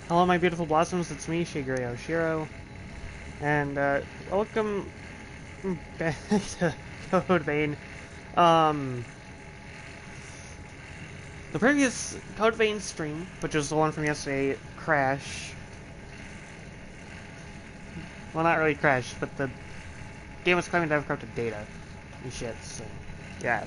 Hello, my beautiful blossoms. It's me, Shigure Oshiro, and welcome back to Code Vein. Um, the previous Code Vein stream, which was the one from yesterday, crashed. Well, not really crashed, but the game was claiming to have corrupted data and shit. So, yeah.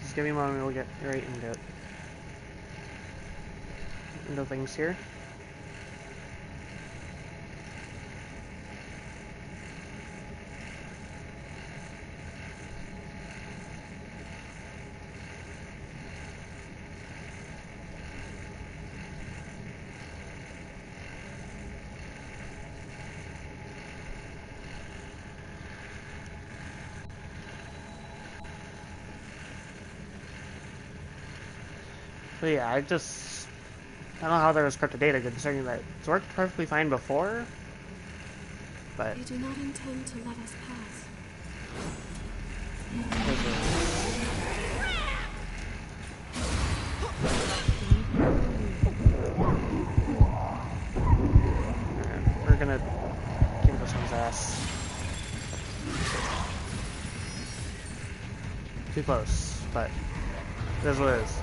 Just give me a moment. We'll get right into things here. But yeah, I don't know how there was corrupted data, considering that it's worked perfectly fine before. But You do not intend to let us pass. We're gonna kick this one's ass. Too close, but it is what it is.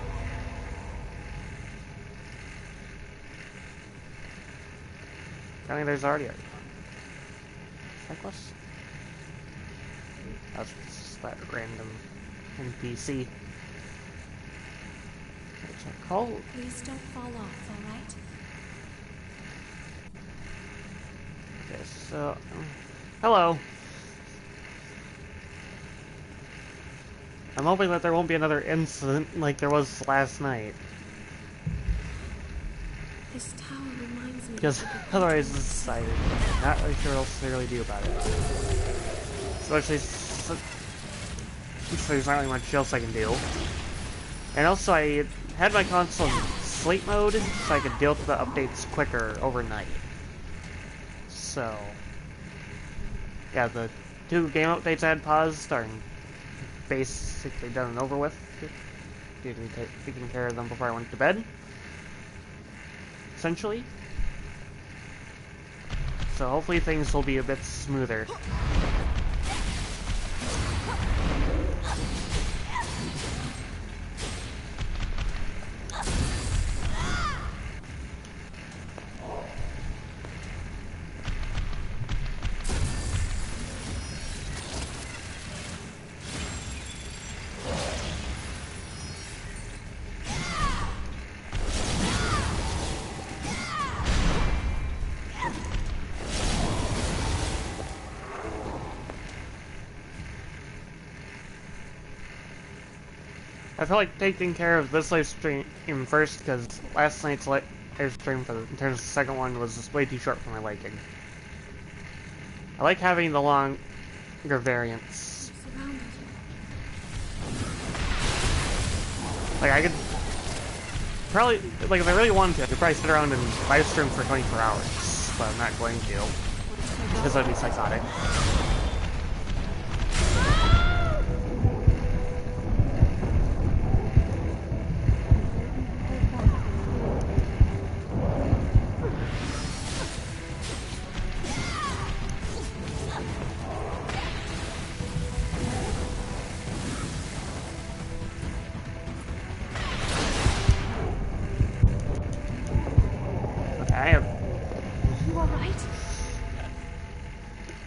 Apparently there's already a checklist. That's just that random NPC. There's a call. Please don't fall off, alright? Okay, so hello. I'm hoping that there won't be another incident like there was last night. This tower reminds me Because of otherwise, I'm not really sure what else to really do about it. Especially since there's not really much else I can do. And also, I had my console in sleep mode so I could deal with the updates quicker overnight. So, yeah, the 2 game updates I had paused are basically done and over with. Taking care of them before I went to bed. Essentially. So hopefully things will be a bit smoother. I feel like taking care of this live stream first because last night's live stream in terms of the second one was just way too short for my liking. I like having the longer variants. Like I could probably, like if I really wanted to, I could probably sit around and live stream for 24 hours, but I'm not going to because that'd be psychotic.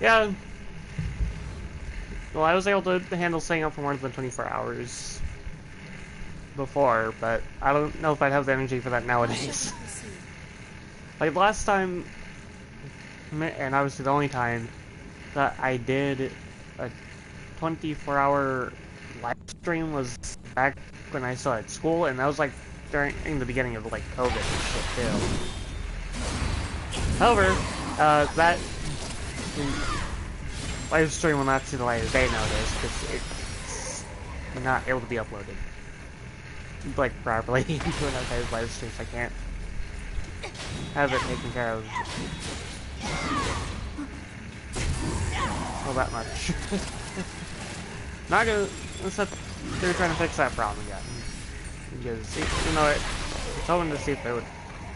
Yeah. Well, I was able to handle staying up for more than 24 hours before, but I don't know if I'd have the energy for that nowadays. Like, last time, and obviously the only time, that I did a 24-hour live stream was back when I still had school, and that was, like, during the beginning of, like, COVID and shit, too. However, that live stream will not see the light of day nowadays because it's not able to be uploaded like properly into an archived live stream, so I can't have it taken care of. Well, that much. Not gonna. Except they're trying to fix that problem again. Because even though it's hoping to see if they would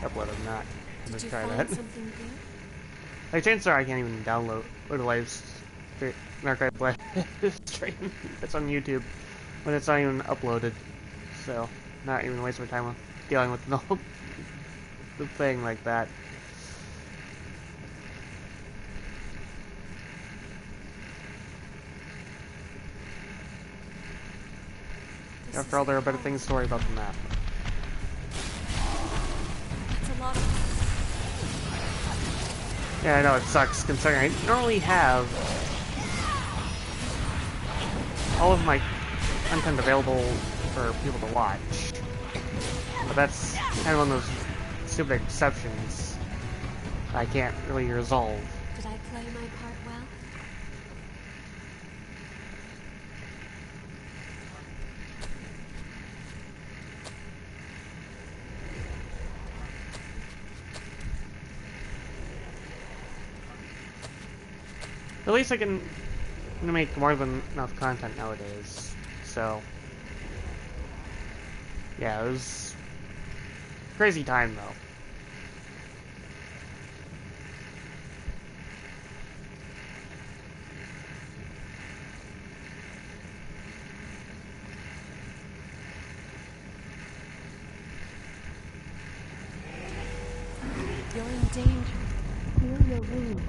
upload them, not Did to you try find that. something good? Like, chances are I can't even download or the live archive live stream that's on YouTube when it's not even uploaded. So, not even waste my time with dealing with the thing like that. This After all, is there are better hard. things to worry about than that. It's a lot of Yeah, I know, it sucks considering I normally have all of my content available for people to watch. But that's kind of one of those stupid exceptions I can't really resolve. Did I play my part well? At least I can make more than enough content nowadays. So, yeah, it was a crazy time though. You're in danger. Feel your wounds.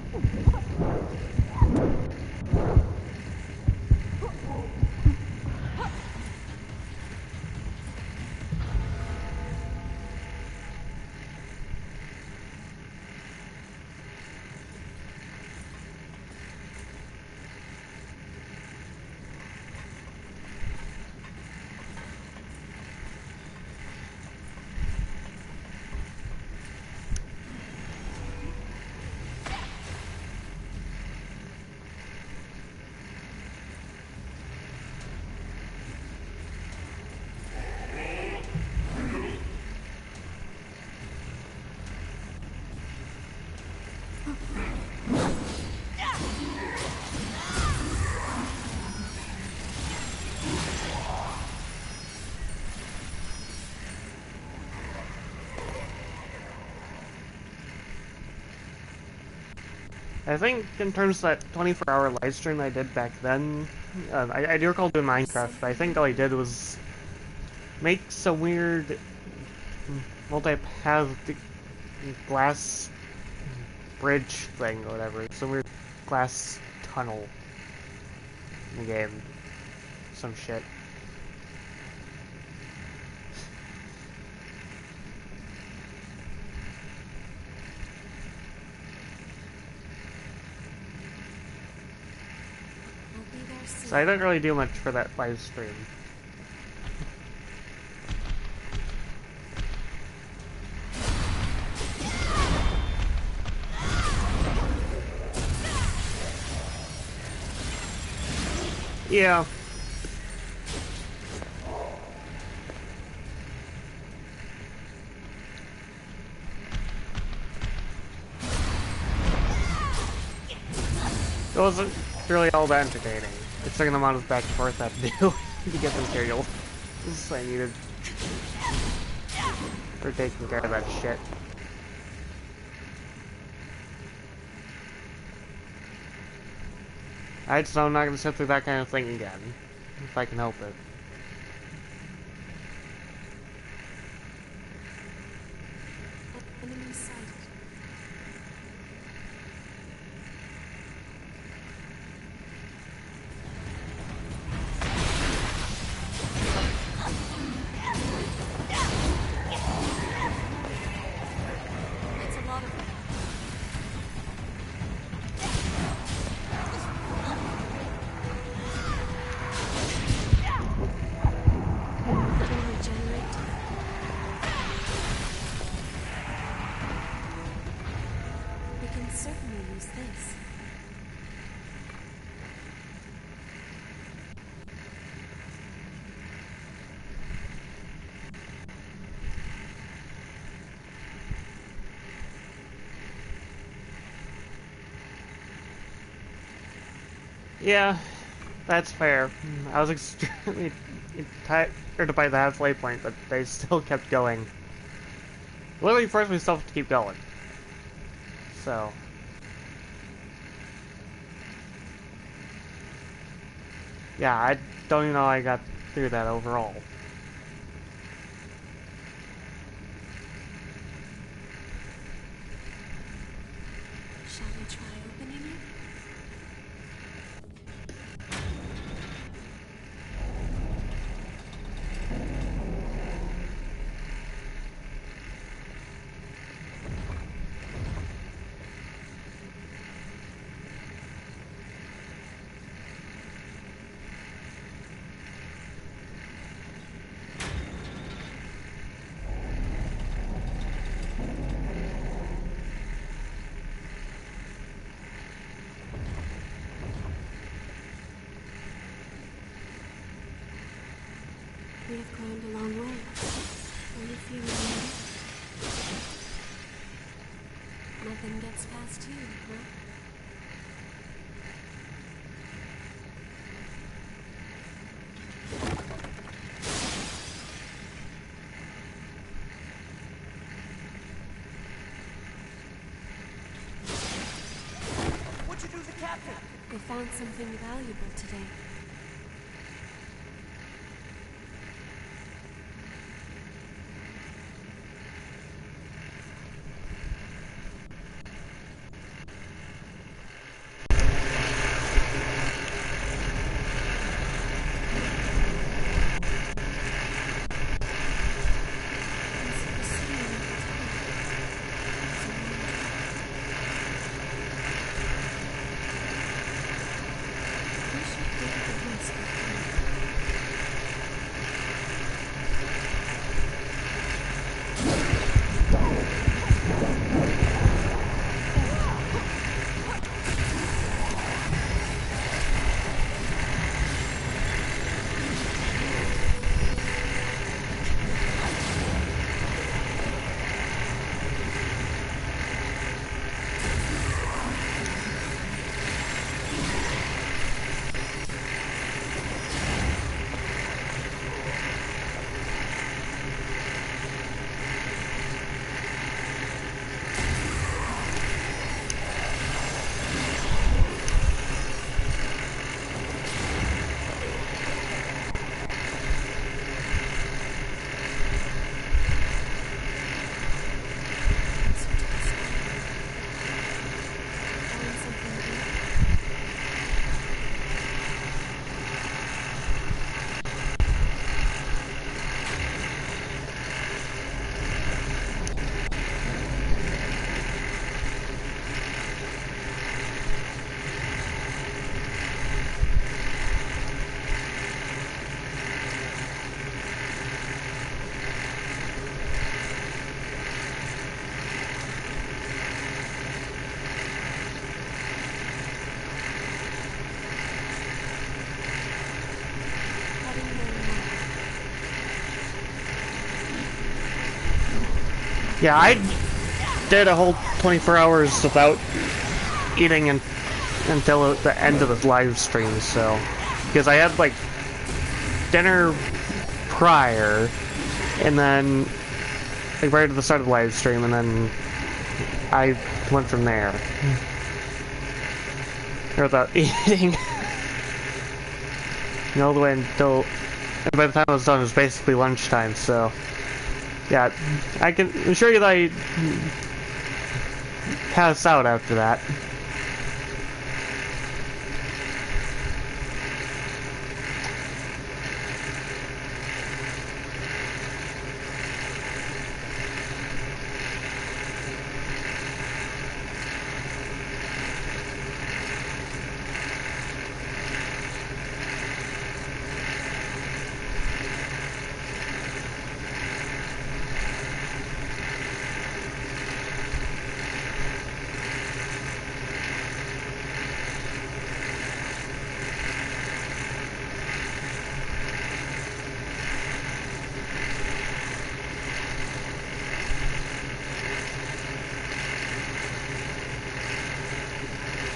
I think in terms of that 24-hour live stream I did back then, I do recall doing Minecraft, but I think all I did was make some weird multi-path glass bridge thing or whatever. Some weird glass tunnel in the game. Some shit. I'll be there soon. So I didn't really do much for that live stream. Yeah. It wasn't really all that entertaining. It's certain amount of back and forth I had to do to get the material. I needed for taking care of that shit. So I'm not gonna sit through that kind of thing again, if I can help it. Enemy sighted. It's a lot of them. Can regenerate. We can certainly use this. Yeah, that's fair. I was extremely tired by the halfway point, but they still kept going. Literally forced myself to keep going. So. Yeah, I don't even know how I got through that overall. Shall we try opening it? We have climbed a long way. Are you feeling ready? Nothing gets past you, huh? What'd you do as a captain? I found something valuable today. Yeah, I did a whole 24 hours without eating until the end of the live stream, so. Because I had, like, dinner prior, and then, like, right at the start of the live stream, and then I went from there. Without eating. All the way until. And by the time I was done, it was basically lunchtime, so. Yeah, I can assure you that I pass out after that.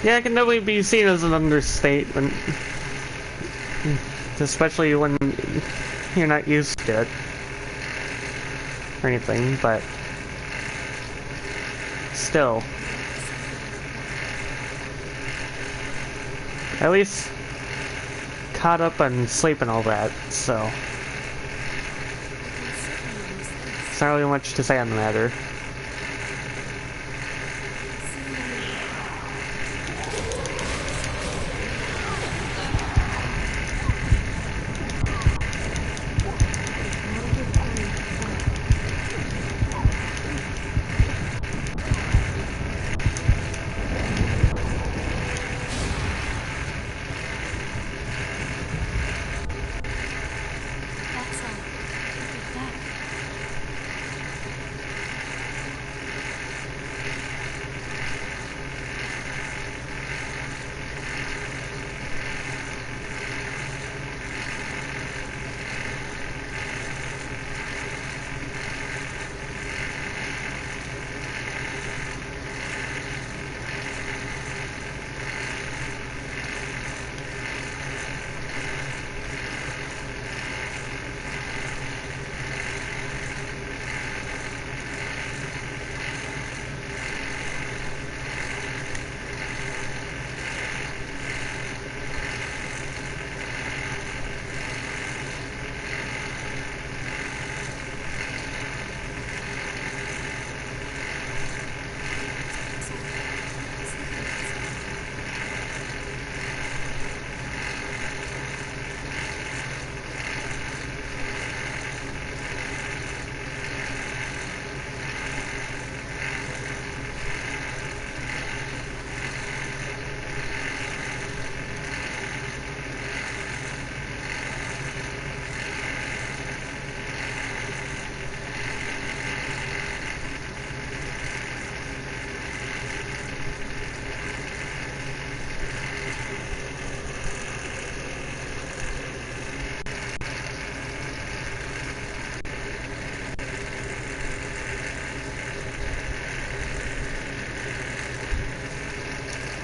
Yeah, it can definitely be seen as an understatement, especially when you're not used to it or anything, but still. At least caught up on sleep and all that, so there's not really much to say on the matter. That's all. Look at that.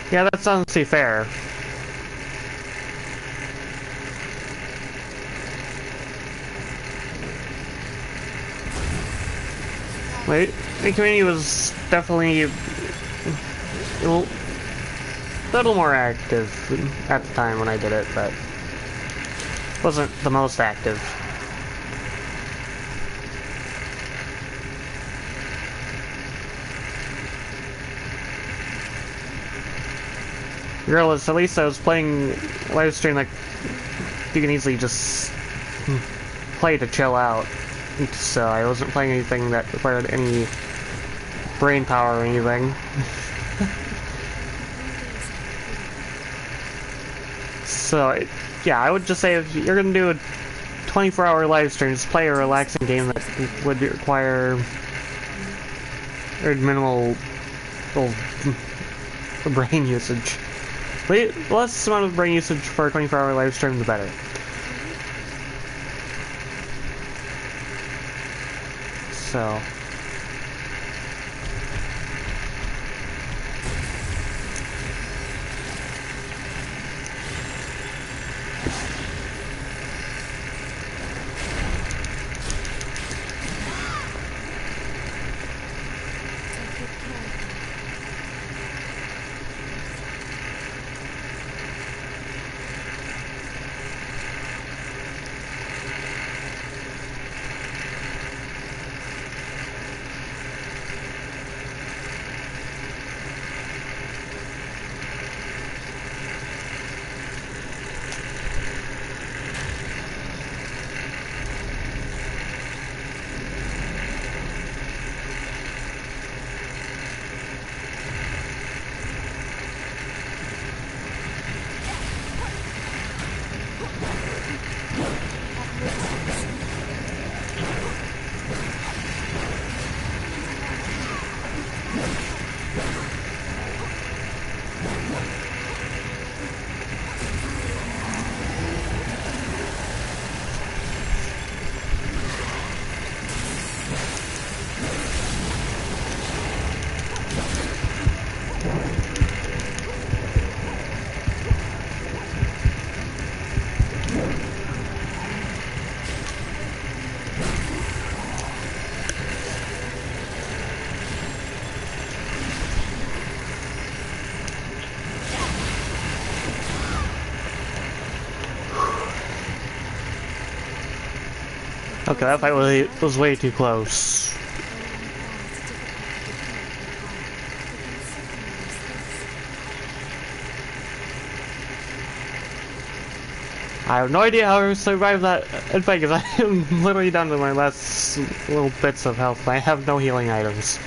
Yeah, that's honestly fair. The community was definitely a little more active at the time when I did it, but wasn't the most active. Regardless, at least I was playing live stream like you can easily just play to chill out. So I wasn't playing anything that required any brain power or anything. So yeah, I would just say if you're gonna do a 24-hour live stream, just play a relaxing game that would require minimal brain usage. The less amount of brain usage for a 24-hour live stream, the better. So Okay, that fight was way too close. I have no idea how I survived that fight because I am literally down to my last little bits of health. I have no healing items.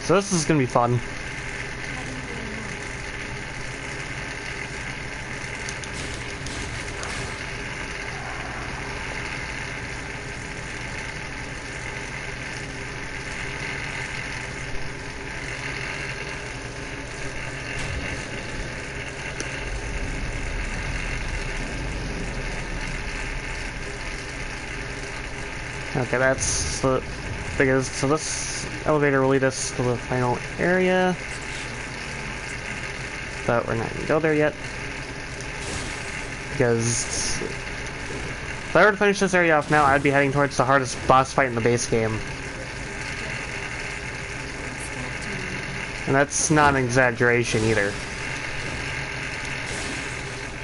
So this is gonna be fun. Okay, that's the biggest. So this elevator will lead us to the final area, but we're not gonna go there yet because if I were to finish this area off now, I'd be heading towards the hardest boss fight in the base game, and that's not an exaggeration either.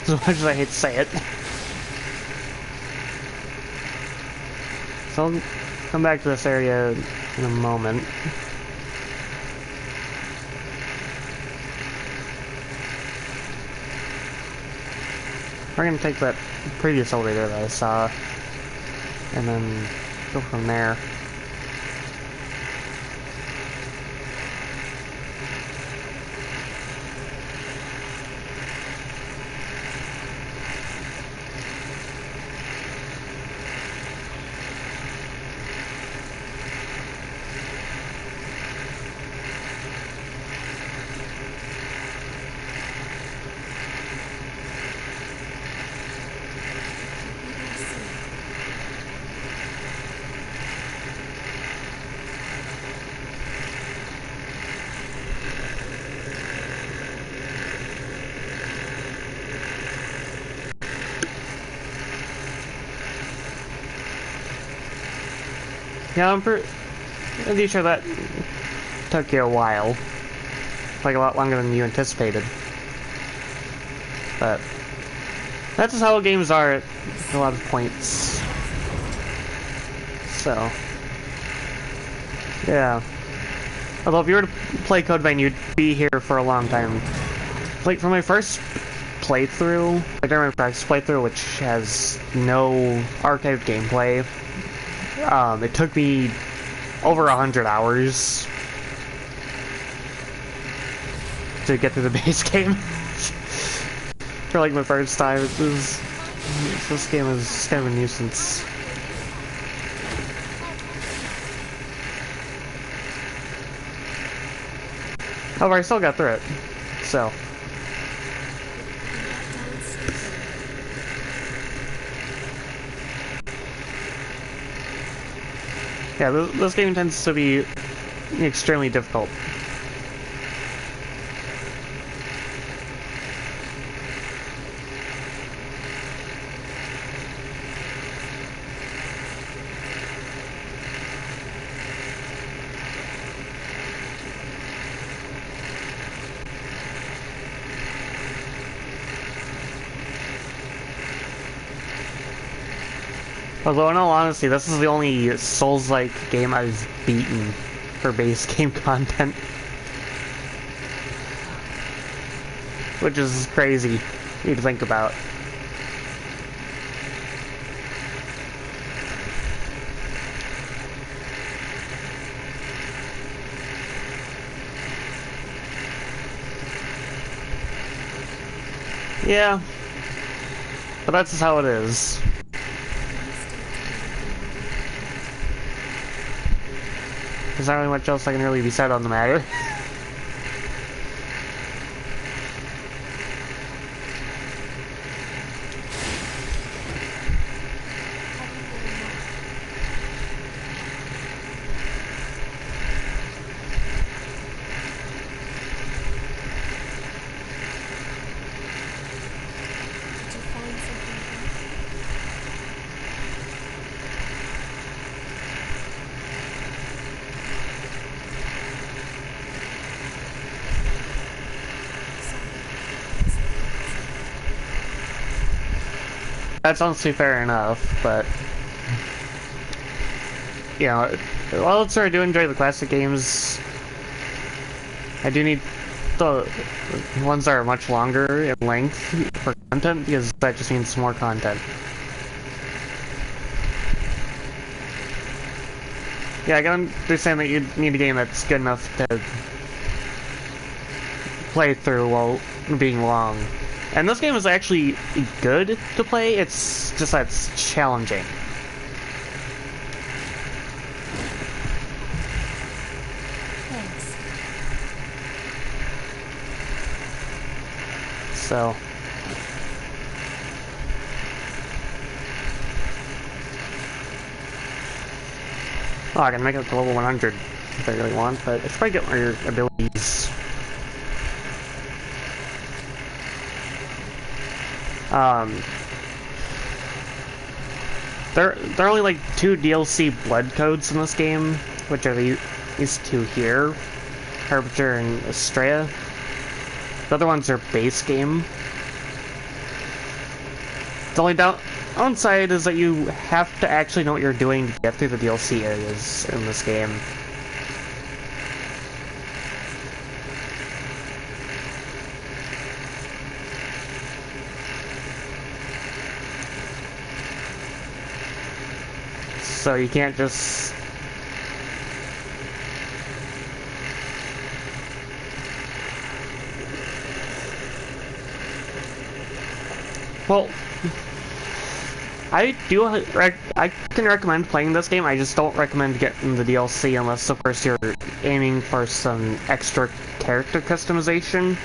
As much as I hate to say it. So I'll come back to this area in a moment. We're gonna take that previous elevator that I saw and then go from there. Yeah, I'm pretty sure that took you a while. Like a lot longer than you anticipated. But that's just how games are at a lot of points. So yeah. Although if you were to play Code Vein, you'd be here for a long time. Like for my first playthrough, like during my practice playthrough, which has no archived gameplay, it took me over 100 hours to get through the base game. For like my first time, this game is kind of a nuisance. However, I still got through it, so. Yeah, this game tends to be extremely difficult. Although in all honesty, this is the only Souls-like game I've beaten for base game content. Which is crazy to think about. Yeah. But that's just how it is. There's not really much else I can really be said on the matter. That's honestly fair enough, but you know, while I do enjoy the classic games, I do need the ones that are much longer in length for content, because that just means more content. Yeah, I can understand that you need a game that's good enough to play through while being long. And this game is actually good to play, it's just that it's challenging. Thanks. So... oh, I can make it to level 100 if I really want, but I should probably get my abilities. There are only like 2 DLC blood codes in this game, which are these 2 here, Harbinger and Estrella. The other ones are base game. The only downside is that you have to actually know what you're doing to get through the DLC areas in this game. So you can't just... well, I can recommend playing this game. I just don't recommend getting the DLC unless, of course, you're aiming for some extra character customization.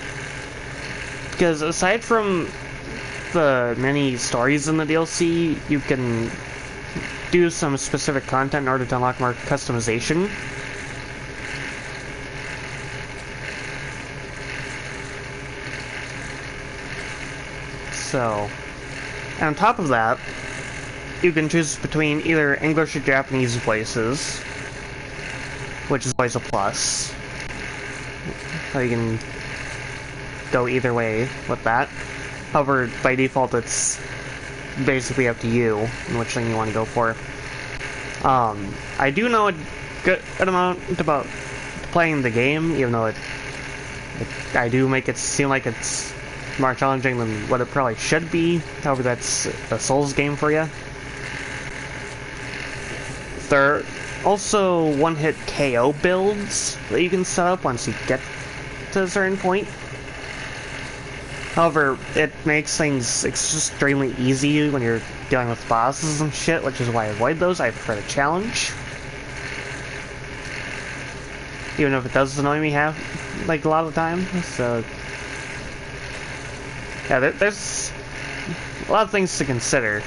Because aside from the many stories in the DLC, you can do some specific content in order to unlock more customization. So, and on top of that, you can choose between either English or Japanese voices, which is always a plus. So you can go either way with that. However, by default, it's basically up to you in which thing you want to go for. I do know a good amount about playing the game, even though I do make it seem like it's more challenging than what it probably should be. However, that's a Souls game for you. There are also one-hit KO builds that you can set up once you get to a certain point. However, it makes things extremely easy when you're dealing with bosses and shit, which is why I avoid those. I prefer the challenge. Even if it does annoy me like a lot of the time. So, yeah, there's a lot of things to consider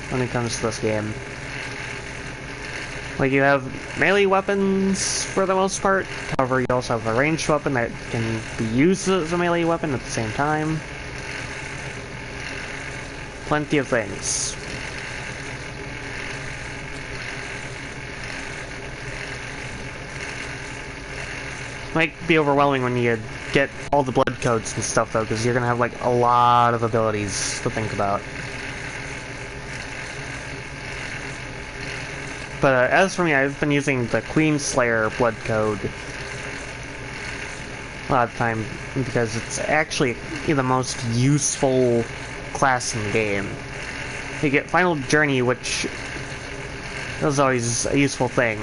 when it comes to this game. Like, you have melee weapons for the most part. However, you also have a ranged weapon that can be used as a melee weapon at the same time. Plenty of things. Might be overwhelming when you get all the blood codes and stuff, though, because you're gonna have, like, a lot of abilities to think about. But as for me, I've been using the Queen Slayer blood code a lot of the time because it's actually the most useful class in the game. You get Final Journey, which is always a useful thing.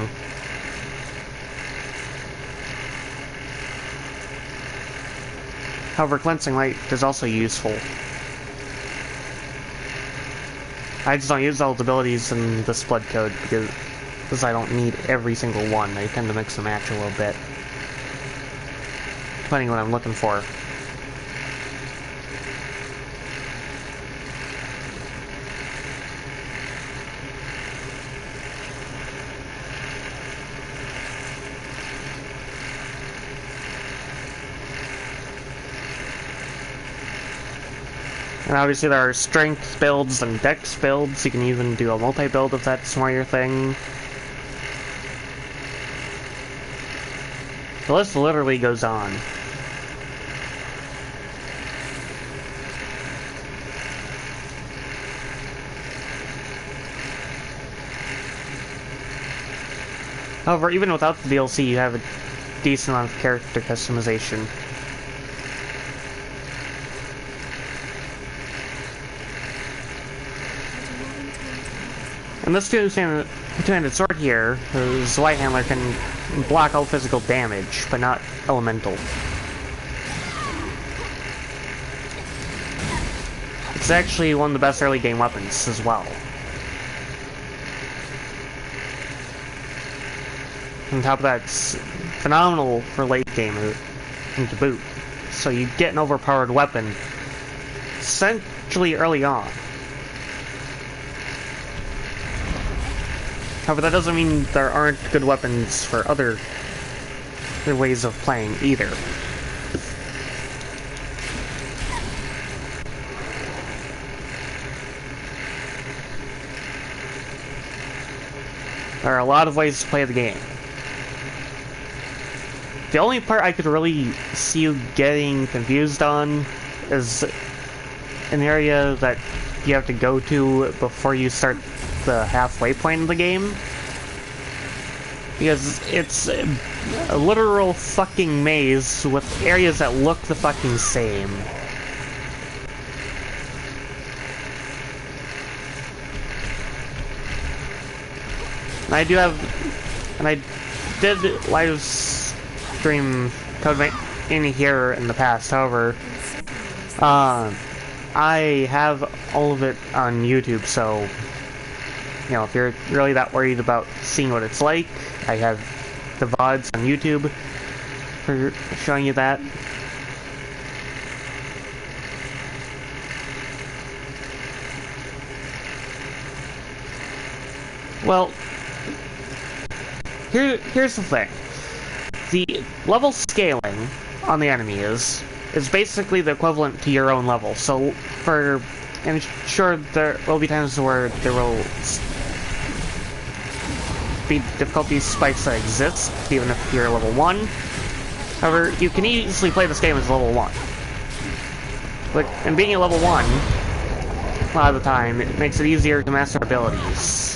However, Cleansing Light is also useful. I just don't use all the abilities in this blood code because I don't need every single one. I tend to mix and match a little bit, depending on what I'm looking for. And obviously there are strength builds and dex builds. You can even do a multi-build if that's more your thing. The list literally goes on. However, even without the DLC, you have a decent amount of character customization. And this two-handed sword here, whose light handler can block all physical damage, but not elemental. It's actually one of the best early game weapons as well. On top of that, it's phenomenal for late game to boot. So you get an overpowered weapon essentially early on. However, that doesn't mean there aren't good weapons for other ways of playing either. There are a lot of ways to play the game. The only part I could really see you getting confused on is an area that you have to go to before you start the halfway point of the game. Because it's a literal fucking maze with areas that look the fucking same. And I did live stream Code in here in the past, however, I have all of it on YouTube, so, you know, if you're really that worried about seeing what it's like, I have the VODs on YouTube for showing you that. Well, here's the thing. The level scaling on the enemy is basically the equivalent to your own level. So and sure, there will be times where there will be difficulty spikes that exist, even if you're level 1. However, you can easily play this game as level 1. And being a level 1, a lot of the time, it makes it easier to master abilities.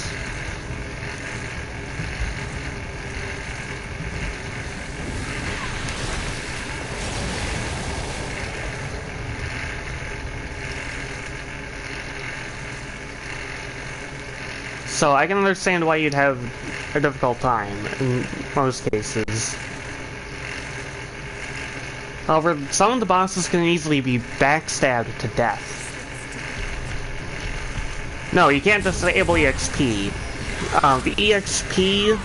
So I can understand why you'd have a difficult time in most cases. However, some of the bosses can easily be backstabbed to death. No, you can't disable EXP. The EXP,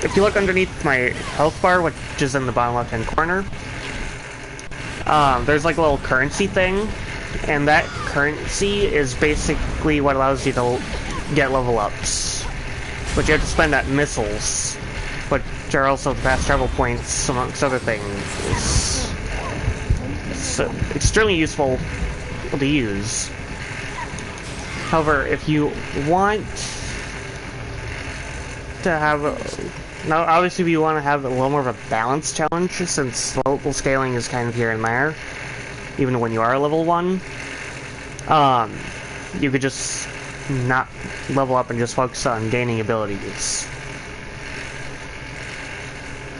if you look underneath my health bar, which is in the bottom left-hand corner, there's like a little currency thing, and that currency is basically what allows you to get level ups, but you have to spend at missiles, which are also the fast travel points, amongst other things. It's extremely useful to use. However, if you want to have now, obviously, if you want to have a little more of a balanced challenge, since level scaling is kind of here and there, even when you are level 1, you could just not level up and just focus on gaining abilities.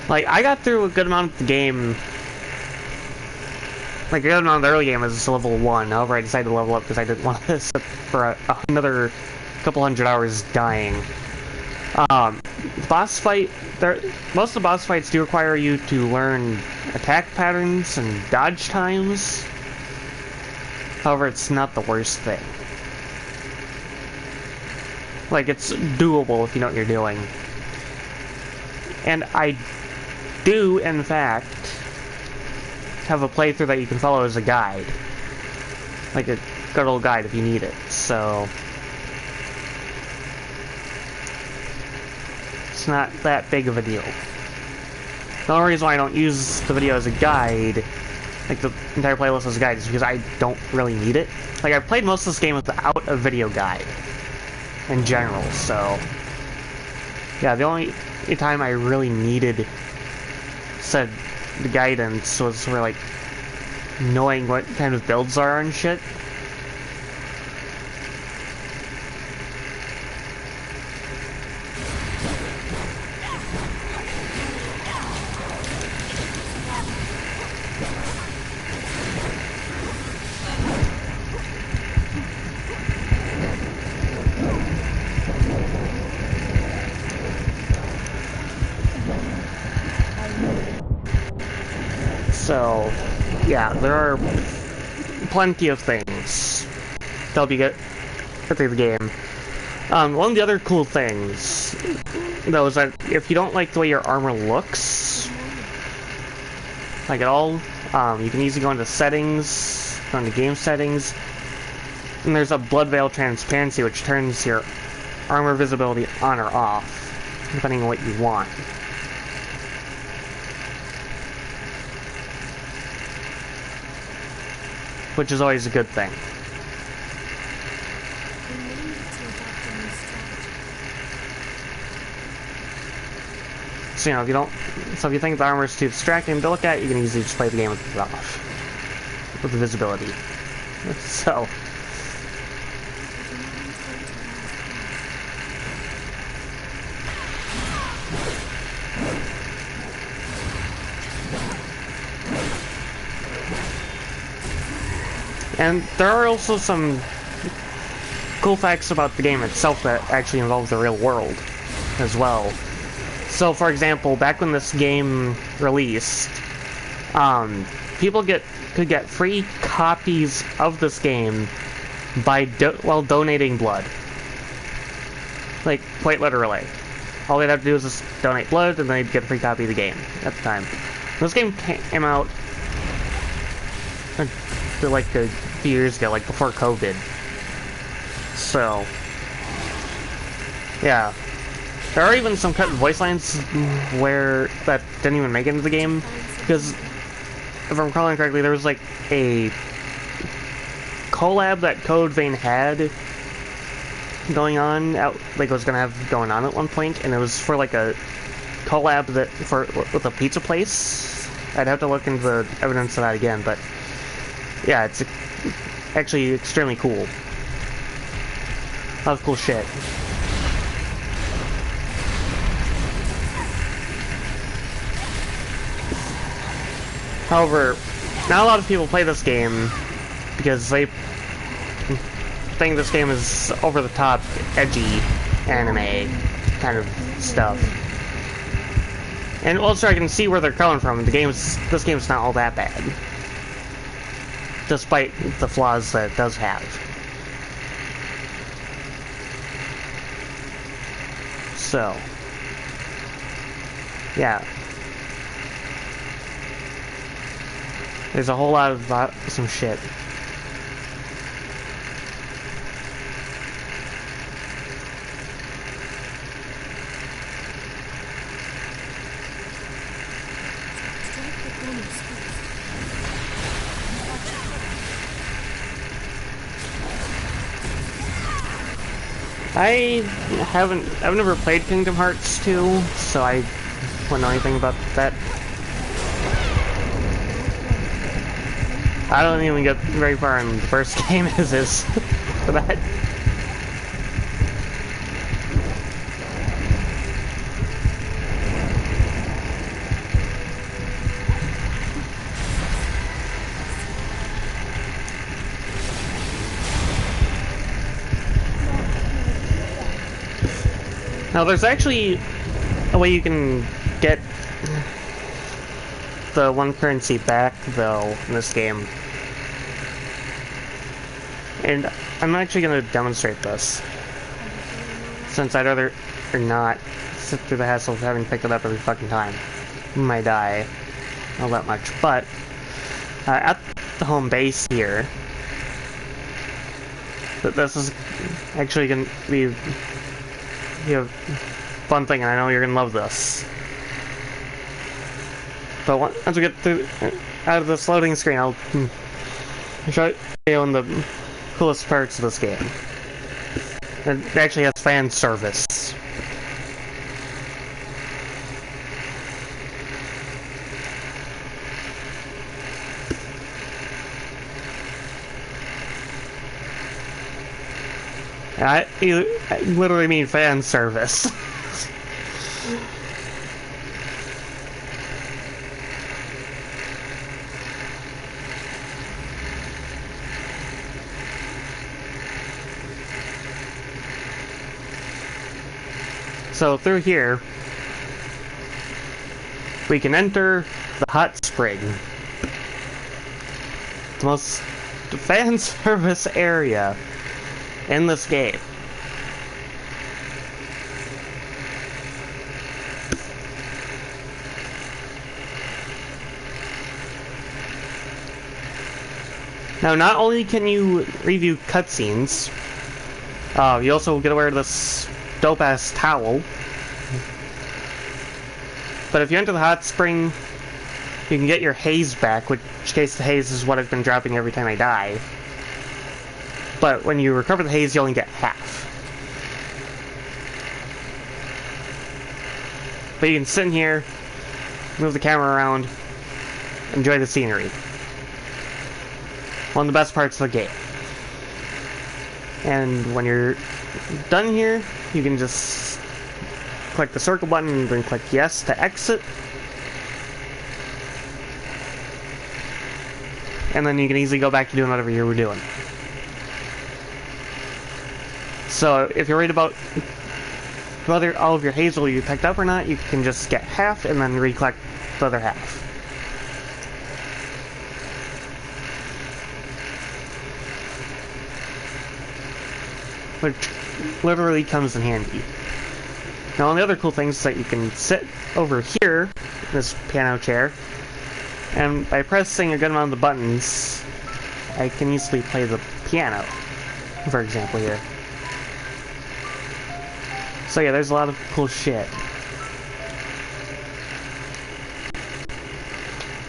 Like, I got through a good amount of the game, like a good amount of the early game as level 1, however I decided to level up because I didn't want to sit for another couple hundred hours dying. The boss fight, most of the boss fights do require you to learn attack patterns and dodge times. However, it's not the worst thing. Like, it's doable if you know what you're doing. And I do, in fact, have a playthrough that you can follow as a guide. Like a good old guide if you need it, so it's not that big of a deal. The only reason why I don't use the video as a guide, like the entire playlist as a guide, is because I don't really need it. Like, I've played most of this game without a video guide in general, so yeah, the only time I really needed the guidance was for, like, knowing what kind of builds are and shit. So, yeah, there are plenty of things that'll be good through the game. One of the other cool things, though, is that if you don't like the way your armor looks, like at all, you can easily go into settings, go into game settings, and there's a blood veil transparency which turns your armor visibility on or off, depending on what you want. Which is always a good thing. We may need to adopt a new strategy. So, you know, if you think the armor is too distracting to look at, you can easily just play the game with it off. With the visibility. So. I do not intend to lose And there are also some cool facts about the game itself that actually involve the real world as well. So, for example, back when this game released, people could get free copies of this game by while donating blood. Like, quite literally. All they'd have to do is just donate blood, and they'd get a free copy of the game at the time. This game came out like a few years ago, like before COVID. So, yeah. There are even some cut voice lines that didn't even make it into the game, because if I'm recalling correctly, there was like a collab that Code Vein had going on, was gonna have going on at one point, and it was for like a collab with a pizza place. I'd have to look into the evidence of that again, but yeah, it's actually extremely cool. A lot of cool shit. However, not a lot of people play this game because they think this game is over-the-top, edgy anime kind of stuff. And also, I can see where they're coming from. This game's not all that bad, despite the flaws that it does have. So, yeah. There's a whole lot of some shit. Strike the gunners first. I've never played Kingdom Hearts 2, so I wouldn't know anything about that. I don't even get very far in the first game as is for that. Now, there's actually a way you can get the one currency back, though, in this game. And I'm actually going to demonstrate this, since I'd rather not sit through the hassle of having to pick it up every fucking time. I might die, not that much. But, at the home base here, this is actually going to be a fun thing, and I know you're going to love this. But once we get through out of this loading screen, I'll show you on the coolest parts of this game. It actually has fan service. I literally mean fan service. So through here, we can enter the hot spring. the most fan service area in this game. Now, not only can you review cutscenes, you also get to wear this dope-ass towel. But if you enter the hot spring, you can get your haze back, which in case the haze is what I've been dropping every time I die. But when you recover the haze, you only get half. But you can sit in here, move the camera around, enjoy the scenery. One of the best parts of the game. And when you're done here, you can just click the circle button and then click yes to exit. And then you can easily go back to doing whatever you were doing. So if you're worried about whether all of your haze will be picked up or not, you can just get half and then re-collect the other half. Which literally comes in handy. Now, one of the other cool things is that you can sit over here, in this piano chair, and by pressing a good amount of the buttons, I can easily play the piano, for example, here. So yeah, there's a lot of cool shit.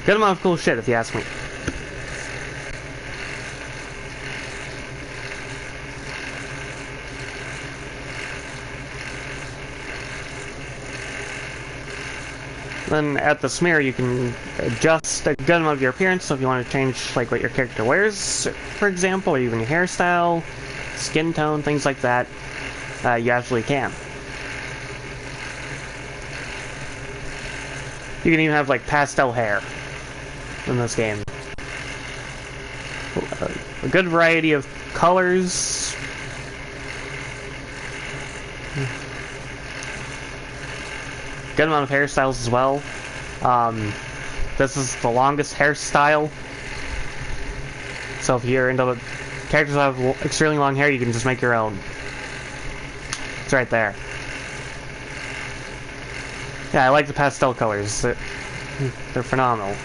Good amount of cool shit, if you ask me. Then at the smear, you can adjust a good amount of your appearance. So if you want to change like what your character wears, for example, or even your hairstyle, skin tone, things like that, you absolutely can. You can even have like pastel hair in this game. A good variety of colors. Good amount of hairstyles as well. This is the longest hairstyle. So if you're into the characters that have extremely long hair, you can just make your own. It's right there. Yeah, I like the pastel colors. They're phenomenal.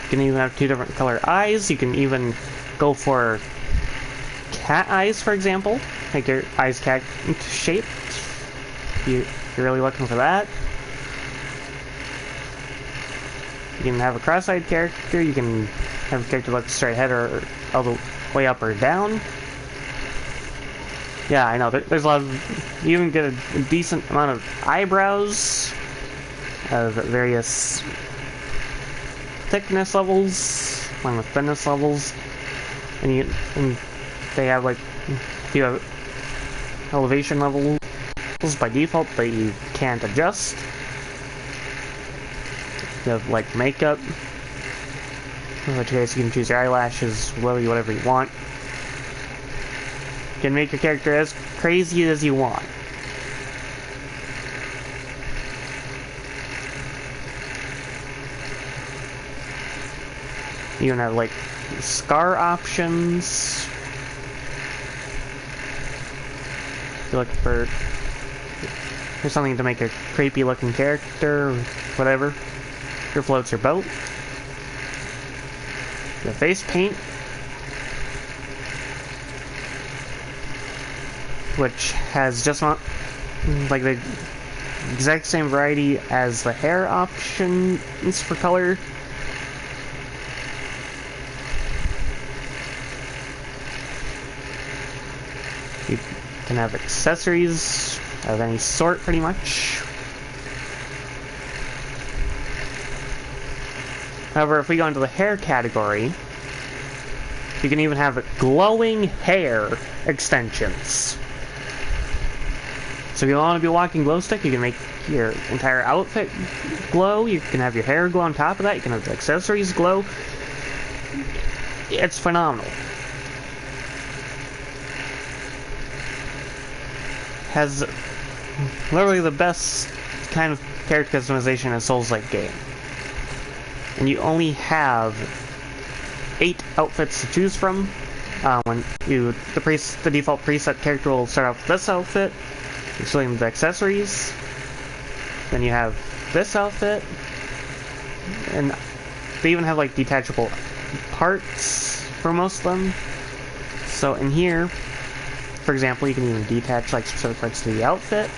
You can even have 2 different color eyes. You can even go for cat eyes, for example. Make your eyes cat shaped. You're really looking for that. You can have a cross-eyed character. You can have a character look straight ahead or all the way up or down. Yeah, I know. There's a lot of... You even get a decent amount of eyebrows of various thickness levels, along with thinness levels, and they have like a few elevation levels by default that you can't adjust. You have like makeup, in which case you can choose your eyelashes, whatever you want. You can make your character as crazy as you want. You can have like scar options. If you're looking for something to make a creepy looking character, or whatever. Your floats your boat. The face paint, which has just not like the exact same variety as the hair options for color. You can have accessories of any sort, pretty much. However, if we go into the hair category, you can even have glowing hair extensions. So if you want to be walking glow stick, you can make your entire outfit glow. You can have your hair glow on top of that. You can have the accessories glow. It's phenomenal. Has literally the best kind of character customization in a Souls-like game. And you only have 8 outfits to choose from. The default preset character will start off with this outfit, including the accessories. Then you have this outfit, and they even have like detachable parts for most of them. So in here, for example, you can even detach like specific parts to the outfit.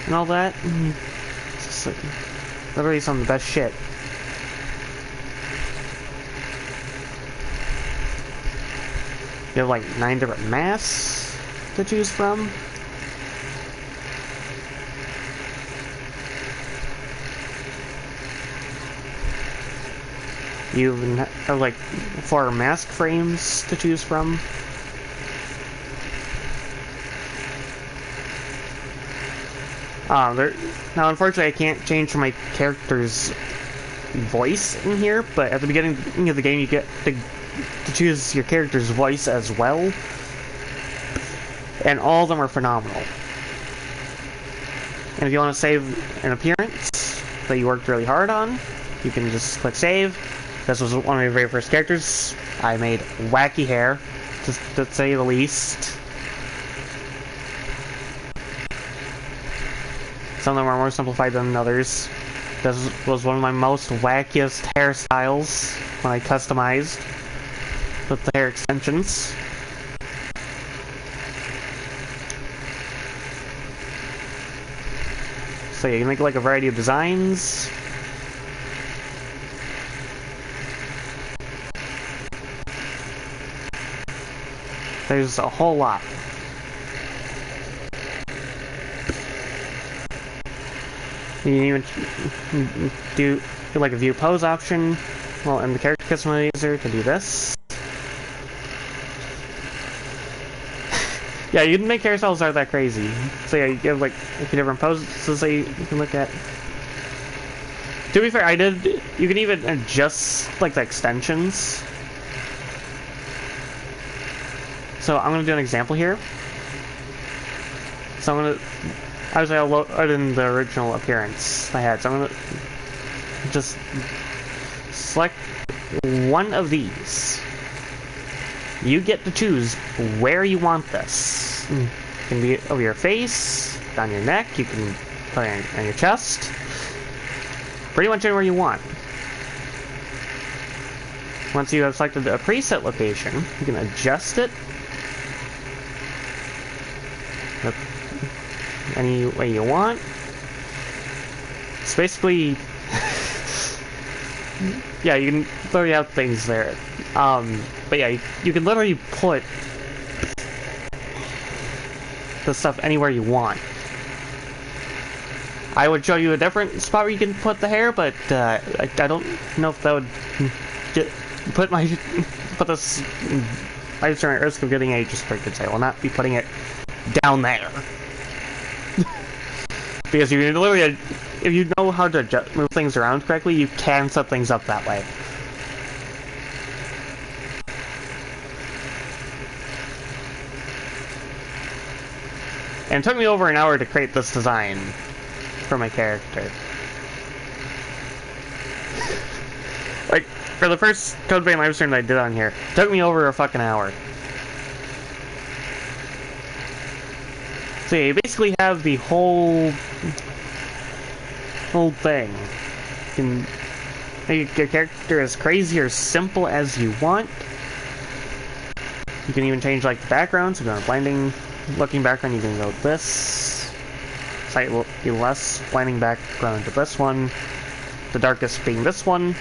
And all that. It's just like literally some of the best shit. You have like 9 different masks to choose from. You even have like 4 mask frames to choose from. Now, unfortunately, I can't change my character's voice in here, but at the beginning of the game, you get to choose your character's voice as well, and all of them are phenomenal. And if you want to save an appearance that you worked really hard on, you can just click save. This was one of my very first characters. I made wacky hair, to say the least. Some of them are more simplified than others. This was one of my most wackiest hairstyles when I customized with the hair extensions. So you can make like a variety of designs. There's a whole lot. You can even do like a view pose option. Well, in the character customizer to do this. Yeah, you can make hairstyles aren't that crazy. So yeah, you have like a few different poses that you can look at. To be fair, you can even adjust like the extensions. So I'm gonna do an example here. So obviously I'll load in the original appearance I had. So I'm gonna just select one of these. You get to choose where you want this. It can be over your face, down your neck, you can put it on your chest. Pretty much anywhere you want. Once you have selected a preset location, you can adjust it any way you want. It's basically yeah, you can literally have things there. But yeah, you can literally put the stuff anywhere you want. I would show you a different spot where you can put the hair, but I don't know if that would put this I just at risk of getting a restricted. I will not be putting it down there. Because you can literally, if you know how to move things around correctly, you can set things up that way. And it took me over an hour to create this design for my character. Like, for the first Code Vein live stream that I did on here, it took me over a fucking hour. So yeah, you basically have the whole thing. You can make your character as crazy or simple as you want. You can even change like the background, so if you want a blinding looking background, you can go with this. Slight will be less blinding background to this one. The darkest being this one.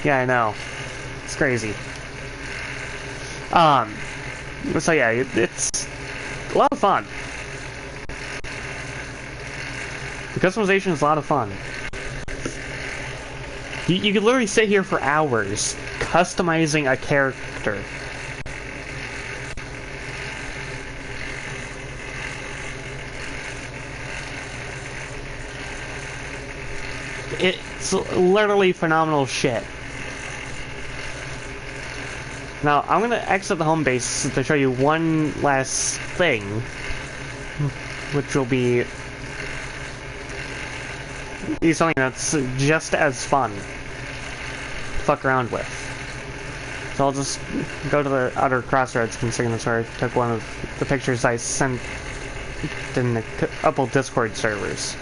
Yeah, I know. It's crazy. So yeah, it's a lot of fun. The customization is a lot of fun. You could literally sit here for hours customizing a character. It's literally phenomenal shit. Now, I'm gonna exit the home base to show you one last thing. which will be something that's just as fun to fuck around with. So I'll just go to the outer crossroads, considering that's where I took one of the pictures I sent in a couple Discord servers.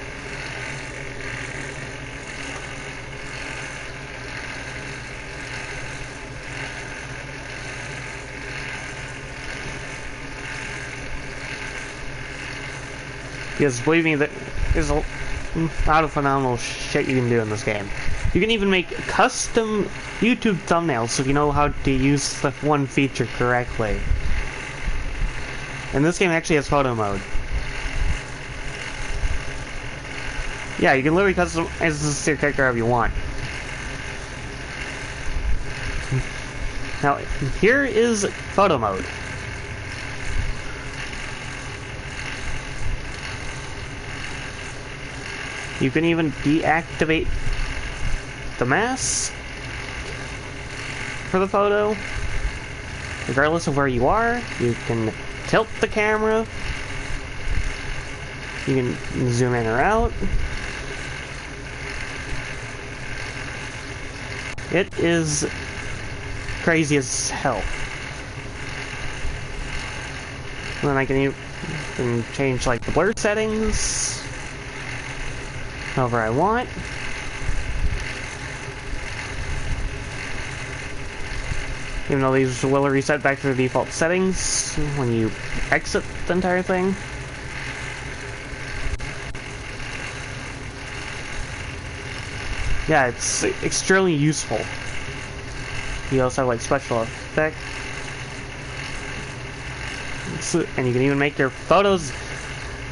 Because believe me, there's a lot of phenomenal shit you can do in this game. You can even make custom YouTube thumbnails if you know how to use the one feature correctly. And this game actually has photo mode. Yeah, you can literally customize your character however you want. Now, here is photo mode. You can even deactivate the mask for the photo, regardless of where you are. You can tilt the camera. You can zoom in or out. It is crazy as hell. And then I can even change like the blur settings however I want. Even though these will reset back to the default settings when you exit the entire thing. Yeah, it's extremely useful. You also have like special effects. And you can even make your photos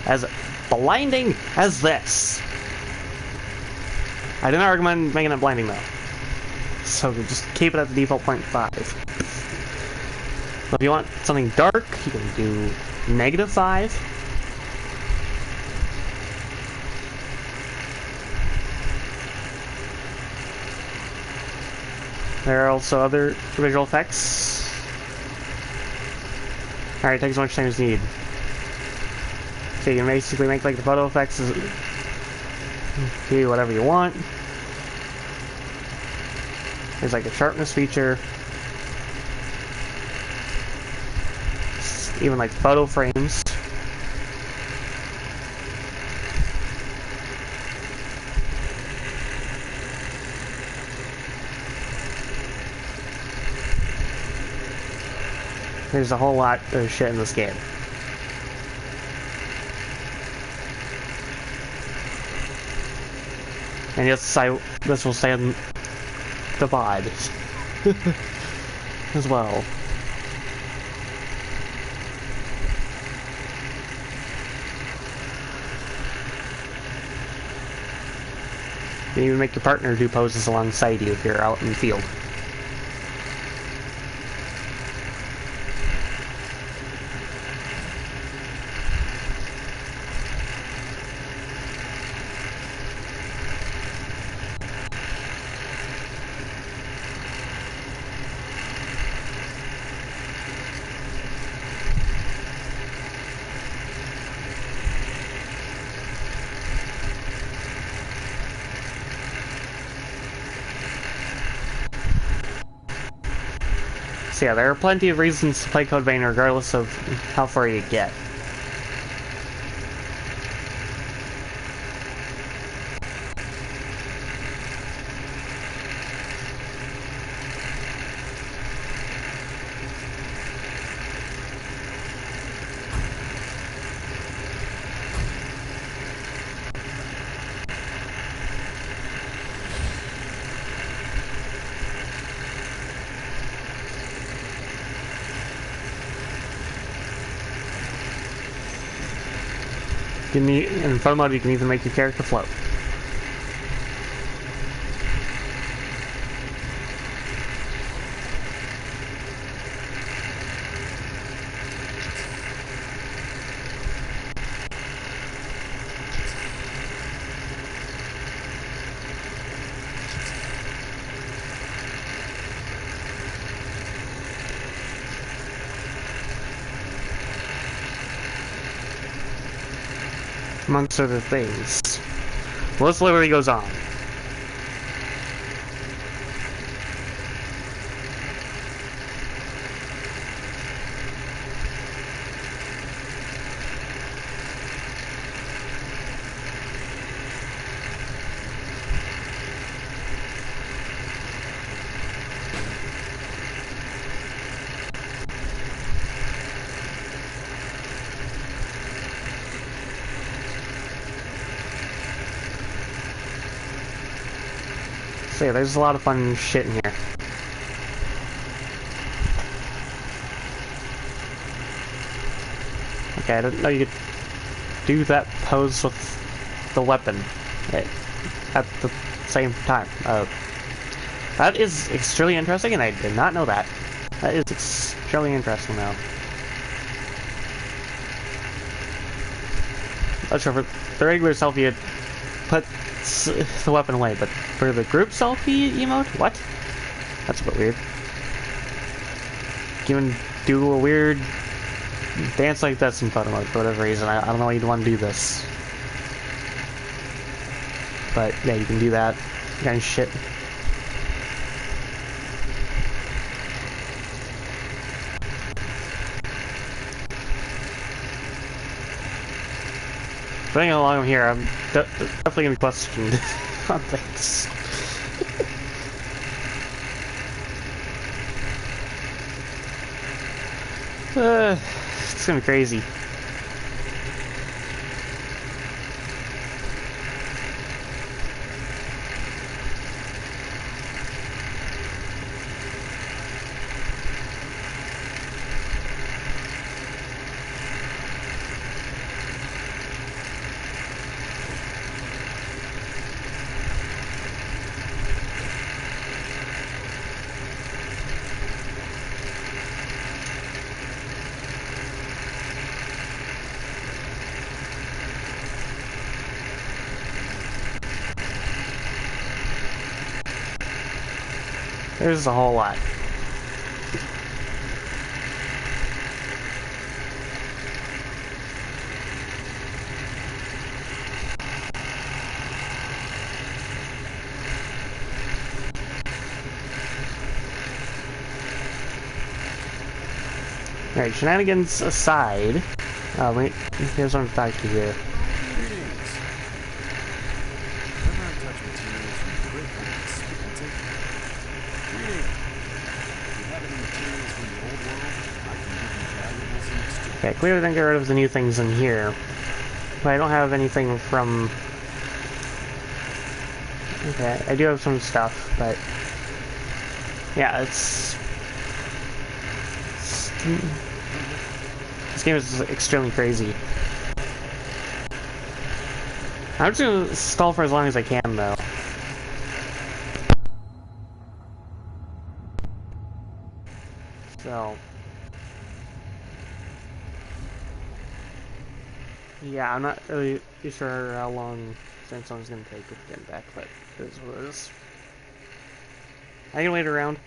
as blinding as this. I do not recommend making it blinding though. So just keep it at the default 0.5. If you want something dark, you can do -5. There are also other visual effects. Alright, take as much time as you need. So you can basically make like the photo effects do whatever you want. There's like a sharpness feature. Even like photo frames. There's a whole lot of shit in this game. And yes, this will stay on the VOD as well. You can even make your partner do poses alongside you if you're out in the field. So yeah, there are plenty of reasons to play Code Vein regardless of how far you get. In fun mode, you can even make your character float. amongst other things. Well, this literally goes on. So yeah, there's a lot of fun shit in here. Okay, I didn't know you could do that pose with the weapon at the same time. That is extremely interesting, and I did not know that. That is extremely interesting, though. Not sure, for the regular selfie, it puts the weapon away, but for the group selfie emote? What? That's a bit weird. You can do a weird dance like this in photo mode for whatever reason. I don't know why you'd want to do this. But yeah, you can do that kind of shit. Running along here, I'm definitely gonna be questioned on things. It's gonna be crazy. There's a whole lot. Alright, shenanigans aside, wait, here's what I'm talking to here. Greetings. Whenever I touch materials from great lengths, that's it. Greetings. If you have any materials from the old world, I can give you valuables in exchange. Okay, clearly then get rid of the new things in here. But I don't have anything from... Okay, I do have some stuff, but... Yeah, it's... This game is extremely crazy. I'm just gonna stall for as long as I can, though. So... Yeah, I'm not really sure how long Samsung's gonna take with getting back, but it is what it is. I can wait around.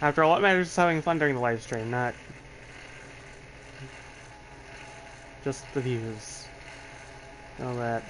After all, what matters is having fun during the live stream, not just the views. All that.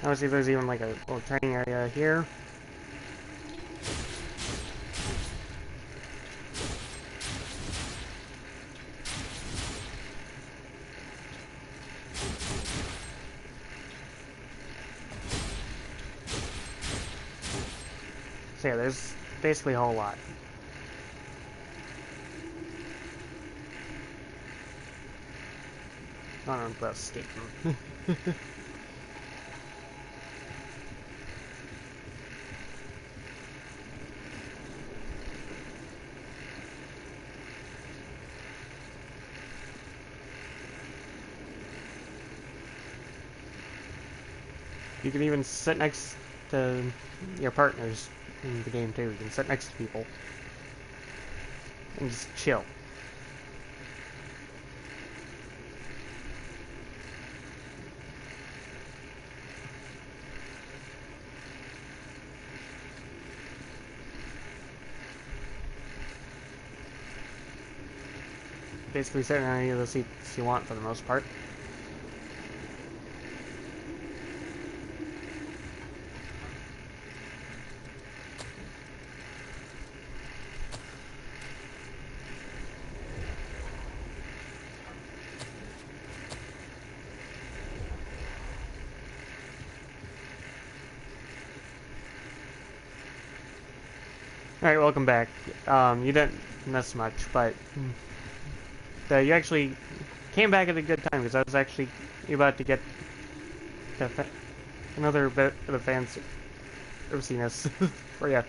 Obviously, there's even like a little training area here. So yeah, there's basically a whole lot. I don't know about skating. You can even sit next to your partners in the game too. You can sit next to people and just chill. Basically sit in any of the seats you want for the most part. Alright, welcome back. You didn't miss much, but you actually came back at a good time, because I was actually about to get another bit of the fancy serviciness for you. You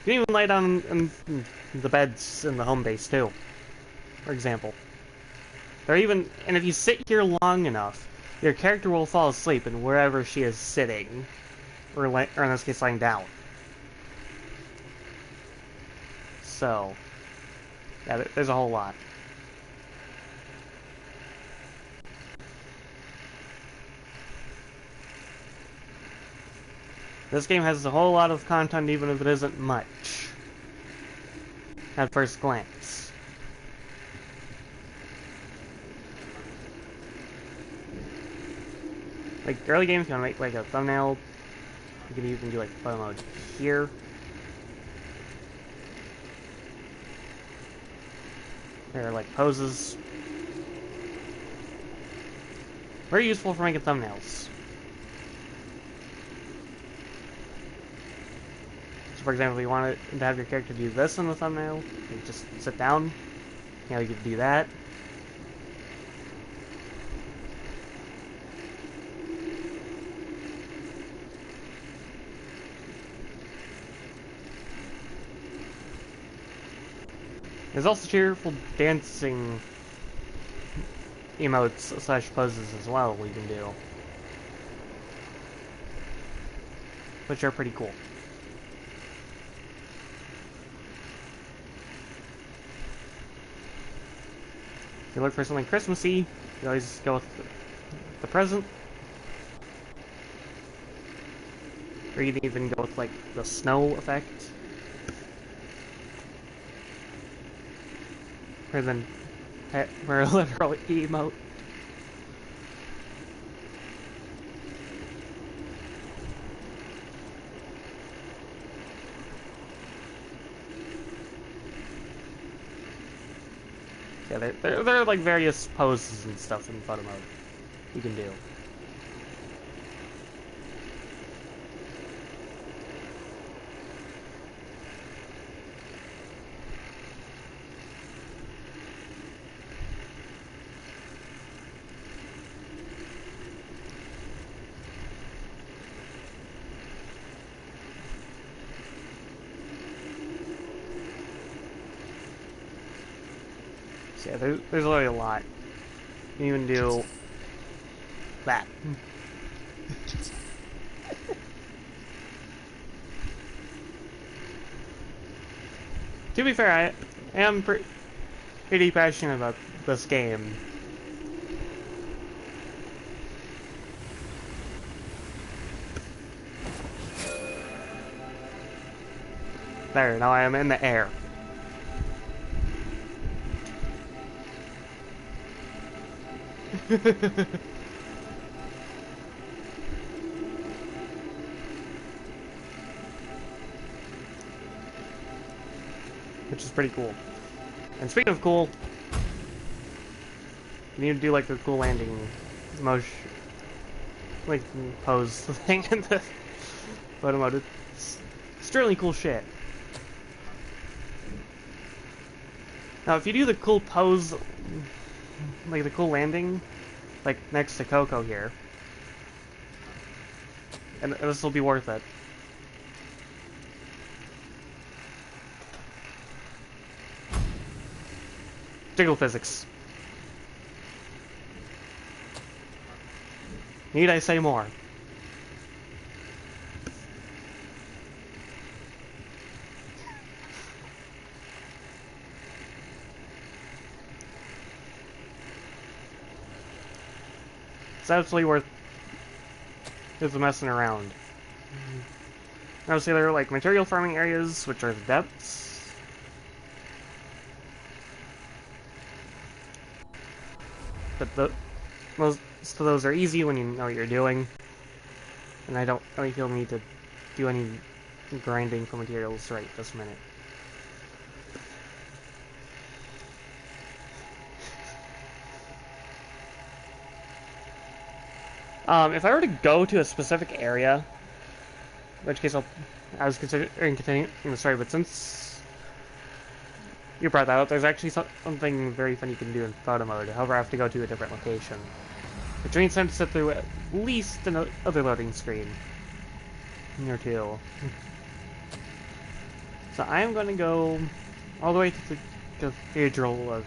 can even lay down in the beds in the home base, too, for example. And if you sit here long enough, your character will fall asleep in wherever she is sitting, or in this case, lying down. So, yeah, there's a whole lot. This game has a whole lot of content, even if it isn't much, at first glance. Like, early games, you want to make, like, a thumbnail. You can even do, like, photo mode here. There are, like, poses. Very useful for making thumbnails. So, for example, if you wanted to have your character do this in the thumbnail, you just sit down. You know, you can do that. There's also cheerful dancing emotes slash poses as well we can do, which are pretty cool. If you look for something Christmassy, you always go with the present. Or you can even go with, like, the snow effect. Rather than for a literal emote. Yeah, there are like various poses and stuff in photo mode you can do. So yeah, there's really a lot. You can even do that. To be fair, I am pretty passionate about this game. There, now I am in the air. Which is pretty cool. And speaking of cool, you need to do like the cool landing motion, like pose thing in the photo mode. It's really cool shit. Now, if you do the cool pose, like the cool landing, like next to Coco here, and this will be worth it. Jiggle physics. Need I say more? It's absolutely worth just messing around. Obviously, there are like material farming areas, which are the depths. But most of those are easy when you know what you're doing. And I don't really feel the need to do any grinding for materials right this minute. If I were to go to a specific area, in which case I was considering continuing the story, but since you brought that up, there's actually something very fun you can do in photo mode. However, I have to go to a different location, which means I have to sit through at least another loading screen. Or two. So I'm going to go all the way to the Cathedral of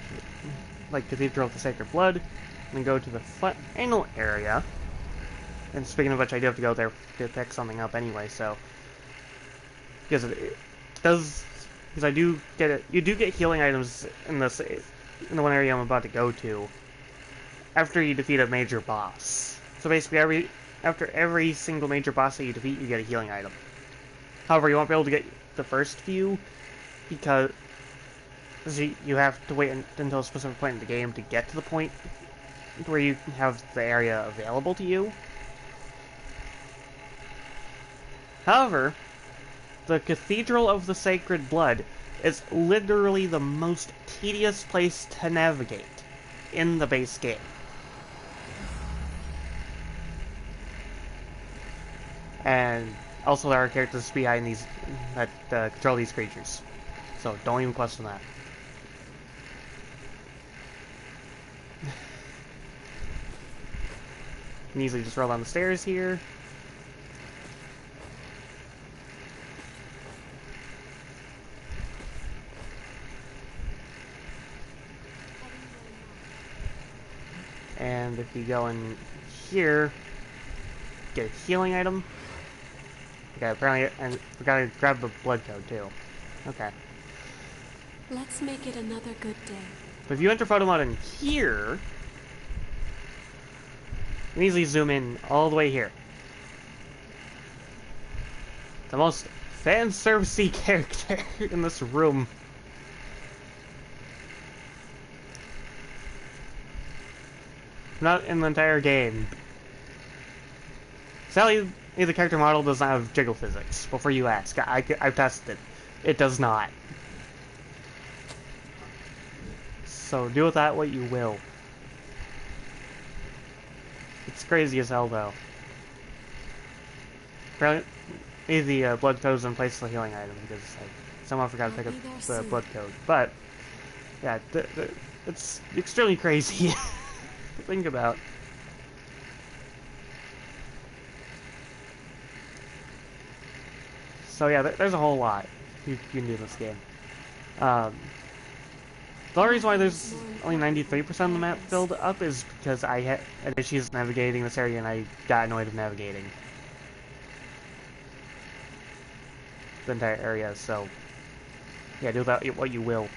the Sacred Blood, and go to the final area. And speaking of which, I do have to go there to pick something up anyway. So because I do get it, you do get healing items in the one area I'm about to go to after you defeat a major boss. So basically, after every single major boss that you defeat, you get a healing item. However, you won't be able to get the first few because you have to wait until a specific point in the game to get to the point where you have the area available to you. However, the Cathedral of the Sacred Blood is literally the most tedious place to navigate in the base game. And also there are characters behind these that control these creatures. So don't even question that. You can easily just roll down the stairs here. And if you go in here, get a healing item. Okay, apparently, and we gotta grab the blood code too. Okay. Let's make it another good day. But if you enter photo mode in here, you can easily zoom in all the way here. The most fan-servicey character in this room. Not in the entire game. Sadly, the character model does not have jiggle physics. Before you ask, I've tested it. It does not. So do with that what you will. It's crazy as hell, though. Apparently, the blood code is in place of the healing item because someone forgot to pick up the blood code. But yeah, it's extremely crazy to think about. So yeah, there's a whole lot you can do in this game. The only reason why there's only 93% of the map filled up is because I had issues navigating this area and I got annoyed with navigating the entire area, so yeah, do that what you will.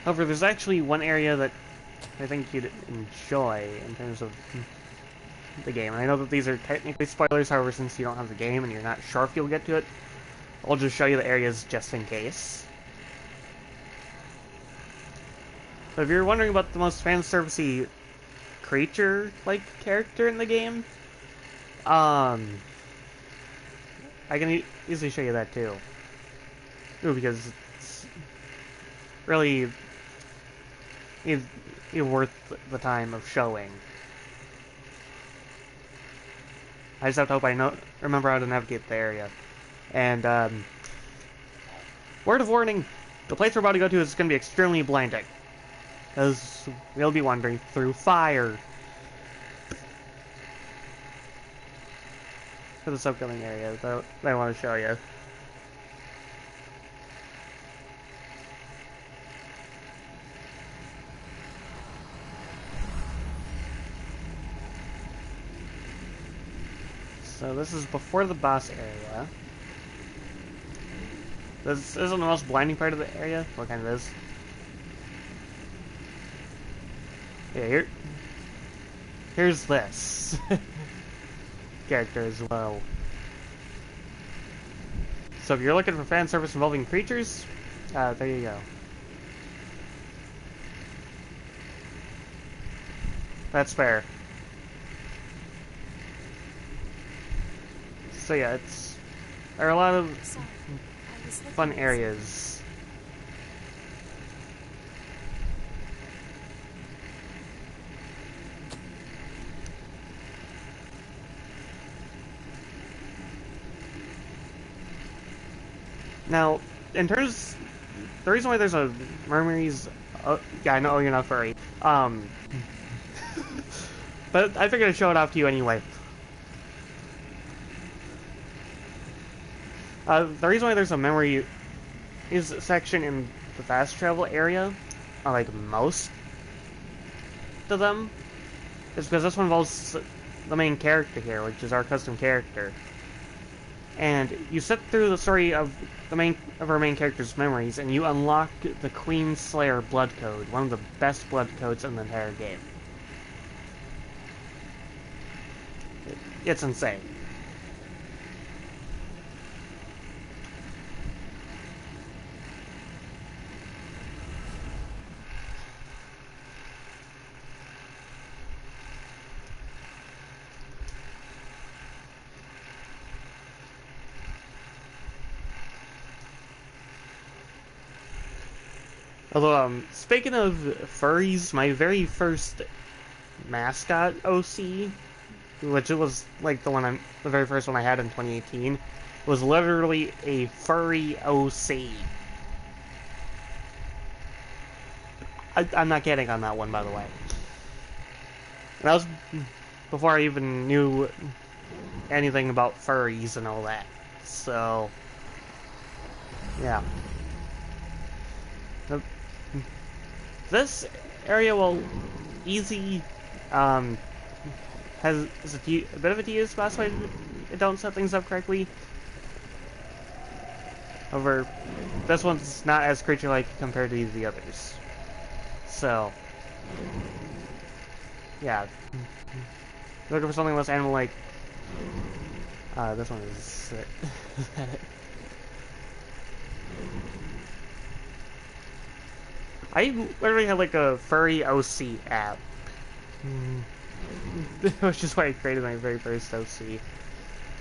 However, there's actually one area that I think you'd enjoy in terms of the game. And I know that these are technically spoilers, however, since you don't have the game and you're not sure if you'll get to it, I'll just show you the areas just in case. So if you're wondering about the most fan-servicey creature-like character in the game, I can easily show you that too. Ooh, because it's really worth the time of showing. I just have to hope I remember how to navigate the area. And, word of warning, the place we're about to go to is going to be extremely blinding. Because we'll be wandering through fire. For this upcoming area that I want to show you. So this is before the boss area. This isn't the most blinding part of the area. What kind of is? Yeah, here's this character as well. So if you're looking for fan service involving creatures, there you go. That's fair. So yeah, there are a lot of Sorry, I was looking fun at areas. Now, in terms, the reason why there's a mermaid's, yeah, I know you're not furry. But I figured I'd show it off to you anyway. The reason why there's a memory is section in the fast travel area, like most of them, is because this one involves the main character here, which is our custom character. And you sit through the story of our main character's memories, and you unlock the Queen Slayer blood code, one of the best blood codes in the entire game. It's insane. Although, speaking of furries, my very first mascot OC, which it was like the very first one I had in 2018, was literally a furry OC. I'm not kidding on that one, by the way. And that was before I even knew anything about furries and all that. So, yeah. This area, well, easy, has a bit of a tedious boss fight if you don't set things up correctly. However, this one's not as creature-like compared to the others. So, yeah. Looking for something less animal-like. This one is I literally had like a furry OC app. Which is why I created my very first OC.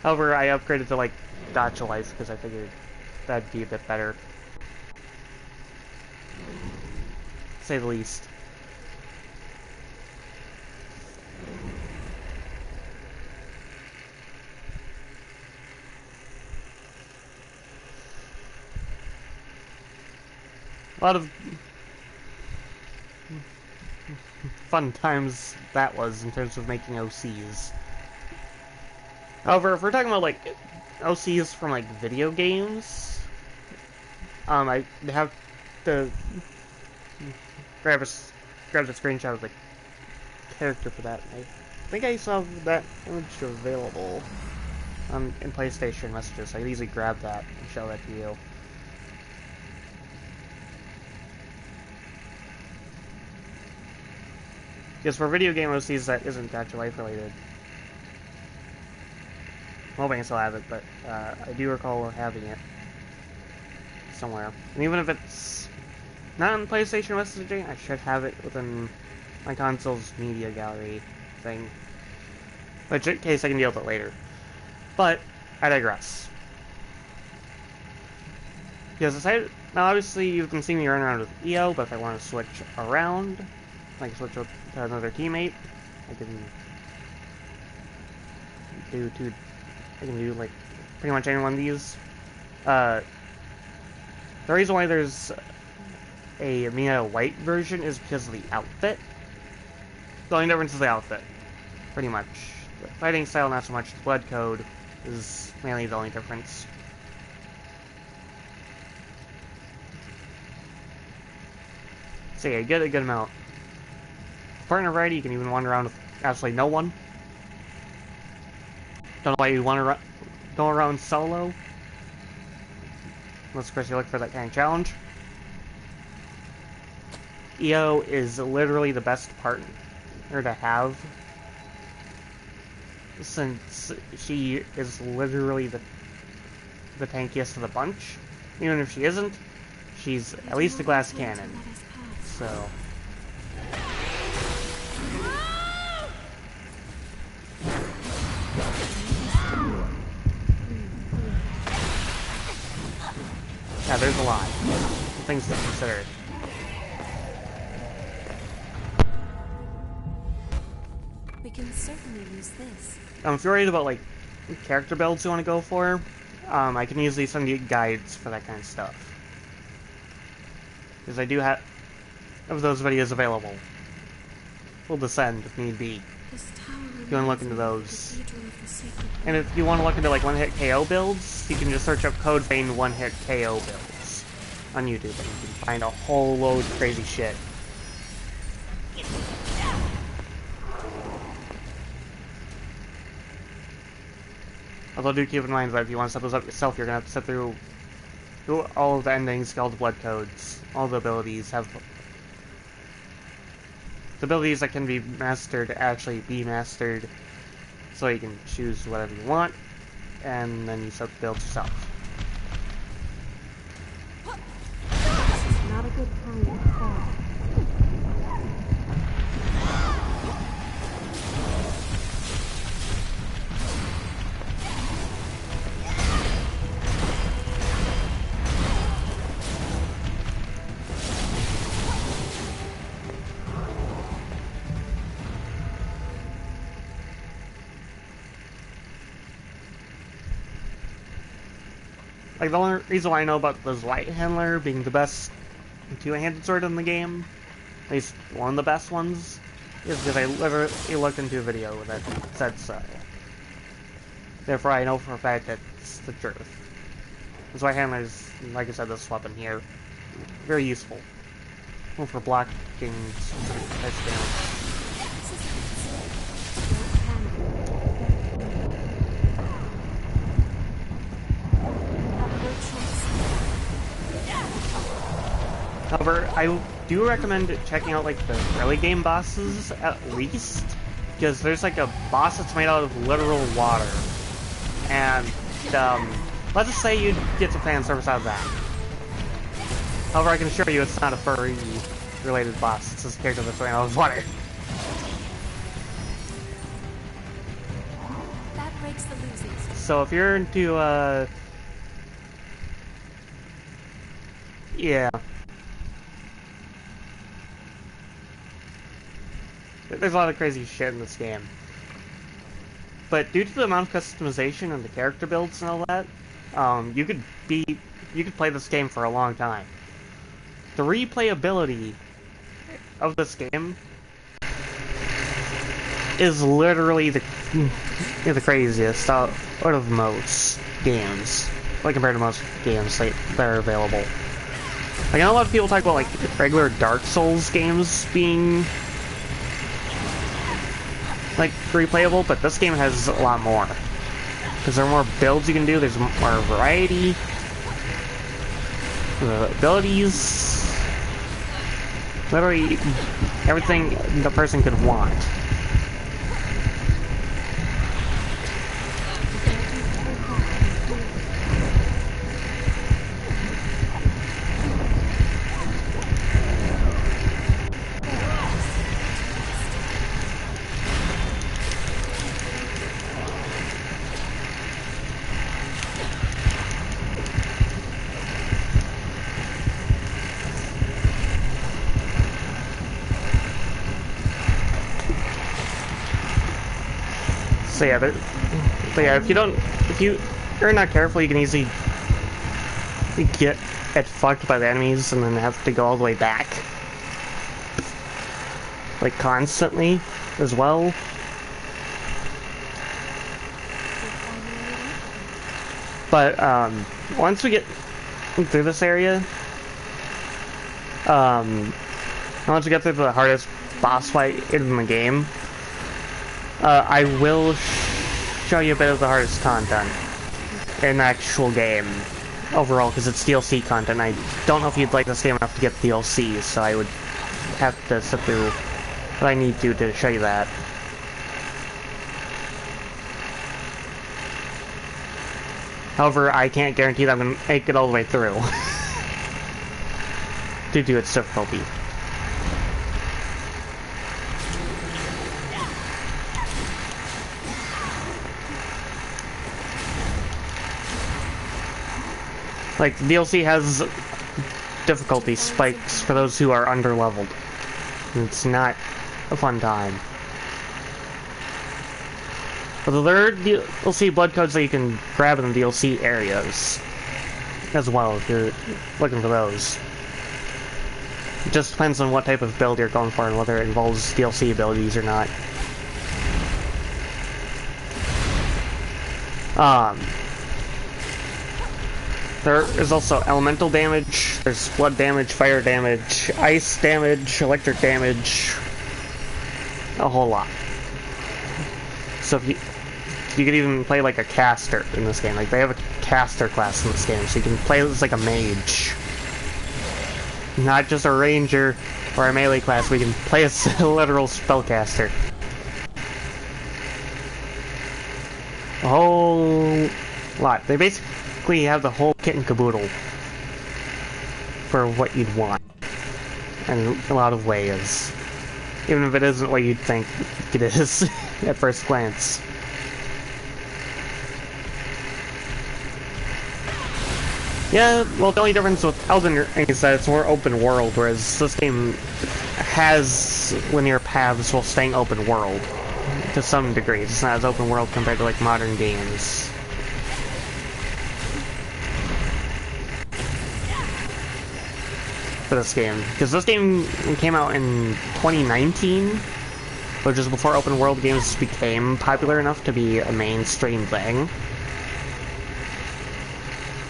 However, I upgraded to like Gotcha Life because I figured that'd be a bit better. To say the least. A lot of fun times that was in terms of making OCs. However, if we're talking about like OCs from like video games, I have to grab the screenshot of the character for that. I think I saw that image available in PlayStation messages. So I could easily grab that and show that to you. Because for video game OCs that isn't Gotcha Life related. Well, I still have it, but I do recall having it somewhere. And even if it's not on PlayStation messaging, I should have it within my console's media gallery thing. Which, in case I can deal with it later. But, I digress. Because now obviously you can see me run around with EO, but if I want to switch around, I can switch to another teammate. I can do like pretty much any one of these. The reason why there's a Mia white version is because of the outfit. The only difference is the outfit, pretty much. The fighting style, not so much. The blood code is mainly the only difference. So yeah, you get a good amount. Partner variety, you can even wander around with absolutely no one. Don't know why you want to go around solo. Unless, of course, you look for that kind of challenge. EO is literally the best partner to have, since she is literally the tankiest of the bunch. Even if she isn't, she's at least a glass cannon. So. Yeah, there's a lot of things to consider. We can certainly use this. If you're worried about like character builds you want to go for, I can easily send you guides for that kind of stuff. Because I do have those videos available. Full descend if need be. If you want to look into those. And if you want to look into like one-hit KO builds, you can just search up Code Vein one-hit KO builds on YouTube, and you can find a whole load of crazy shit. Although do keep in mind that if you want to set those up yourself, you're going to have to sit through all of the endings, all the blood codes, all the abilities have... The abilities that can be mastered actually be mastered, so you can choose whatever you want, and then you set the build yourself. This is not a good time to fall. Like, the only reason why I know about this Light Handler being the best two-handed sword in the game, at least one of the best ones, is because I literally looked into a video that said so. Therefore, I know for a fact that it's the truth. This Light Handler is, like I said, this weapon here, very useful. Well, for blocking types of damage. However, I do recommend checking out like the early game bosses at least, because there's like a boss that's made out of literal water, and let's just say you get some fan service out of that. However, I can assure you it's not a furry related boss. It's just a character that's made out of water. That breaks the losing. So if you're into yeah. There's a lot of crazy shit in this game. But due to the amount of customization and the character builds and all that, you could play this game for a long time. The replayability of this game is literally the craziest out of most games. Like compared to most games that are available. Like, I know a lot of people talk about like regular Dark Souls games being like replayable, but this game has a lot more. Because there are more builds you can do, there's more variety, abilities, literally everything the person could want. So yeah, if you're not careful, you can easily get fucked by the enemies and then have to go all the way back, like constantly as well. But once we get through this area, once we get through the hardest boss fight in the game, I will show you a bit of the hardest content in the actual game overall, because it's DLC content. I don't know if you'd like this game enough to get DLC, so I would have to sit through what I need to show you that. However, I can't guarantee that I'm going to make it all the way through due to its difficulty. Like, the DLC has difficulty spikes for those who are underleveled. It's not a fun time. But there are DLC blood codes that you can grab in the DLC areas as well if you're looking for those. It just depends on what type of build you're going for and whether it involves DLC abilities or not. There is also elemental damage, there's blood damage, fire damage, ice damage, electric damage, a whole lot. So if you could even play like a caster in this game. Like, they have a caster class in this game, so you can play as like a mage. Not just a ranger or a melee class, we can play as a literal spellcaster. A whole lot. They basically have the whole kit and caboodle for what you'd want in a lot of ways. Even if it isn't what you'd think it is at first glance. Yeah, well, the only difference with Elden Ring is that it's more open world, whereas this game has linear paths while staying open world. To some degree. It's not as open world compared to, like, modern games. For this game. Because this game came out in 2019, which is before open world games became popular enough to be a mainstream thing.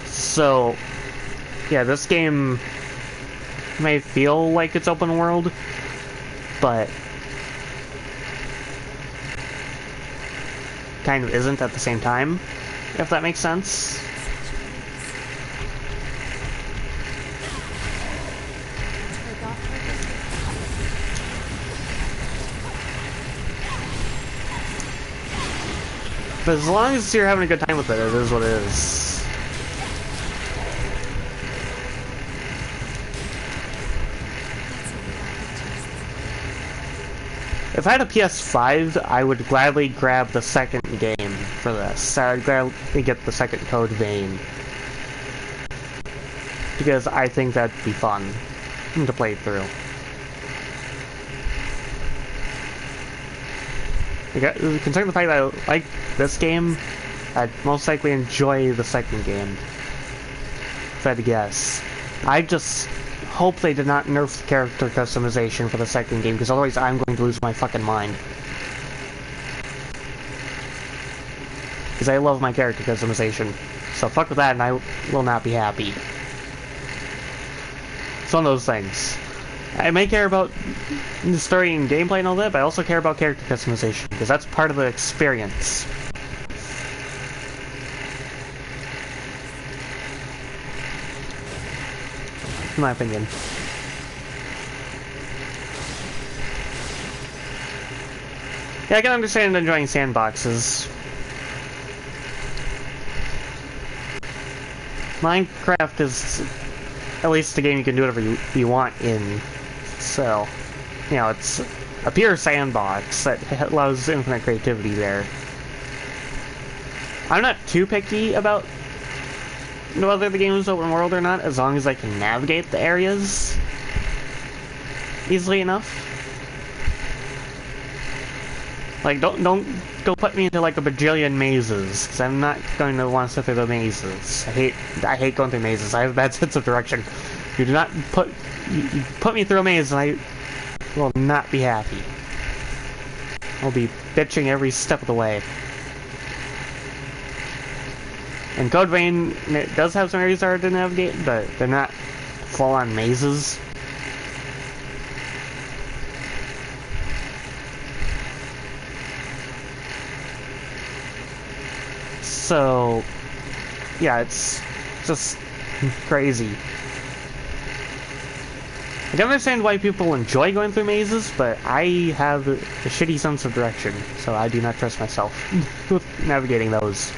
So, yeah, this game may feel like it's open world, but kind of isn't at the same time, if that makes sense. But as long as you're having a good time with it, it is what it is. If I had a PS5, I would gladly grab the second game for this. I would gladly get the second Code Vein. Because I think that'd be fun to play through. Considering the fact that I like this game, I'd most likely enjoy the second game. If I had to guess. I just hope they did not nerf the character customization for the second game, because otherwise I'm going to lose my fucking mind. Because I love my character customization. So fuck with that and I will not be happy. It's one of those things. I may care about the story and gameplay and all that, but I also care about character customization, because that's part of the experience. In my opinion. Yeah, I can understand enjoying sandboxes. Minecraft is at least a game you can do whatever you want in. So, you know, it's a pure sandbox that allows infinite creativity there. I'm not too picky about whether the game is open world or not, as long as I can navigate the areas easily enough. Like, don't go put me into like a bajillion mazes, because I'm not going to want to sit through the mazes. I hate going through mazes. I have a bad sense of direction. You do not you put me through a maze and I will not be happy. I'll be bitching every step of the way. And Code Vein, it does have some areas that are hard to navigate, but they're not full-on mazes. So, yeah, it's just crazy. I can understand why people enjoy going through mazes, but I have a shitty sense of direction, so I do not trust myself with navigating those.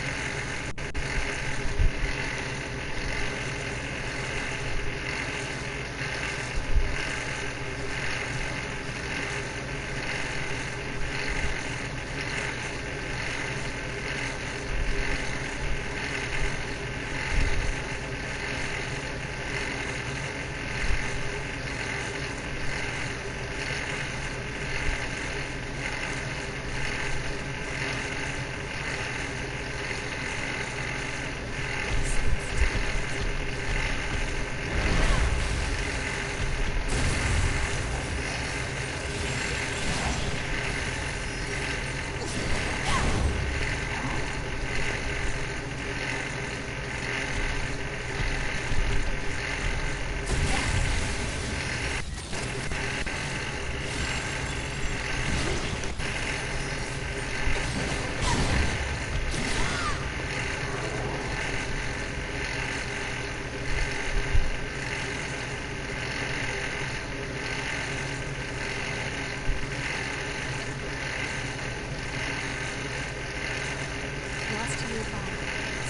Lost nearby.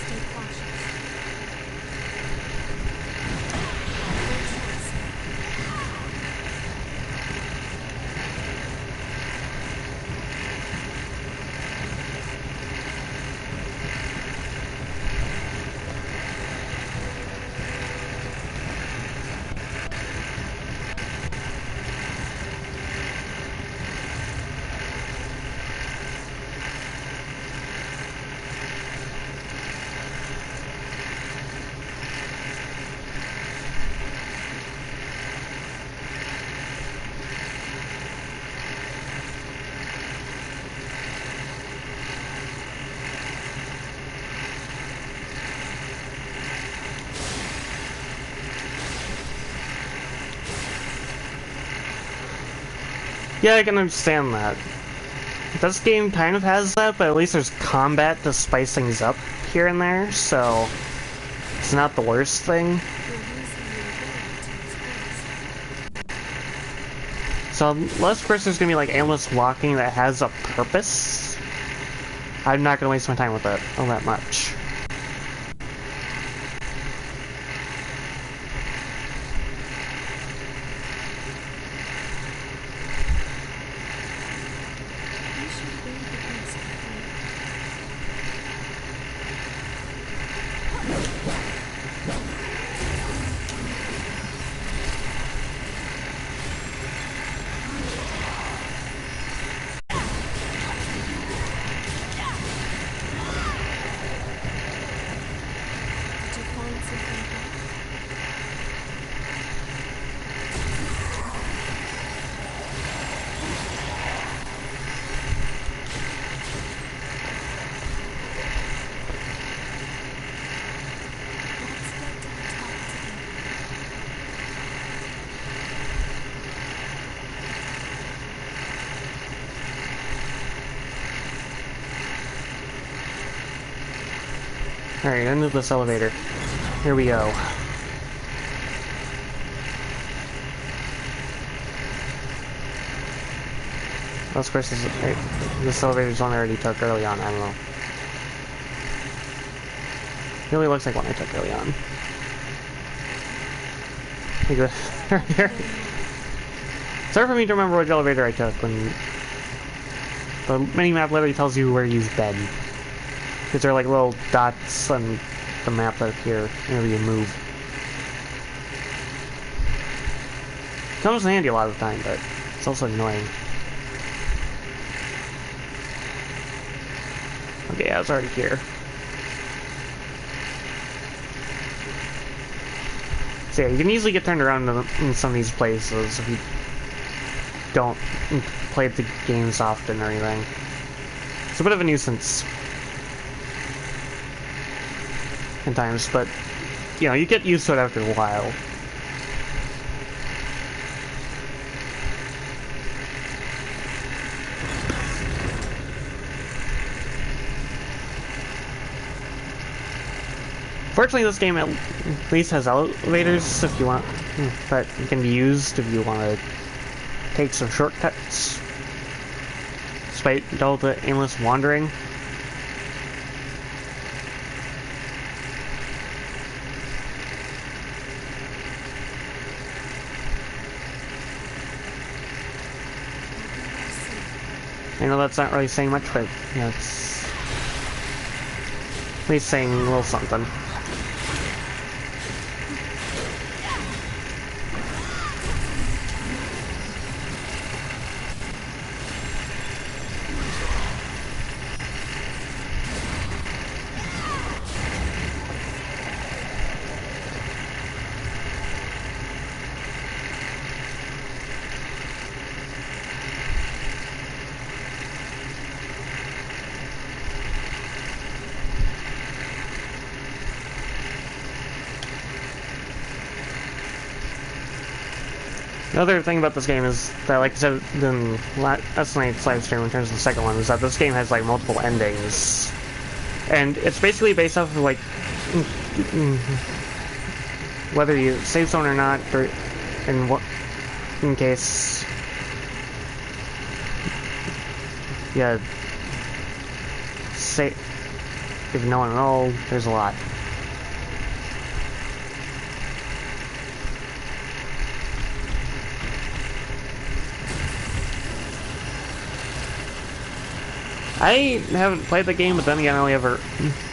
Stay cautious. Yeah, I can understand that. This game kind of has that, but at least there's combat to spice things up here and there, so it's not the worst thing. You're losing your ability to express. So unless, of course, there's gonna be like aimless walking that has a purpose, I'm not gonna waste my time with it all that much. You should wait the best before. Did you find something good? Let's get to the top together. Alright, into this elevator. Here we go. Well, of course, this elevator's one I already took early on, I don't know. It really looks like one I took early on. Hey, good. It's hard for me to remember which elevator I took when the mini-map literally tells you where you've been. Because there are like little dots on the map that appear whenever you move. It comes in handy a lot of the time, but it's also annoying. Okay, I was already here. So yeah, you can easily get turned around in some of these places if you don't play the games often or anything. It's a bit of a nuisance in times, but you know, you get used to it after a while. Fortunately, this game at least has elevators if you want, that can be used if you want to take some shortcuts, despite all the aimless wandering. I know that's not really saying much, but you know, it's at least saying a little something. Another thing about this game is that, like I said in last night's live stream in terms of the second one, is that this game has like multiple endings. And it's basically based off of like whether you save someone or not, or in case yeah, if no one at all, there's a lot. I haven't played the game, but then again, I only have a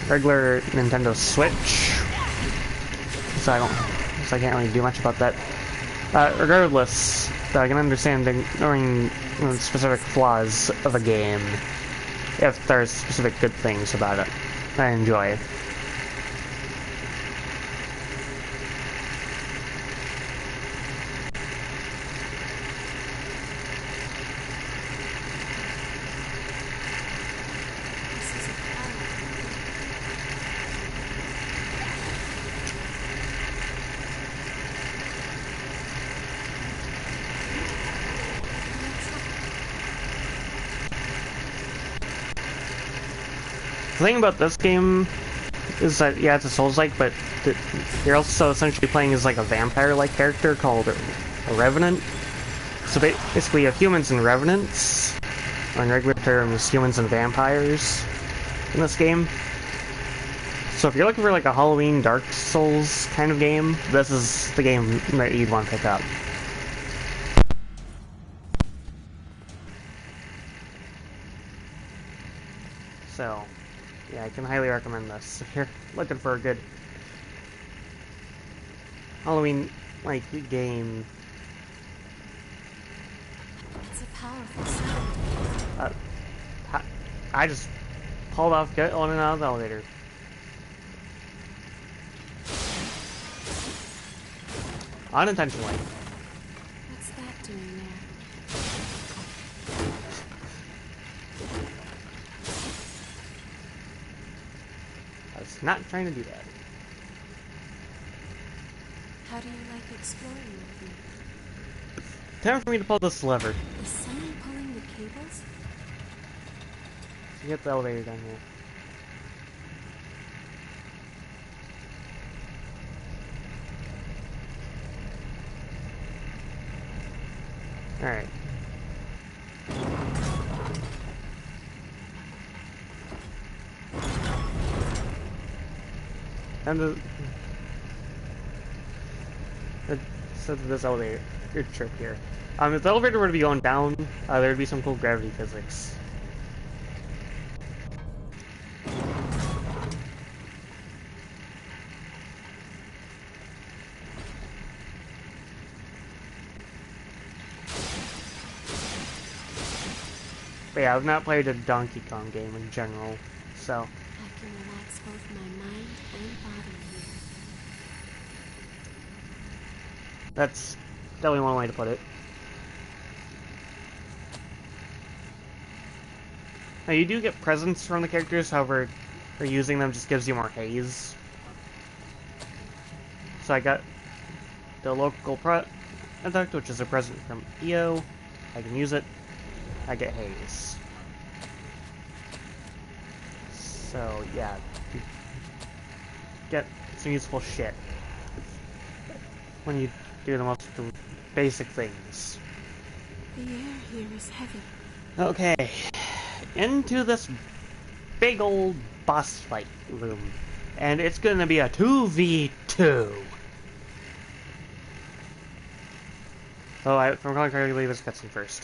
regular Nintendo Switch, so I can't really do much about that. Regardless, I can understand ignoring specific flaws of a game if there's specific good things about it I enjoy. The thing about this game is that, yeah, it's a Souls-like, but you're also essentially playing as like a vampire-like character called a Revenant. So basically you have humans and Revenants, or in regular terms, humans and vampires in this game. So if you're looking for like a Halloween Dark Souls kind of game, this is the game that you'd want to pick up. So, yeah, I can highly recommend this if you're looking for a good Halloween-like game. It's a powerful sound. I just hauled off, get on and out of the elevator. Unintentionally. What's that doing there? I was not trying to do that. How do you like exploring with me? Time for me to pull this lever. Is someone pulling the cables? To get the elevator down here. Alright. And so this elevator trip here. If the elevator were to be going down, there would be some cool gravity physics. But yeah, I've not played a Donkey Kong game in general, so. I can relax both my mind and body here. That's definitely one way to put it. Now, you do get presents from the characters, however, using them just gives you more haze. So I got the local product, which is a present from EO. I can use it. I get haze. So, yeah. Get some useful shit when you do the most basic things. The air here is heavy. Okay, into this big old boss fight room, and it's gonna be a 2v2. So if I'm going to leave this cutscene first.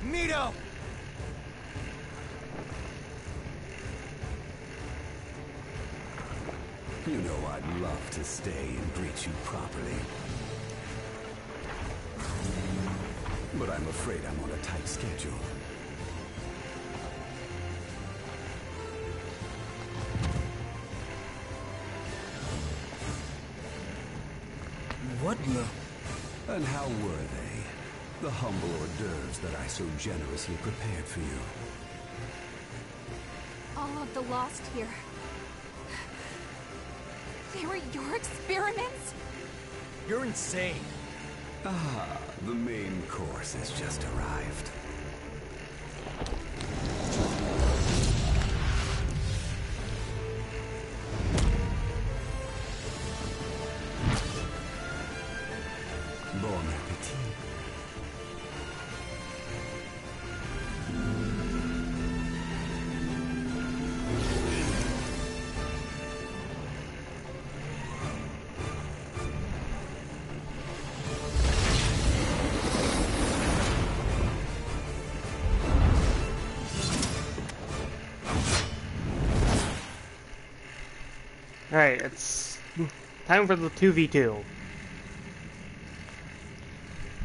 Nito! You know I'd love to stay and greet you properly. But I'm afraid I'm on a tight schedule. What the? And how were they? The humble hors d'oeuvres that I so generously prepared for you. All of the lost here. They were your experiments? You're insane. Ah, the main course has just arrived. Bon appetit. Alright, it's time for the 2v2.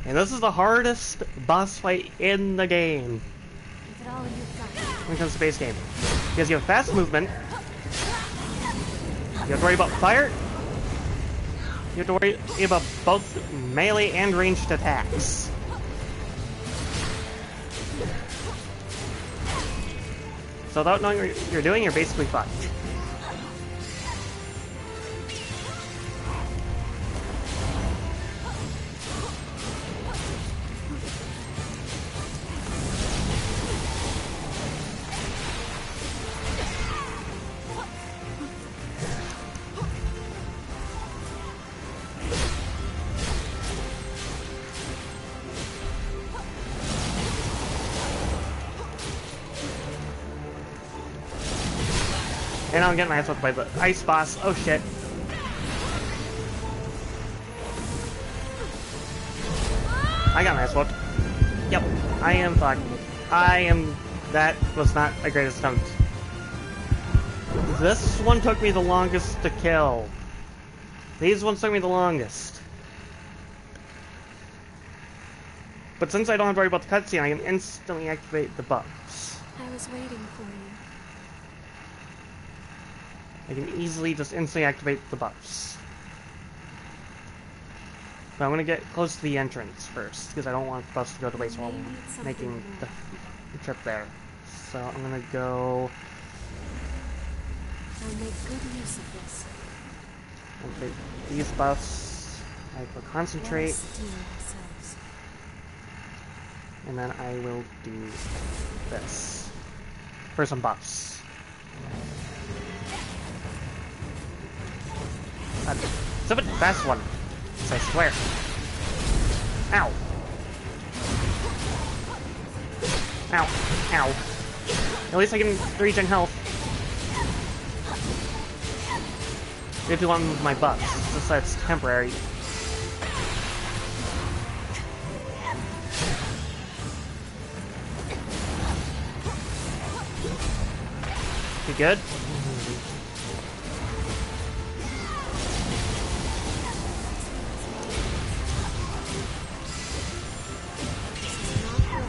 And this is the hardest boss fight in the game Is it all you've got? when it comes to base game. Because you have fast movement, you have to worry about fire, you have to worry about both melee and ranged attacks. So without knowing what you're doing, you're basically fucked. And I'm getting my ass whooped by the ice boss. Oh shit. I got my ass whooped. Yep, I am fucked. That was not a great attempt. This one took me the longest to kill. These ones took me the longest. But since I don't have to worry about the cutscene, I can instantly activate the buffs. I was waiting for you. I can easily just instantly activate the buffs. But I'm gonna get close to the entrance first, because I don't want the buffs to go to waste while I'm making the trip there. So I'm gonna go... I'll make good use of this. activate these buffs. I will concentrate, Steel ourselves. and then I will do this. For some buffs. Stupid fast one. I swear. Ow. Ow. Ow. At least I can regen health. If you want to move my buffs, it's just that it's temporary. You good?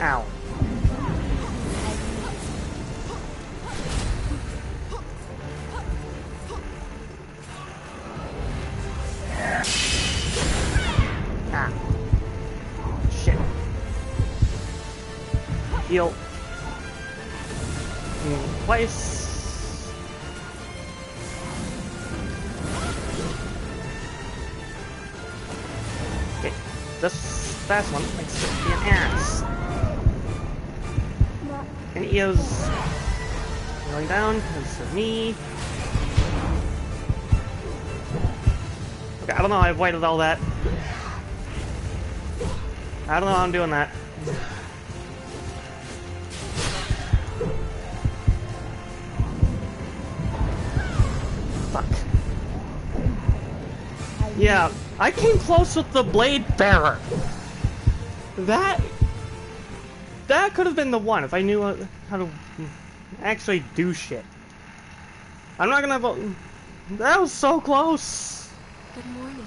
Ow. Ah. Shit. Heal. Twice. Okay. This last one likes to be an ass. And Eo's going down because of me. Okay, I don't know, I avoided all that. I don't know how I'm doing that. Fuck. Yeah, I came close with the blade bearer. That could have been the one if I knew how to actually do shit. I'm not gonna vote. That was so close. Good morning.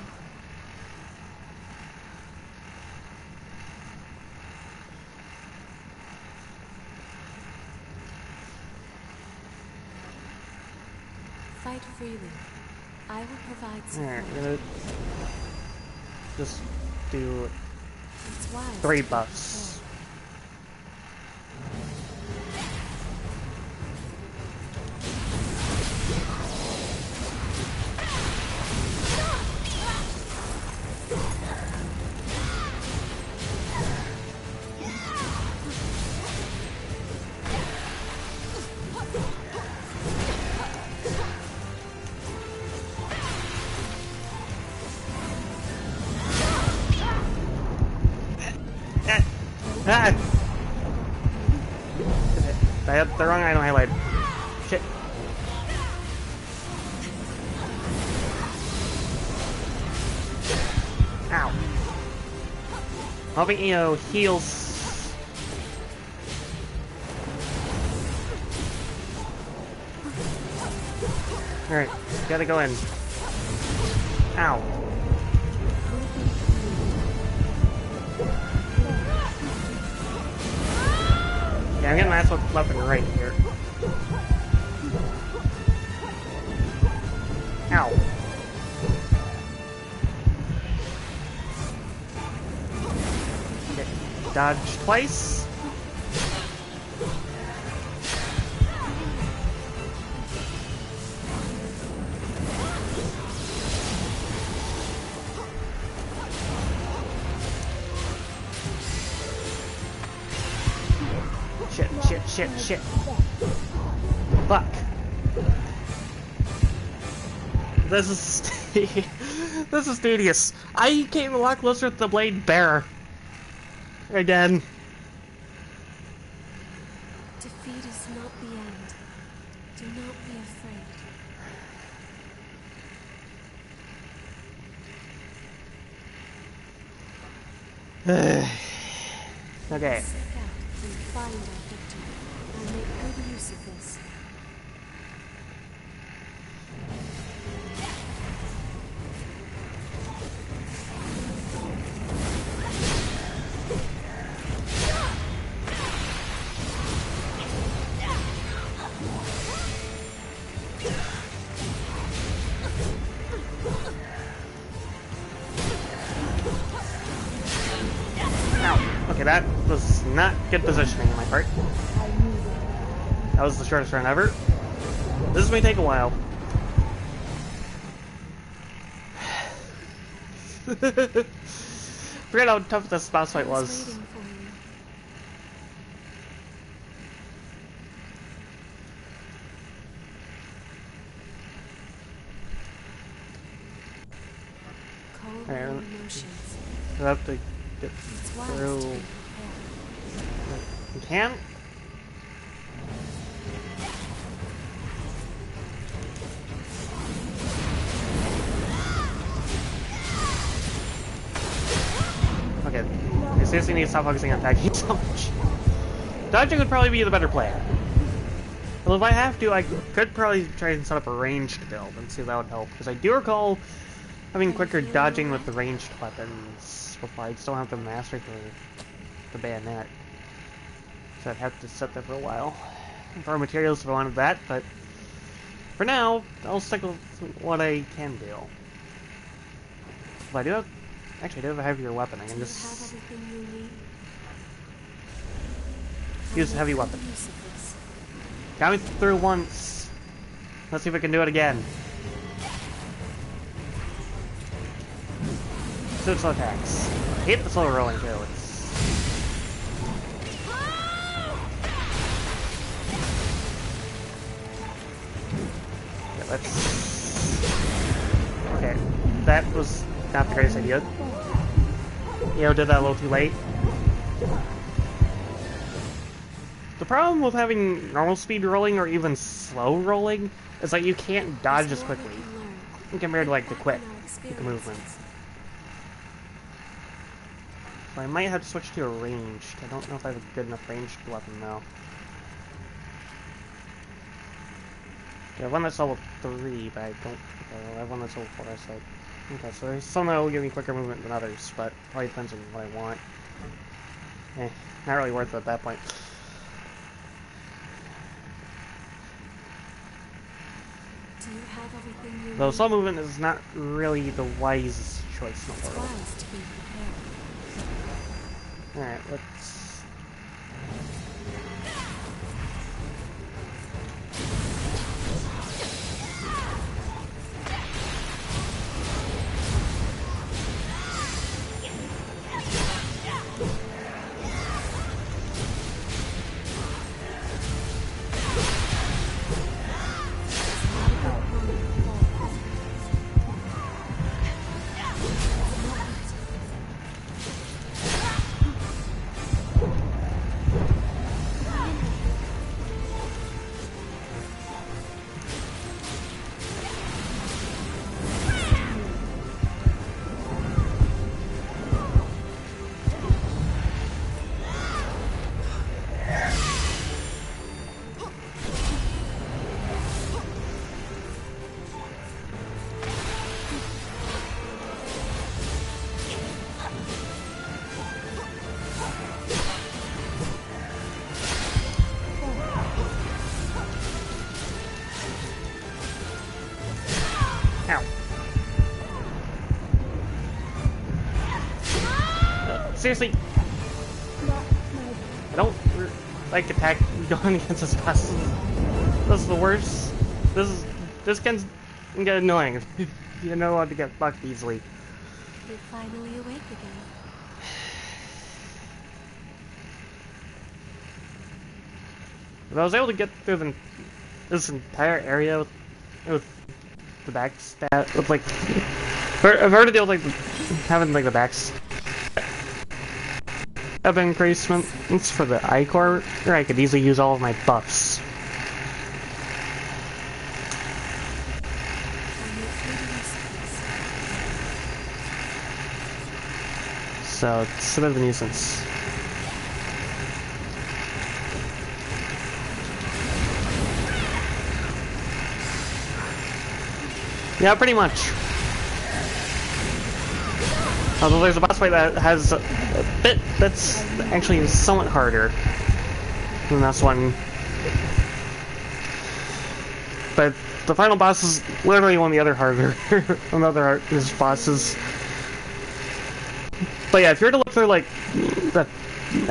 Fight freely. I will provide support. Alright, I'm gonna just do It's wise 3 to be buffs. Ah! I had the wrong item highlighted. Shit. Ow. Hoping Eo heals. Alright, gotta go in. Ow. Yeah, I'm getting my ass left and right here. Ow. Okay. Dodge twice. Shit. Fuck. This is this is tedious. I came a lot closer with the blade bearer. Again. Defeat is not the end. Do not be afraid. Okay. Seek out and find our victory. And make good use of this. Ow. Okay, that was not good positioning on my part. That was the shortest run ever. This may take a while. Forget how tough this boss fight I was. waiting for you. Calm your Alright. emotions. I have to get It's wise to through. be prepared. You can? Okay, I seriously need to stop focusing on attacking so much. Dodging would probably be the better plan. Well, if I have to, I could probably try and set up a ranged build and see if that would help. Because I do recall having quicker dodging with the ranged weapons before I still have to master the bayonet. So I'd have to sit there for a while. For materials if I wanted that, but for now, I'll stick with what I can do. But I do have... Actually, I do have a heavier weapon. I can just have everything you need? use a heavy weapon. Use of this. Got me through once. Let's see if I can do it again. Slow attacks. I hate the slow rolling too. Okay, that was not the greatest idea. Did that a little too late. The problem with having normal speed rolling or even slow rolling is that you can't dodge as quickly compared to like the quick movements. So I might have to switch to a ranged. I don't know if I have a good enough ranged weapon though. I have one that's level 3, but I don't... Okay, I have one that's level 4, so... Okay, so there's some that will give me quicker movement than others, but probably depends on what I want. Not really worth it at that point. Do you have everything you Though need? slow movement is not really the wisest choice in the world. Wise to be prepared. Alright, let's... Seriously, I don't like attack going against this boss. This is the worst. This can get annoying if you know how to get fucked easily. You're finally awake again. If I was able to get through this entire area with the backstab, with like, I've heard of deal with like having like the backs. Of increasements for the I-core, or I could easily use all of my buffs. So it's a bit of a nuisance. Yeah, pretty much. Although there's a boss fight that has a bit that's actually somewhat harder than this one. But the final boss is literally one of the other harder, one of the other hardest bosses. But yeah, if you were to look through like the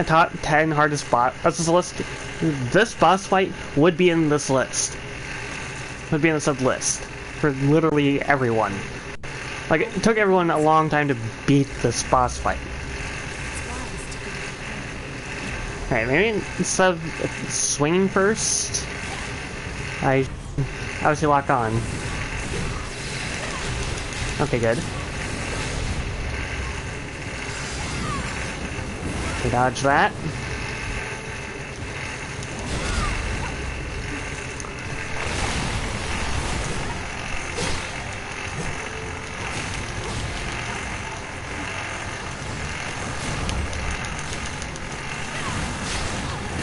top 10 hardest bosses list, this boss fight would be in this list. Would be in the sub list for literally everyone. Like, it took everyone a long time to beat this boss fight. Alright, maybe instead of swinging first, I obviously lock on. Okay, good. Okay, dodge that.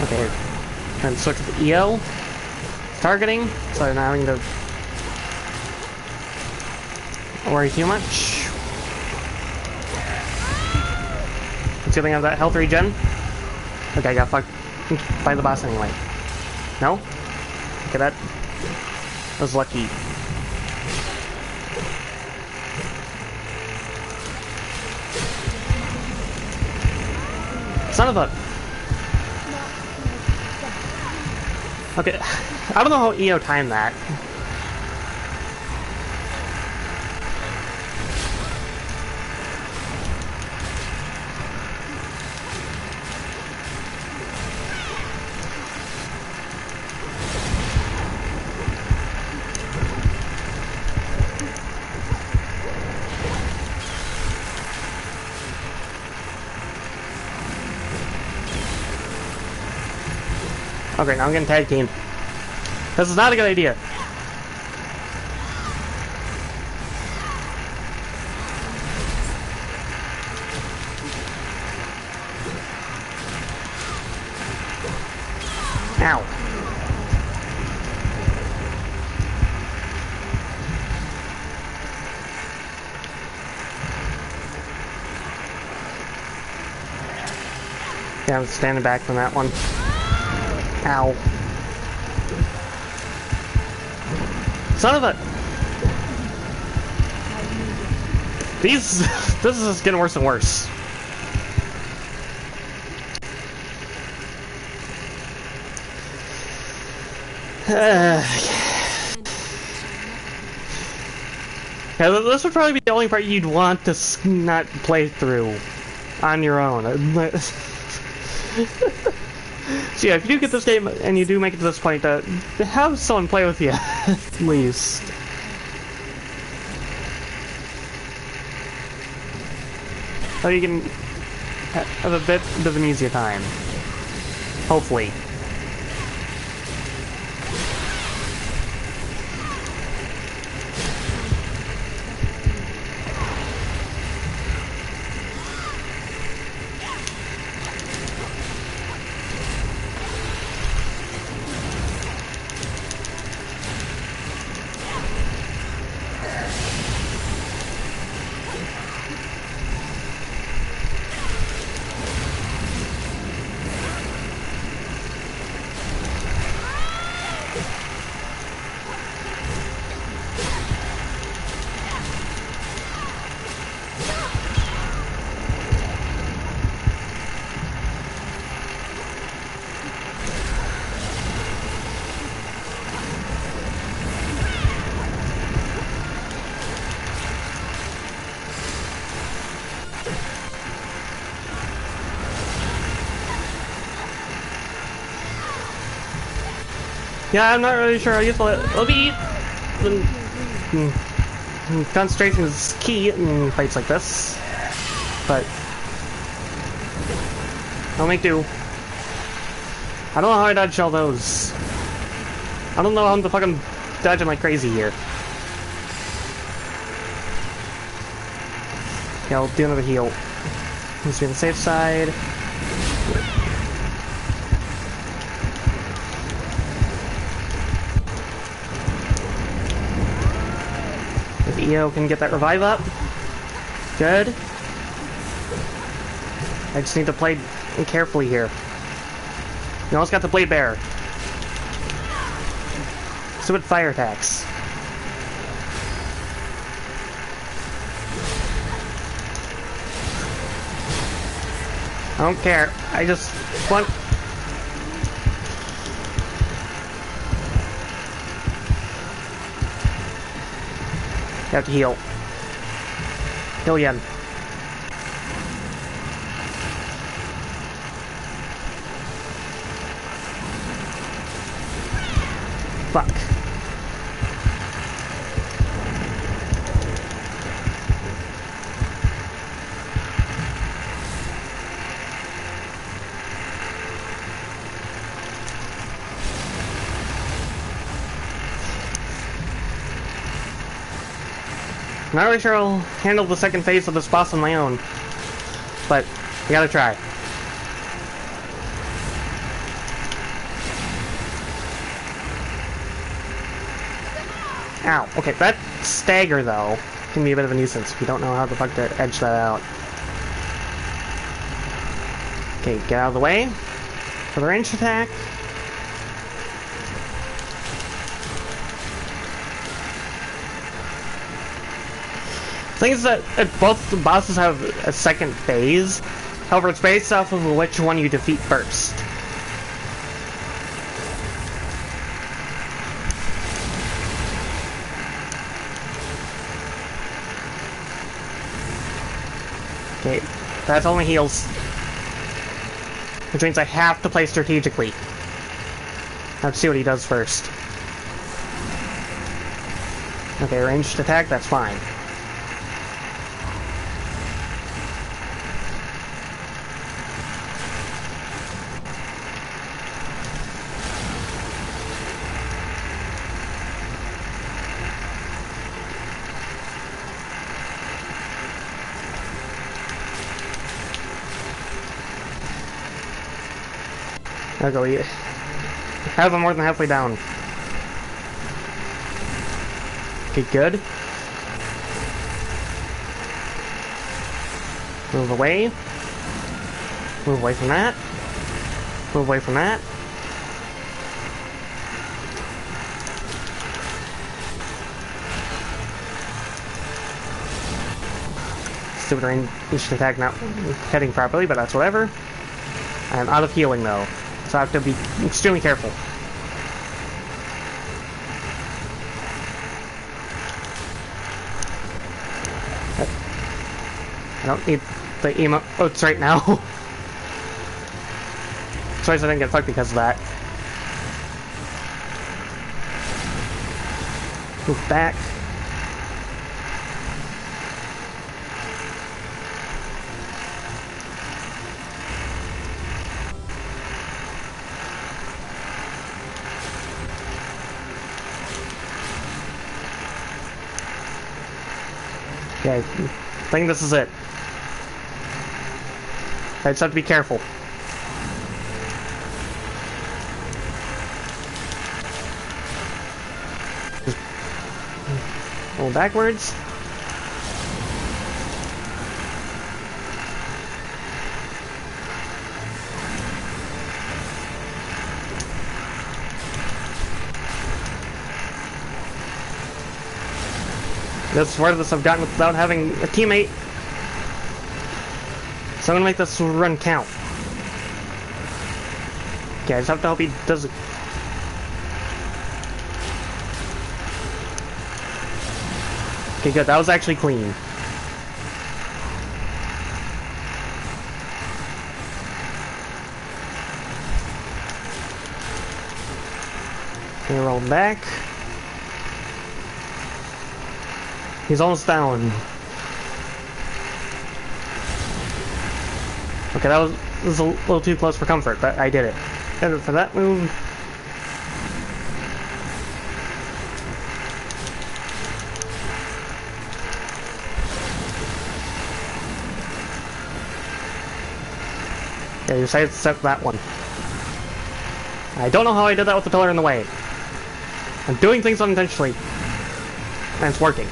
Okay, and switch with EO. Targeting, so I'm not having to worry too much. Let's see if I have that health regen. Okay, I got fucked fight the boss anyway. No? Okay, that was lucky. Son of a... Okay, I don't know how EO timed that. Okay, now I'm getting tag teamed. This is not a good idea. Ow. Yeah, I'm standing back from that one. Ow. Son of a... These... This is just getting worse and worse. Yeah, this would probably be the only part you'd want to not play through on your own. So yeah, if you do get this game and you do make it to this point, have someone play with you, at least. So you can have a bit of an easier time. Hopefully. Yeah, I'm not really sure how useful it'll be. Concentration is key in fights like this. But I'll make do. I don't know how I dodge all those. I don't know how I'm fucking dodging like crazy here. Yeah, I'll do another heal. Let's be on the safe side. EO can get that revive up. Good. I just need to play carefully here. You almost got the blade bearer. Stupid fire attacks. I don't care. I just want... You have to heal. Heal again. Fuck. I'm not really sure I'll handle the second phase of this boss on my own, but we gotta try. Ow. Okay, that stagger, though, can be a bit of a nuisance if you don't know how the fuck to edge that out. Okay, get out of the way. For the ranged attack. Thing is that both the bosses have a second phase. However, it's based off of which one you defeat first. Okay, that only heals. Which means I have to play strategically. Let's see what he does first. Okay, ranged attack, that's fine. I'll go eat. Have him more than halfway down. Okay, good. Move away. Move away from that. Move away from that. Stupid ranged attack not hitting properly, but that's whatever. I'm out of healing though. So I have to be extremely careful. I don't need the emotes right now. Sorry I didn't get fucked because of that. Move back. Okay, I think this is it. I just have to be careful. Just roll backwards. That's the farthest I've gotten without having a teammate. So I'm gonna make this run count. Okay, I just have to hope he does it. Okay, good. That was actually clean. Okay, roll back. He's almost down. Okay, that was a little too close for comfort, but I did it. And for that move... Yeah, you decided to set that one. I don't know how I did that with the pillar in the way. I'm doing things unintentionally. And it's working.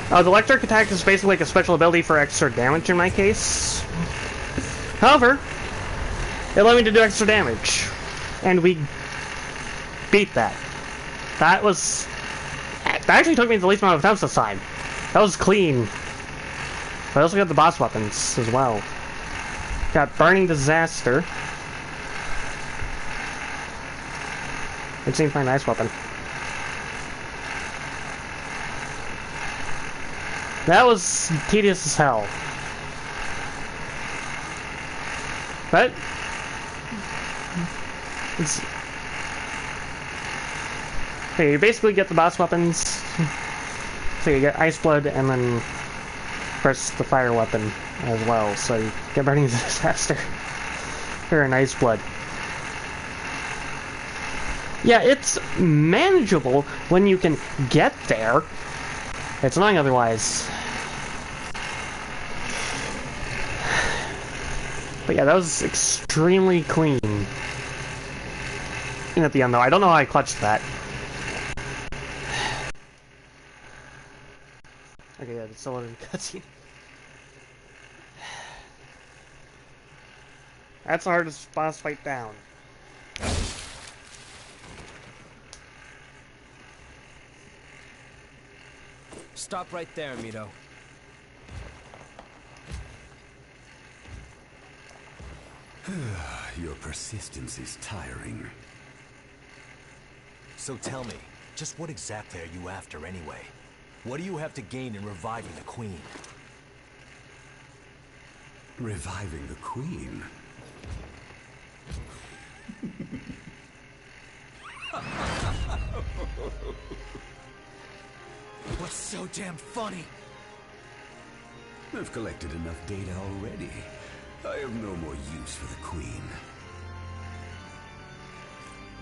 The electric attack is basically like a special ability for extra damage in my case. However, it allowed me to do extra damage. And we beat that. That actually took me the least amount of attempts this time. That was clean. But I also got the boss weapons as well. Got Burning Disaster. It seems my nice weapon. That was tedious as hell. But it's okay, you basically get the boss weapons. So you get Ice Blood and then press the fire weapon as well. So you get Burning Disaster or an Ice Blood. Yeah, it's manageable when you can get there. It's annoying otherwise. But yeah, that was extremely clean. And at the end though, I don't know how I clutched that. Okay, yeah, it's still in the cutscene. That's the hardest boss fight down. Stop right there, Mito. Your persistence is tiring. So tell me, just what exactly are you after anyway? What do you have to gain in reviving the Queen? Reviving the Queen? What's so damn funny? I've collected enough data already. I have no more use for the Queen.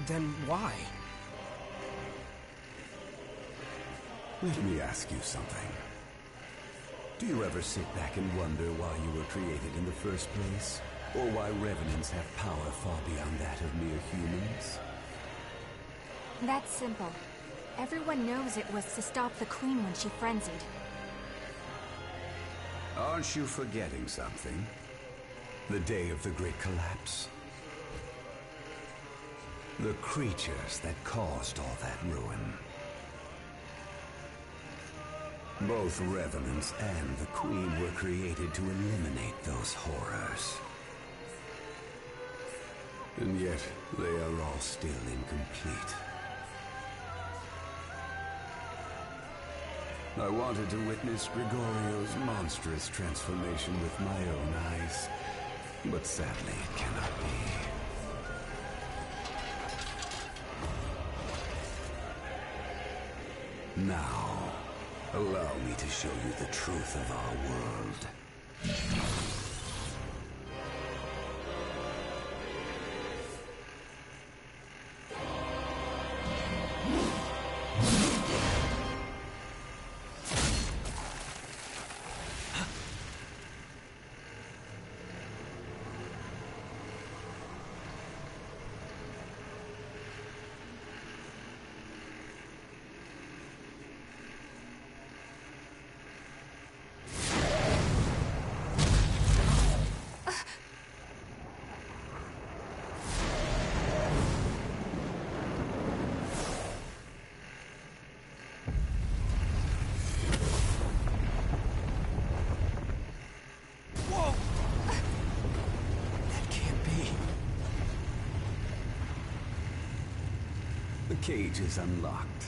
Then why? Let me ask you something. Do you ever sit back and wonder why you were created in the first place? Or why revenants have power far beyond that of mere humans? That's simple. Everyone knows it was to stop the Queen when she frenzied. Aren't you forgetting something? The day of the Great Collapse? The creatures that caused all that ruin. Both Revenants and the Queen were created to eliminate those horrors. And yet, they are all still incomplete. I wanted to witness Grigorio's monstrous transformation with my own eyes, but sadly it cannot be. Now, allow me to show you the truth of our world. The cage is unlocked.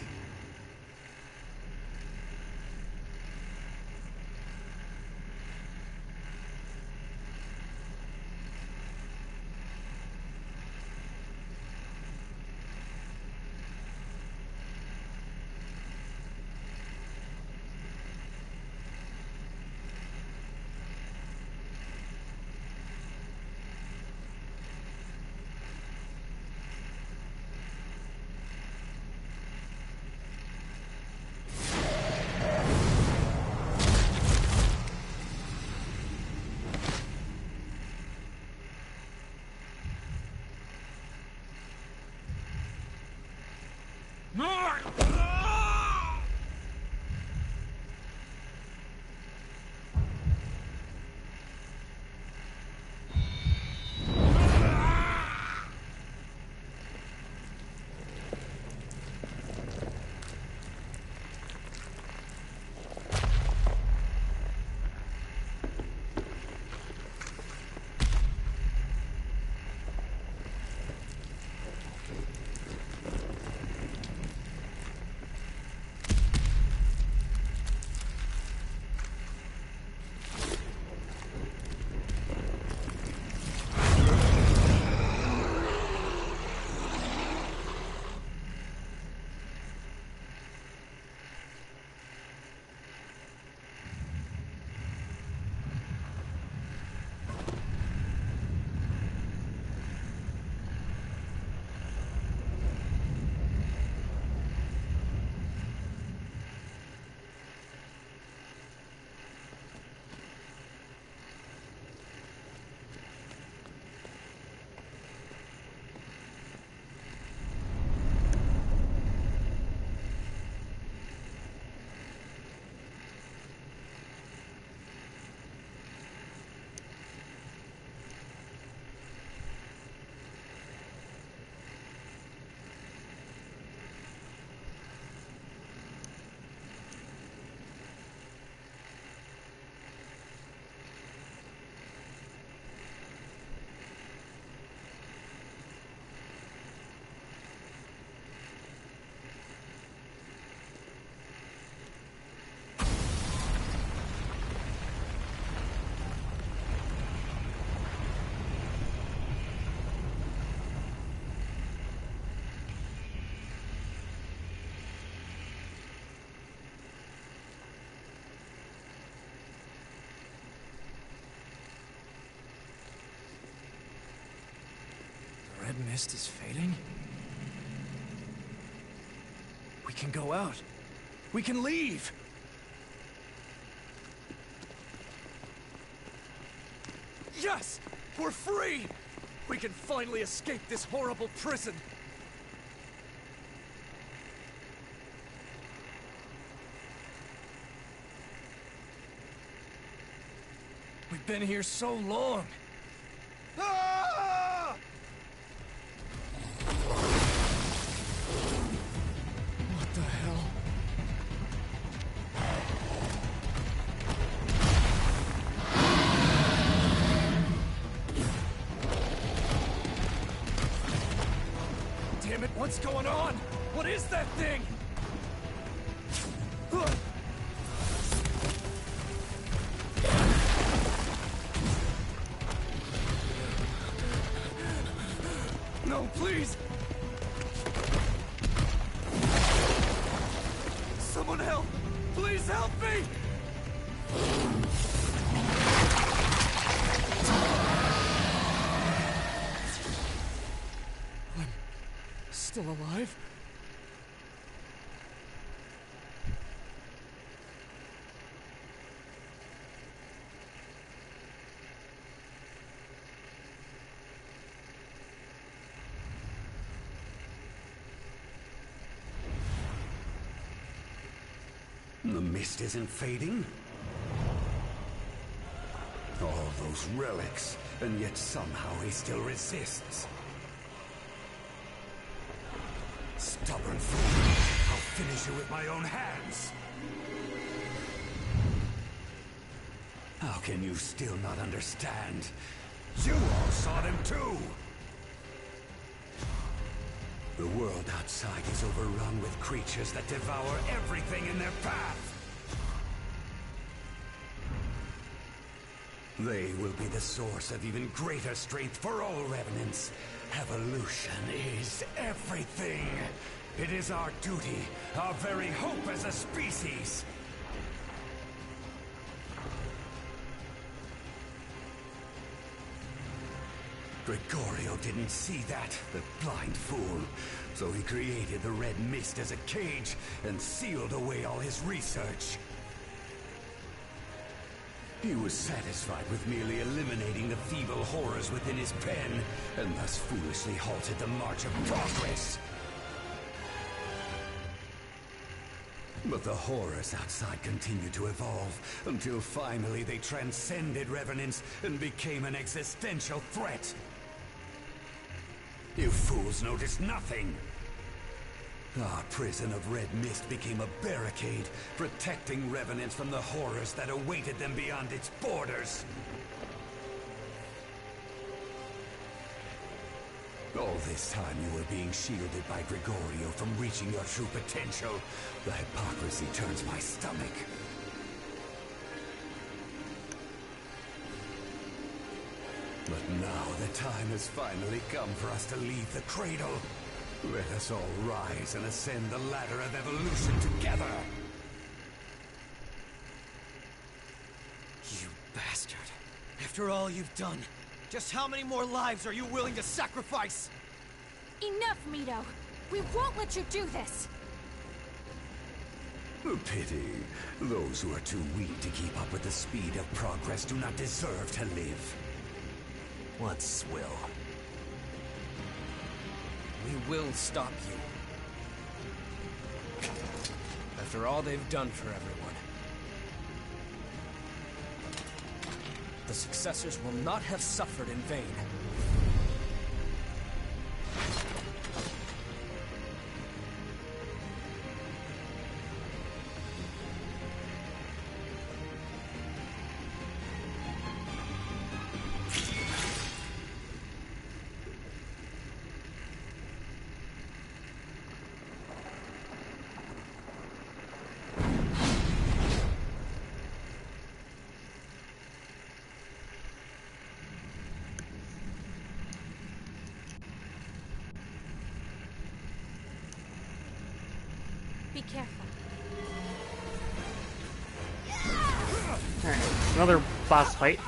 mist is fading? We can go out. We can leave! Yes! We're free! We can finally escape this horrible prison! We've been here so long! Ah! What the hell? Damn it, what's going on? What is that thing? No, please! Someone help! Please help me! I'm still alive? The mist isn't fading. All those relics, and yet somehow he still resists. Stubborn fool! I'll finish you with my own hands! How can you still not understand? You all saw them too! The world outside is overrun with creatures that devour everything in their path. They will be the source of even greater strength for all revenants. Evolution is everything. It is our duty, our very hope as a species. Gregorio didn't see that, the blind fool. So he created the red mist as a cage and sealed away all his research. He was satisfied with merely eliminating the feeble horrors within his pen, and thus foolishly halted the march of progress. But the horrors outside continued to evolve, until finally they transcended revenants and became an existential threat. You fools noticed nothing! Our prison of red mist became a barricade, protecting revenants from the horrors that awaited them beyond its borders. All this time you were being shielded by Gregorio from reaching your true potential. The hypocrisy turns my stomach. But now the time has finally come for us to leave the cradle. Let us all rise and ascend the ladder of evolution together! You bastard. After all you've done, just how many more lives are you willing to sacrifice? Enough, Mito! We won't let you do this! A pity. Those who are too weak to keep up with the speed of progress do not deserve to live. What swill? We will stop you. After all they've done for everyone. The successors will not have suffered in vain. Be careful. Alright, another boss fight.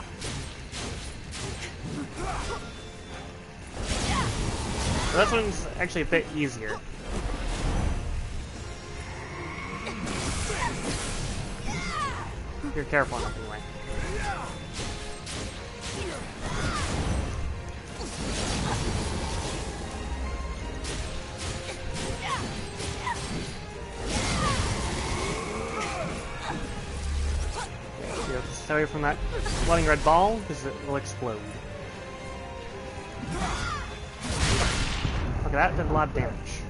But this one's actually a bit easier. If you're careful enough, anyway. Stay away from that floating red ball, because it will explode. Okay, that did a lot of damage.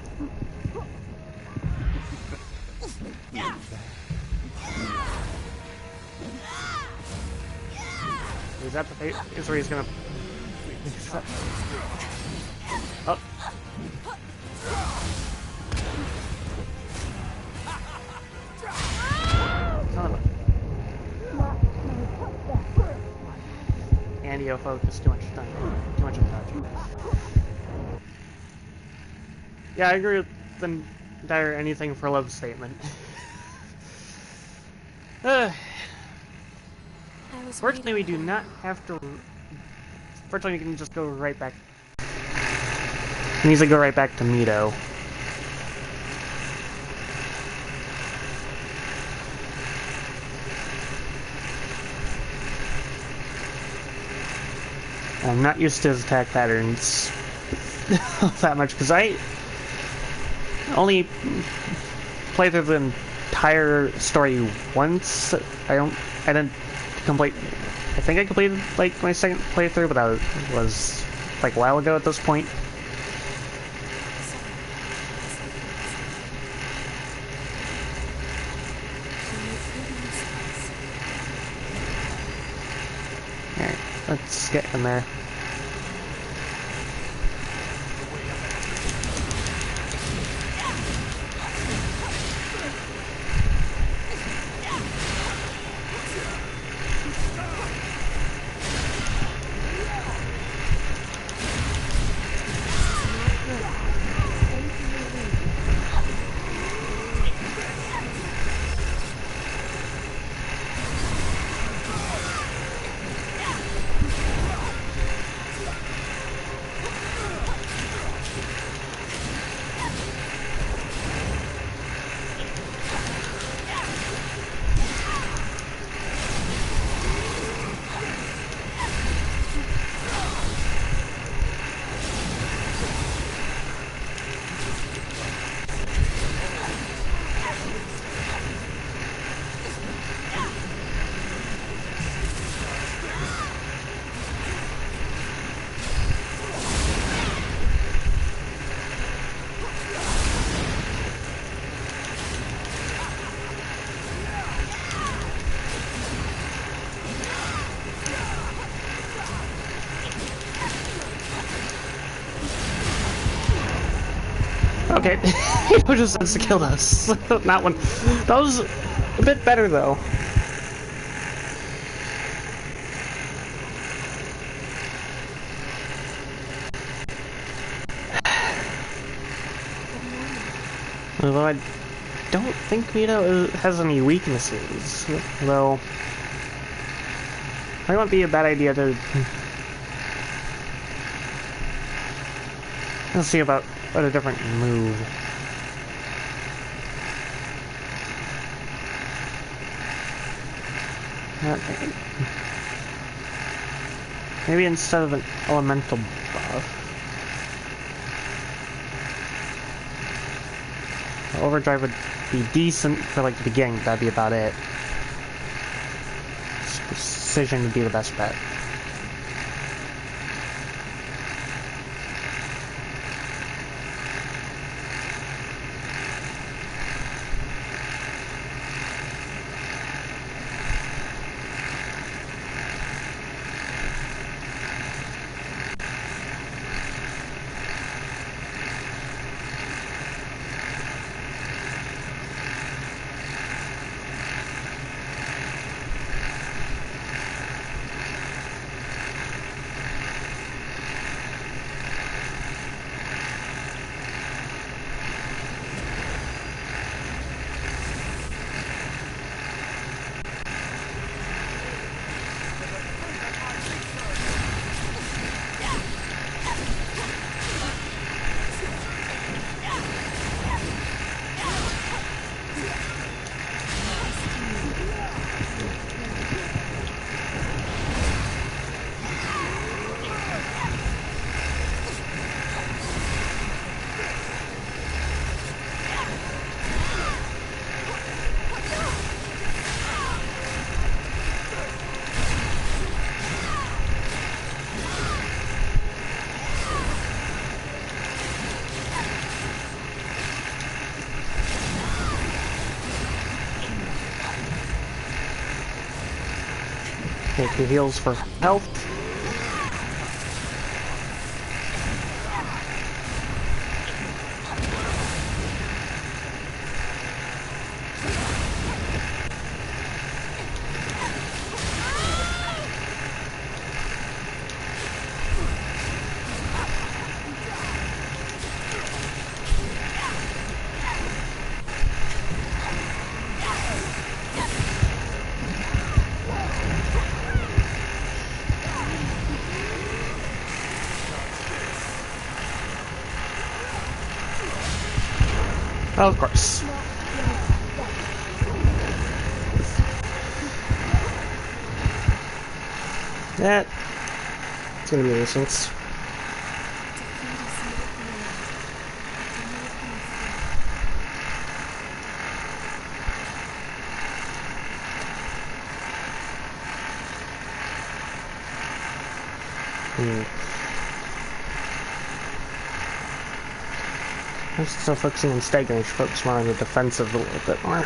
Is that the fate? Is where he's gonna... Oh. Son of a... And focus too much time. Too much of that. Yeah, I agree with the entire anything for love statement. Fortunately, we do not have to... Fortunately, we can just go right back... We can easily go right back to Mito. I'm not used to his attack patterns that much, because I only played through the entire story once. I didn't complete... I think I completed, like, my second playthrough, but that was like, a while ago at this point. Alright, let's get in there. Okay, he pushes us to kill us. Not one. That was a bit better though. Although I don't think Mito has any weaknesses, though. It might be a bad idea to... Let's see about what a different move. Okay. Maybe instead of an elemental buff, overdrive would be decent for like the beginning, but that'd be about it. Precision would be the best bet. Take 2 heals for health. Of course. That's gonna be a nuisance. I'm still focusing on staggering. I should focus more on the defensive a little bit more.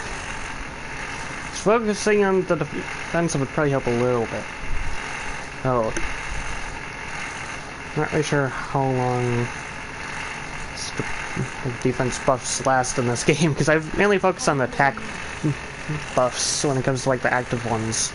Just focusing on the defensive would probably help a little bit. Oh. Not really sure how long the defense buffs last in this game, because I've mainly focused on the attack buffs when it comes to like the active ones.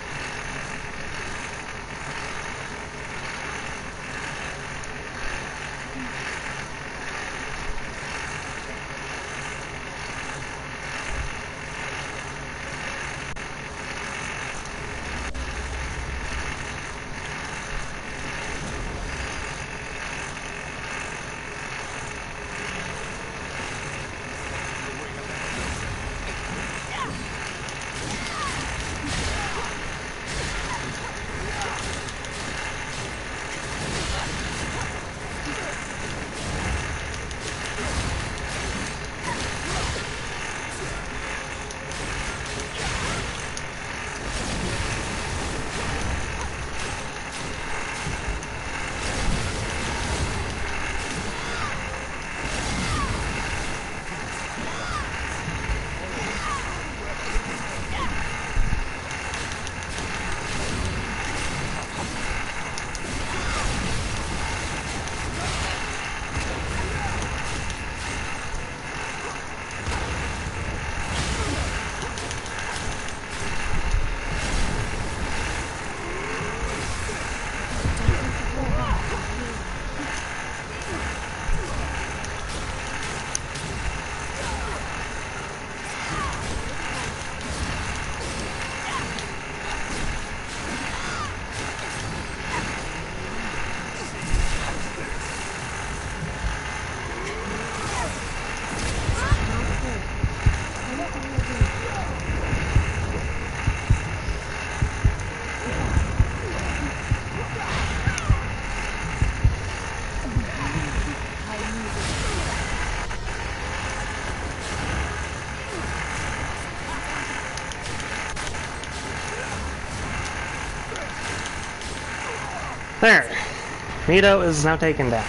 There! Mito is now taken down.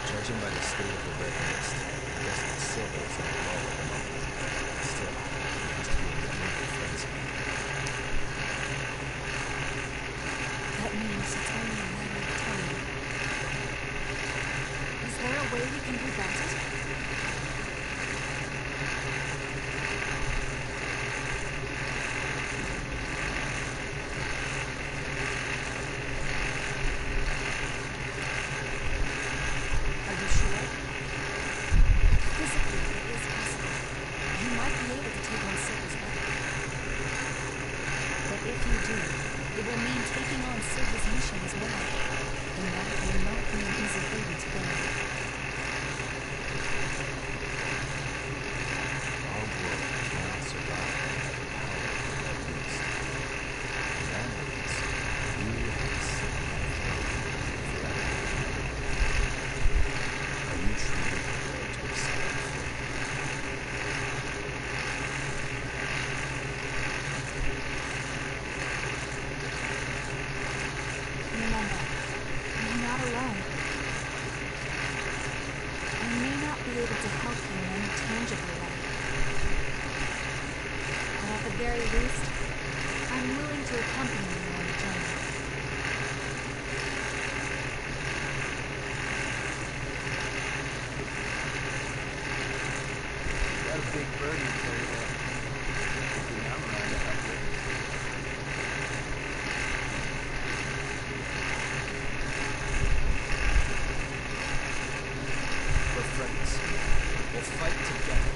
Judging by the state of the red mist, I guess the silver is on the low at the moment. Still, it must be a good frenzy. That means it's only a matter of time. Is there a way we can prevent it? Are you sure? This able to help you in any tangible way. But at the very least, I'm willing to accompany you on the journey. You got a big burden to carry there. Hopefully I'm around to help you. We're friends. We'll fight together.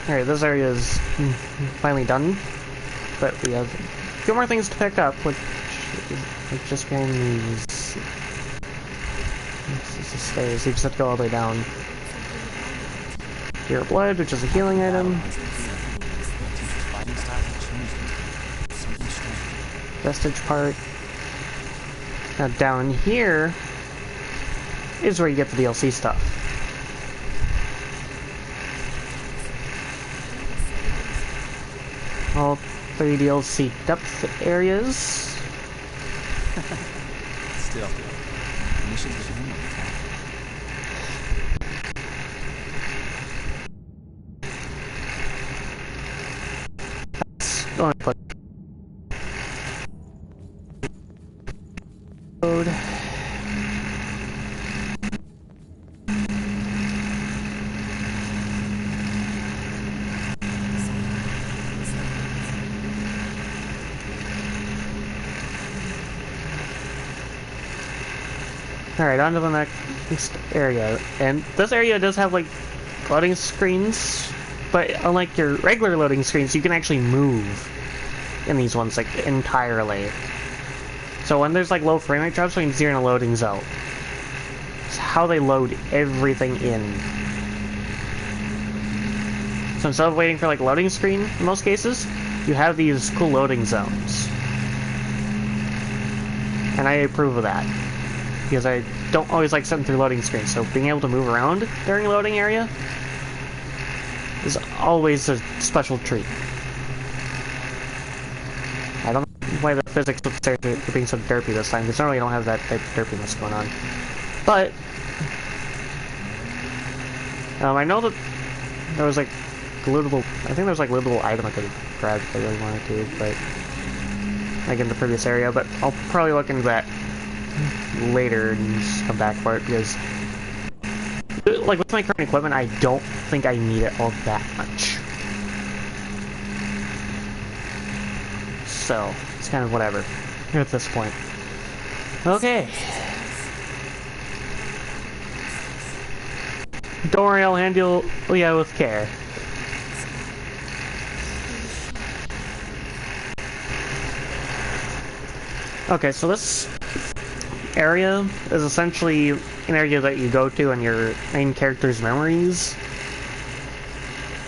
Alright, this area is finally done, but we have a few more things to pick up, which is just behind these. This is the stairs, you just have to go all the way down. Your blood, which is a healing item. Vestige part. Now down here is where you get the DLC stuff. All 3 DLC depth areas. Still, missions are him all the time. Going to put code. Alright, on to the next area. And this area does have, like, loading screens, but unlike your regular loading screens, you can actually move in these ones, like, entirely. So when there's, like, low frame rate drops, means you're in a loading zone. It's how they load everything in. So instead of waiting for, like, loading screen, in most cases, you have these cool loading zones. And I approve of that, because I don't always like sitting through loading screens, so being able to move around during loading area is always a special treat. I don't know why the physics of the stairs are being so derpy this time, because normally I don't have that type of derpiness going on. But I know that there was like lootable, I think there was like lootable item I could have grabbed if I really wanted to, but like in the previous area, but I'll probably look into that later and just come back for it, because like with my current equipment I don't think I need it all that much, so it's kind of whatever at this point. Okay, don't worry, I'll handle Leah with care. Okay, so this area is essentially an area that you go to in your main character's memories.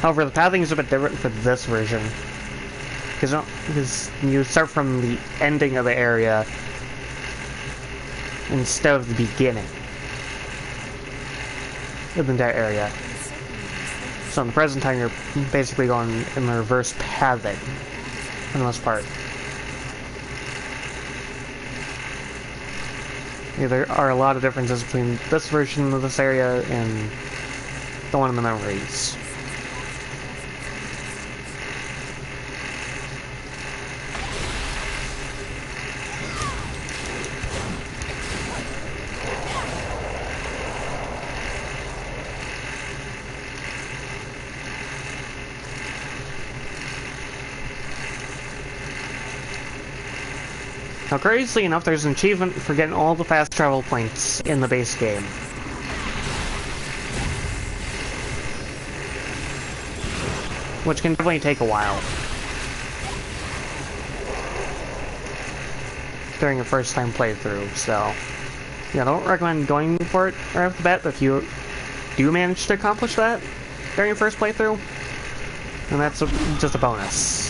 However, the pathing is a bit different for this version, because you start from the ending of the area instead of the beginning of the entire area. So in the present time, you're basically going in the reverse pathing for the most part. Yeah, there are a lot of differences between this version of this area and the one in the memories. Now, crazily enough, there's an achievement for getting all the fast travel points in the base game. which can definitely take a while during your first time playthrough, so yeah, I don't recommend going for it right off the bat, but if you do manage to accomplish that during your first playthrough, then that's just a bonus.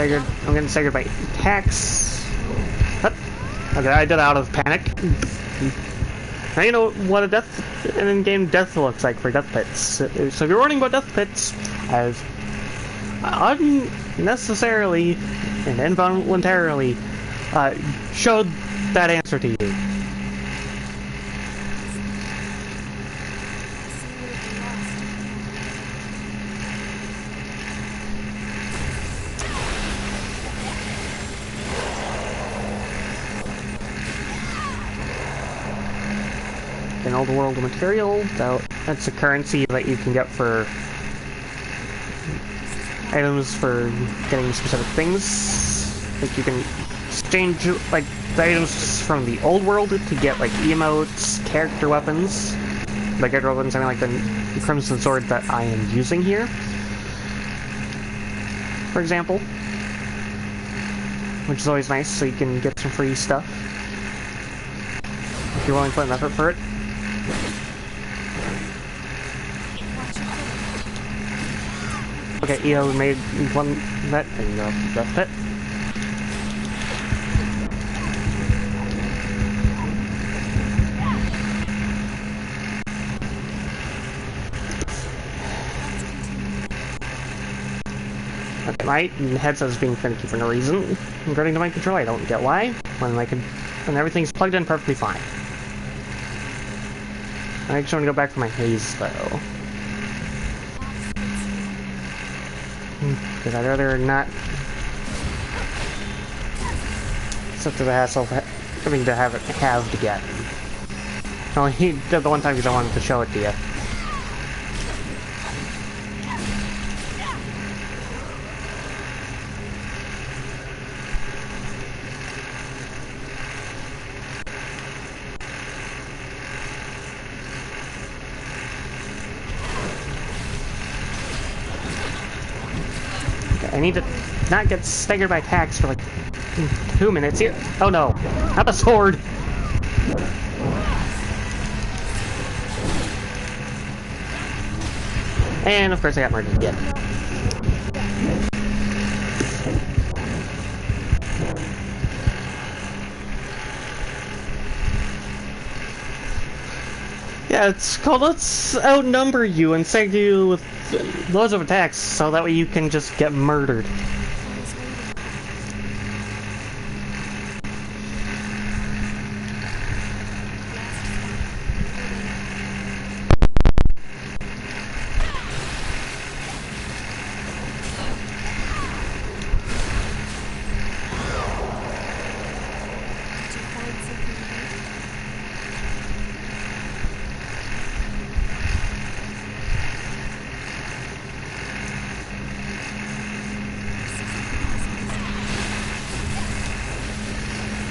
I'm getting staggered by attacks. Okay, I did it out of panic. Now you know what a an in-game death looks like for death pits. So if you're wondering about death pits, I've unnecessarily and involuntarily showed that answer to you. An old world material, that's a currency that you can get for items for getting specific things. Like you can exchange like the items from the old world to get like emotes, character weapons. Like character weapons, I mean like the Crimson Sword that I am using here, for example. Which is always nice, so you can get some free stuff if you're willing to put an effort for it. Okay, EO made one that and that's it. Okay, my headset is being finicky for no reason. According to my controller, I don't get why. When everything's plugged in perfectly fine. I just want to go back for my haze though. Because I'd rather not sit through the hassle of having to have it halved again. Only he did the one time because I wanted to show it to you. I need to not get staggered by attacks for like 2 minutes here. Oh no, not a sword! And of course I got murdered again. Yeah, it's called Let's Outnumber You and stagger you with loads of attacks so that way you can just get murdered.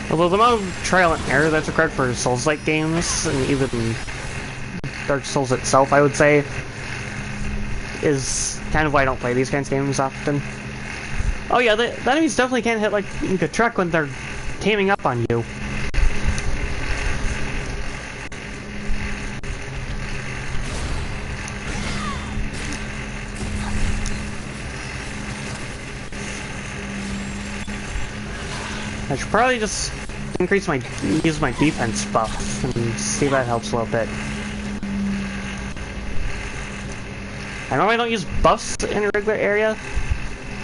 Although the amount of trial and error that's required for Souls-like games, and even Dark Souls itself, I would say, is kind of why I don't play these kinds of games often. Oh yeah, the enemies definitely can't hit like a truck when they're teaming up on you. I should probably just use my defense buff and see if that helps a little bit. I normally don't use buffs in a regular area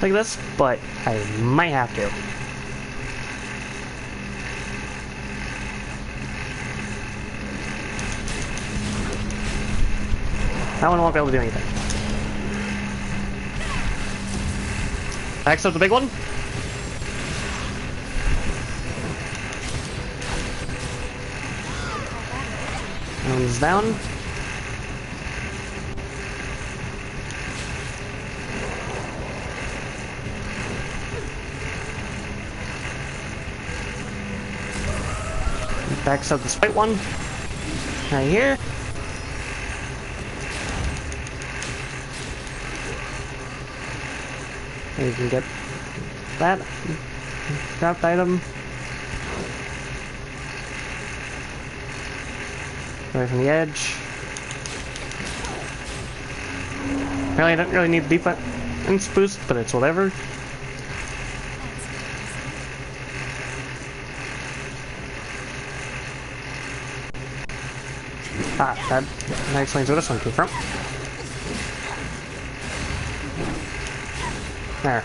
like this, but I might have to. That one won't be able to do anything. Next up, the big one. That one's down. Backs up this white one. Right here. And you can get that. Dropped item. Away from the edge. Really, I don't really need defense boost, but it's whatever. Ah, that explains where this one came from. There.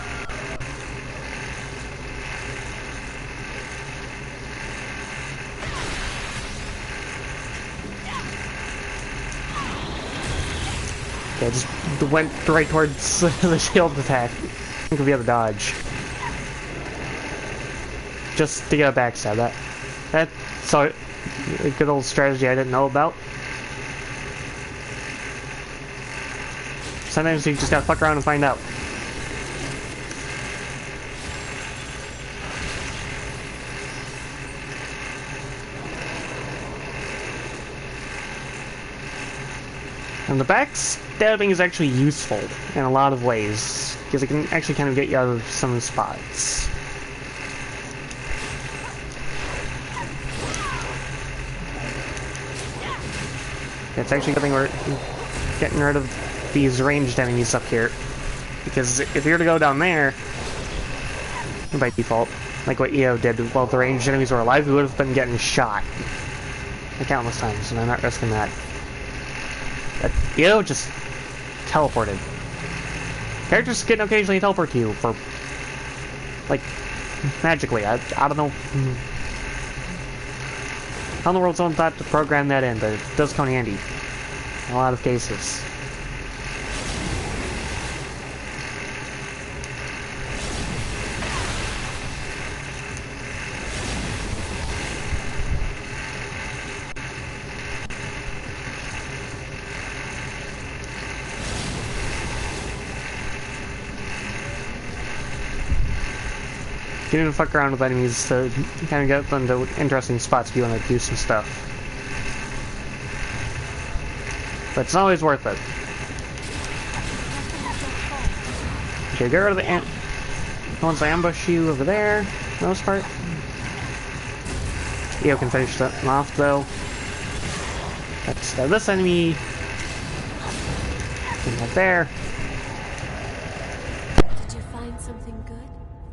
Okay, just went right towards the shield attack. I think we have a dodge. Just to get a backstab. That's a good old strategy I didn't know about. Sometimes you just gotta fuck around and find out. And the backstabbing is actually useful in a lot of ways, because it can actually kind of get you out of some spots. It's actually a good thing we're getting rid of these ranged enemies up here, because if you were to go down there, by default, like what EO did while the ranged enemies were alive, we would have been getting shot countless times, and I'm not risking that. But EO just teleported. Characters can occasionally teleport to you for, like, magically. I don't know how in the world's own thought to program that in, but it does come in handy in a lot of cases. You need to fuck around with enemies to kind of get them to interesting spots if you want to do some stuff. But it's always worth it. Okay, get rid of the ones that ambush you over there, for the most part. EO can finish them off, though. Let's this enemy. Right there. Did you find something good?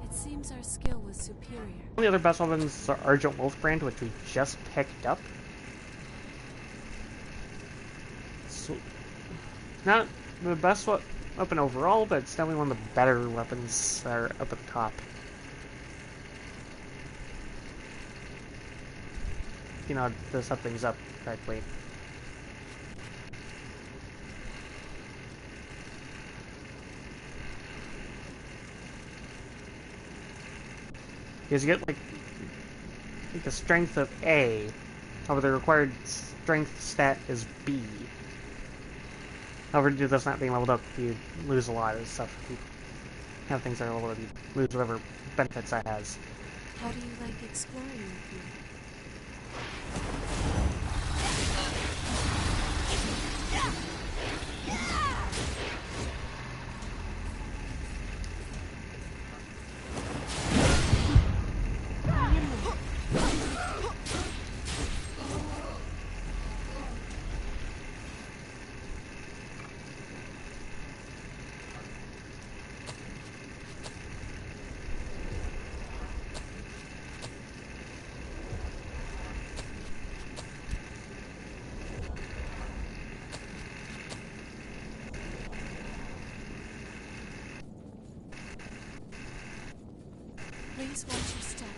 It seems our skill was superior. One of the other best weapons are Argent Wolfbrand, which we just picked up. So, not the best weapon overall, but it's definitely one of the better weapons that are up at the top. You know, to set things up correctly. Because you get like a strength of A, however the required strength stat is B. However, due to this not being leveled up, you lose a lot of stuff. If you have things that are leveled up, you lose whatever benefits that has. How do you like exploring with me? Please watch your step.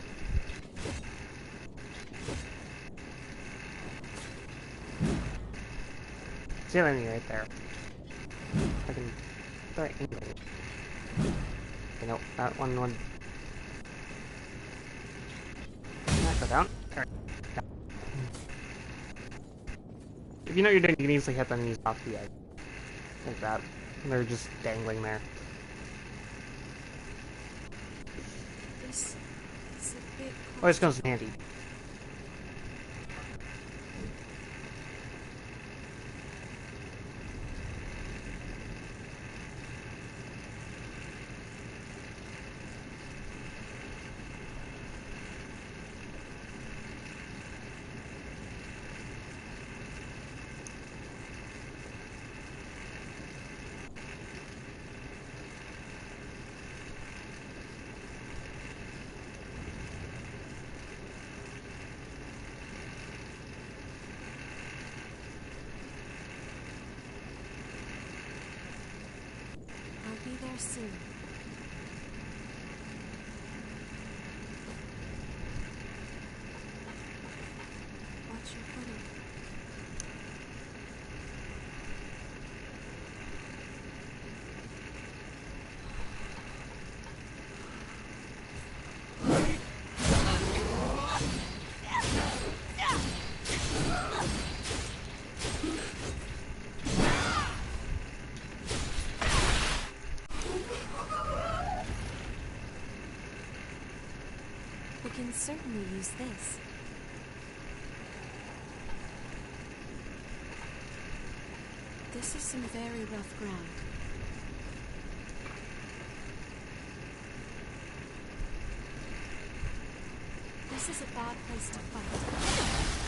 See that enemy right there. I can... Right, anyway. Okay, no, that one... Not go down. Alright. If you know what you're doing, you can easily hit them and use off the edge. Like that. And they're just dangling there. This is a bit Always comes in handy. I'll be there soon. Watch your footing. We can certainly use this. This is some very rough ground. This is a bad place to fight.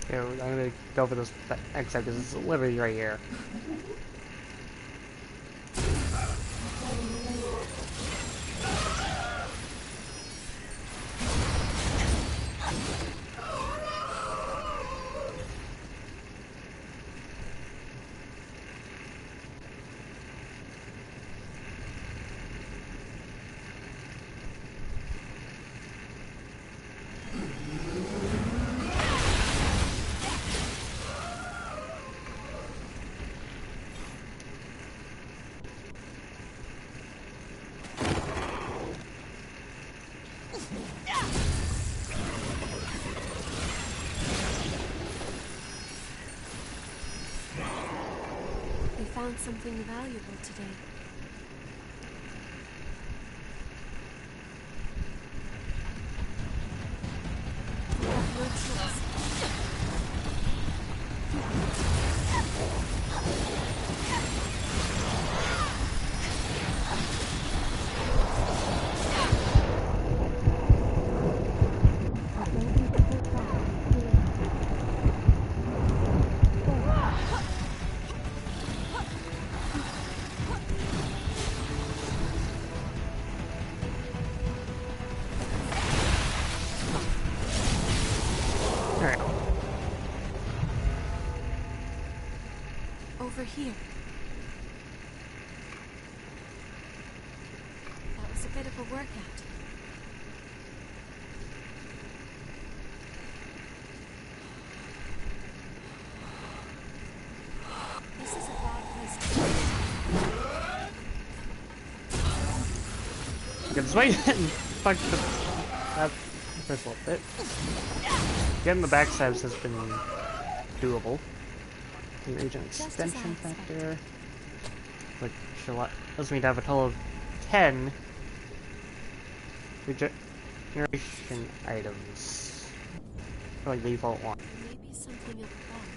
Okay, I'm gonna go for this exit because it's literally right here. We found something valuable today. We have no choice. Alright. Over here. That was a bit of a workout. This is a bad place to Okay, this way didn't fuck that first little bit. Getting the backstabs has been doable. The agent extension factor. Like, allows me to have a total of 10 regeneration items. For like default one. maybe something up above.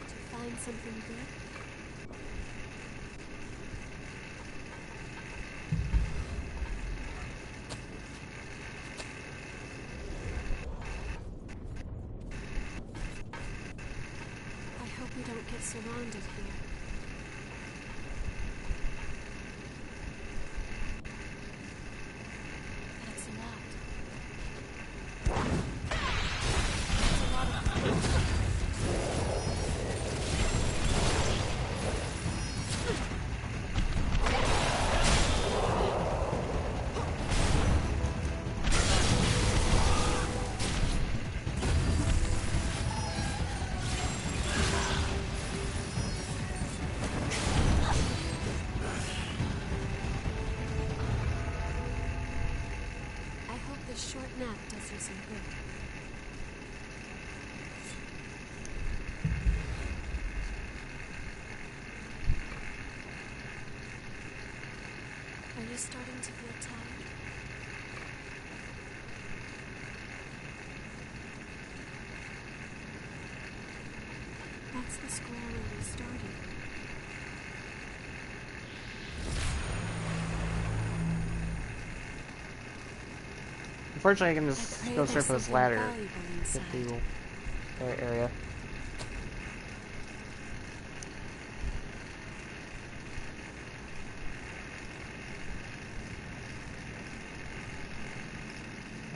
To find something good. I hope we don't get surrounded here. This short nap does you some good. Are you starting to feel tired? That's the square where we started. Unfortunately, I can just go straight for this ladder. Get through that area.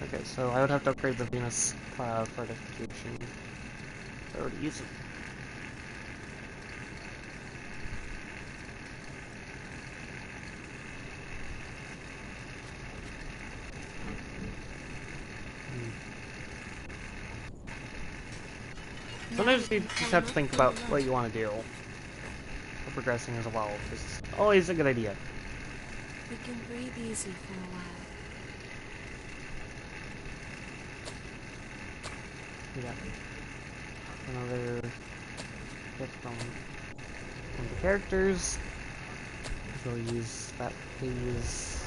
Okay, so I would have to upgrade the Venus fortification. I already use it. Sometimes you just have to think about what you want to do for progressing as well. It's always a good idea. We can breathe easy for a while. Yeah. Another hit from one of the characters. We'll use that phase.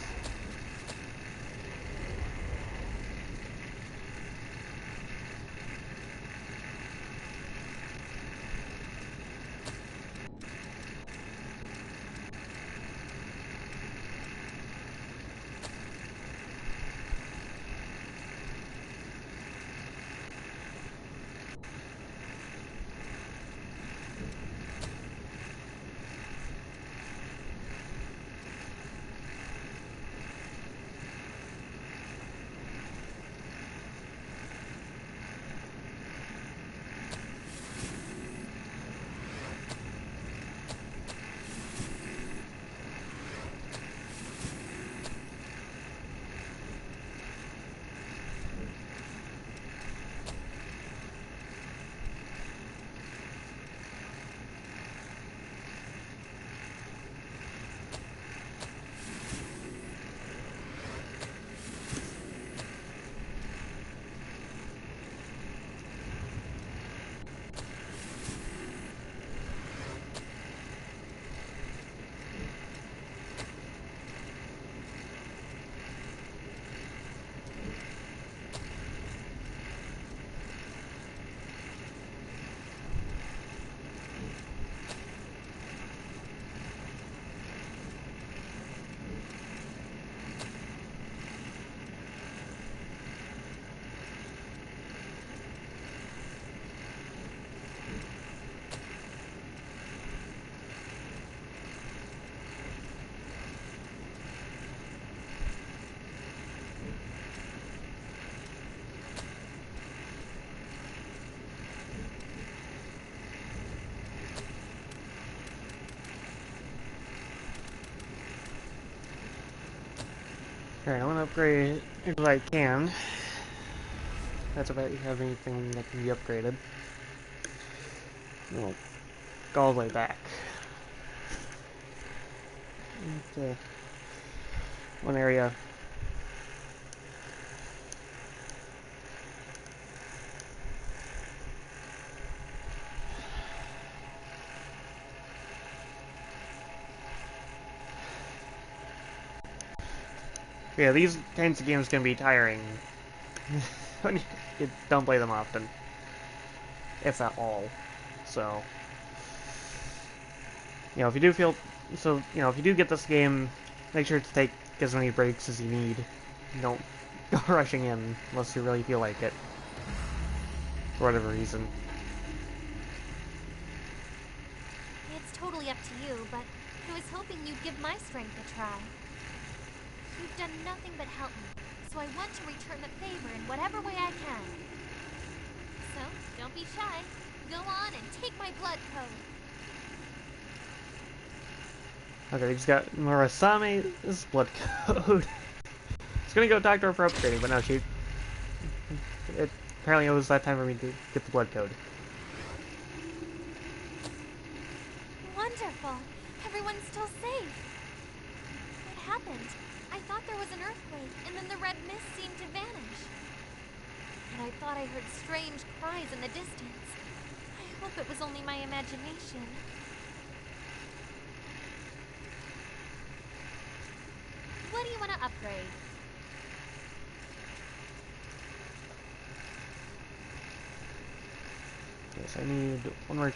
Alright, I want to upgrade if I can. That's about you have anything that can be upgraded. We'll go all the way back. Into one area. Yeah, these kinds of games can be tiring when you don't play them often, if at all. So, if you do feel, if you do get this game, make sure to take as many breaks as you need. Don't go rushing in unless you really feel like it, for whatever reason. It's totally up to you, but I was hoping you'd give my strength a try. You've done nothing but help me, so I want to return the favor in whatever way I can. So, don't be shy. Go on and take my blood code. Okay, we just got Murasame's blood code. I was gonna go talk to her for upgrading, but no, apparently it was that time for me to get the blood code. Wonderful. Everyone's still safe. What happened? I thought there was an earthquake, and then the red mist seemed to vanish. thought I heard strange cries in the distance. I hope it was only my imagination. What do you want to upgrade? Yes, I need one more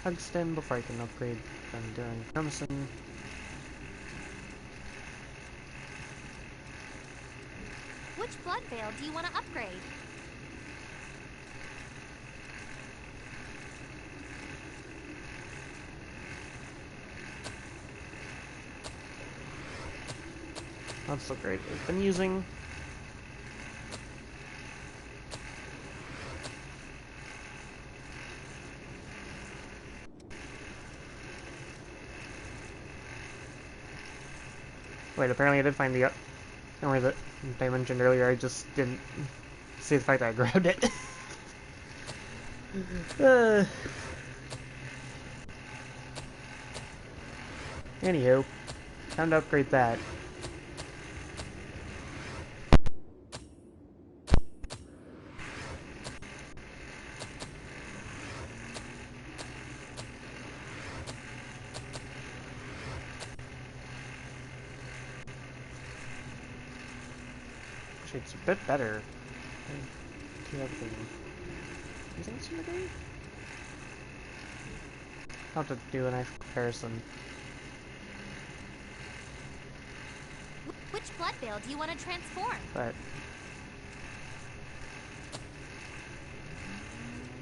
tungsten before I can upgrade Enduring Crimson. Which blood veil do you want to upgrade? That's the grade I've been using. Wait, apparently I did find the armor that I mentioned earlier. I just didn't see the fact that I grabbed it. Anywho, time to upgrade that. Actually, it's a bit better. Do you have using this in the game? I'll have to do an actual comparison. Which blood veil do you want to transform? But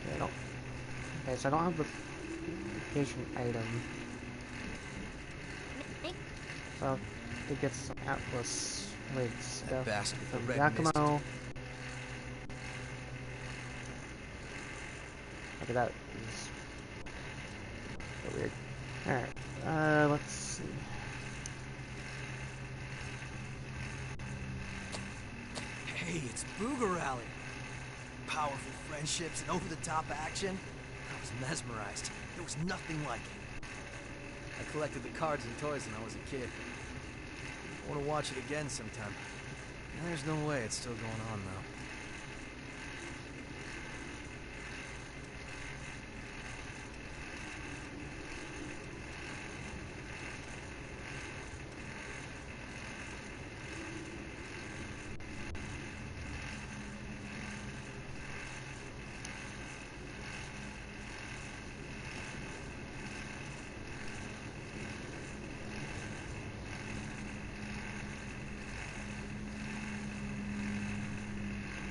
okay, I don't. Okay, so I don't have the vacation item. So to get some Atlas Lid stuff bastard with from the red Yakumo. Look at that. Is so weird. Alright, let's see. Hey, it's Booger Rally. Powerful friendships and over-the-top action. I was mesmerized. There was nothing like it. I collected the cards and toys when I was a kid. I want to watch it again sometime. There's no way it's still going on, though.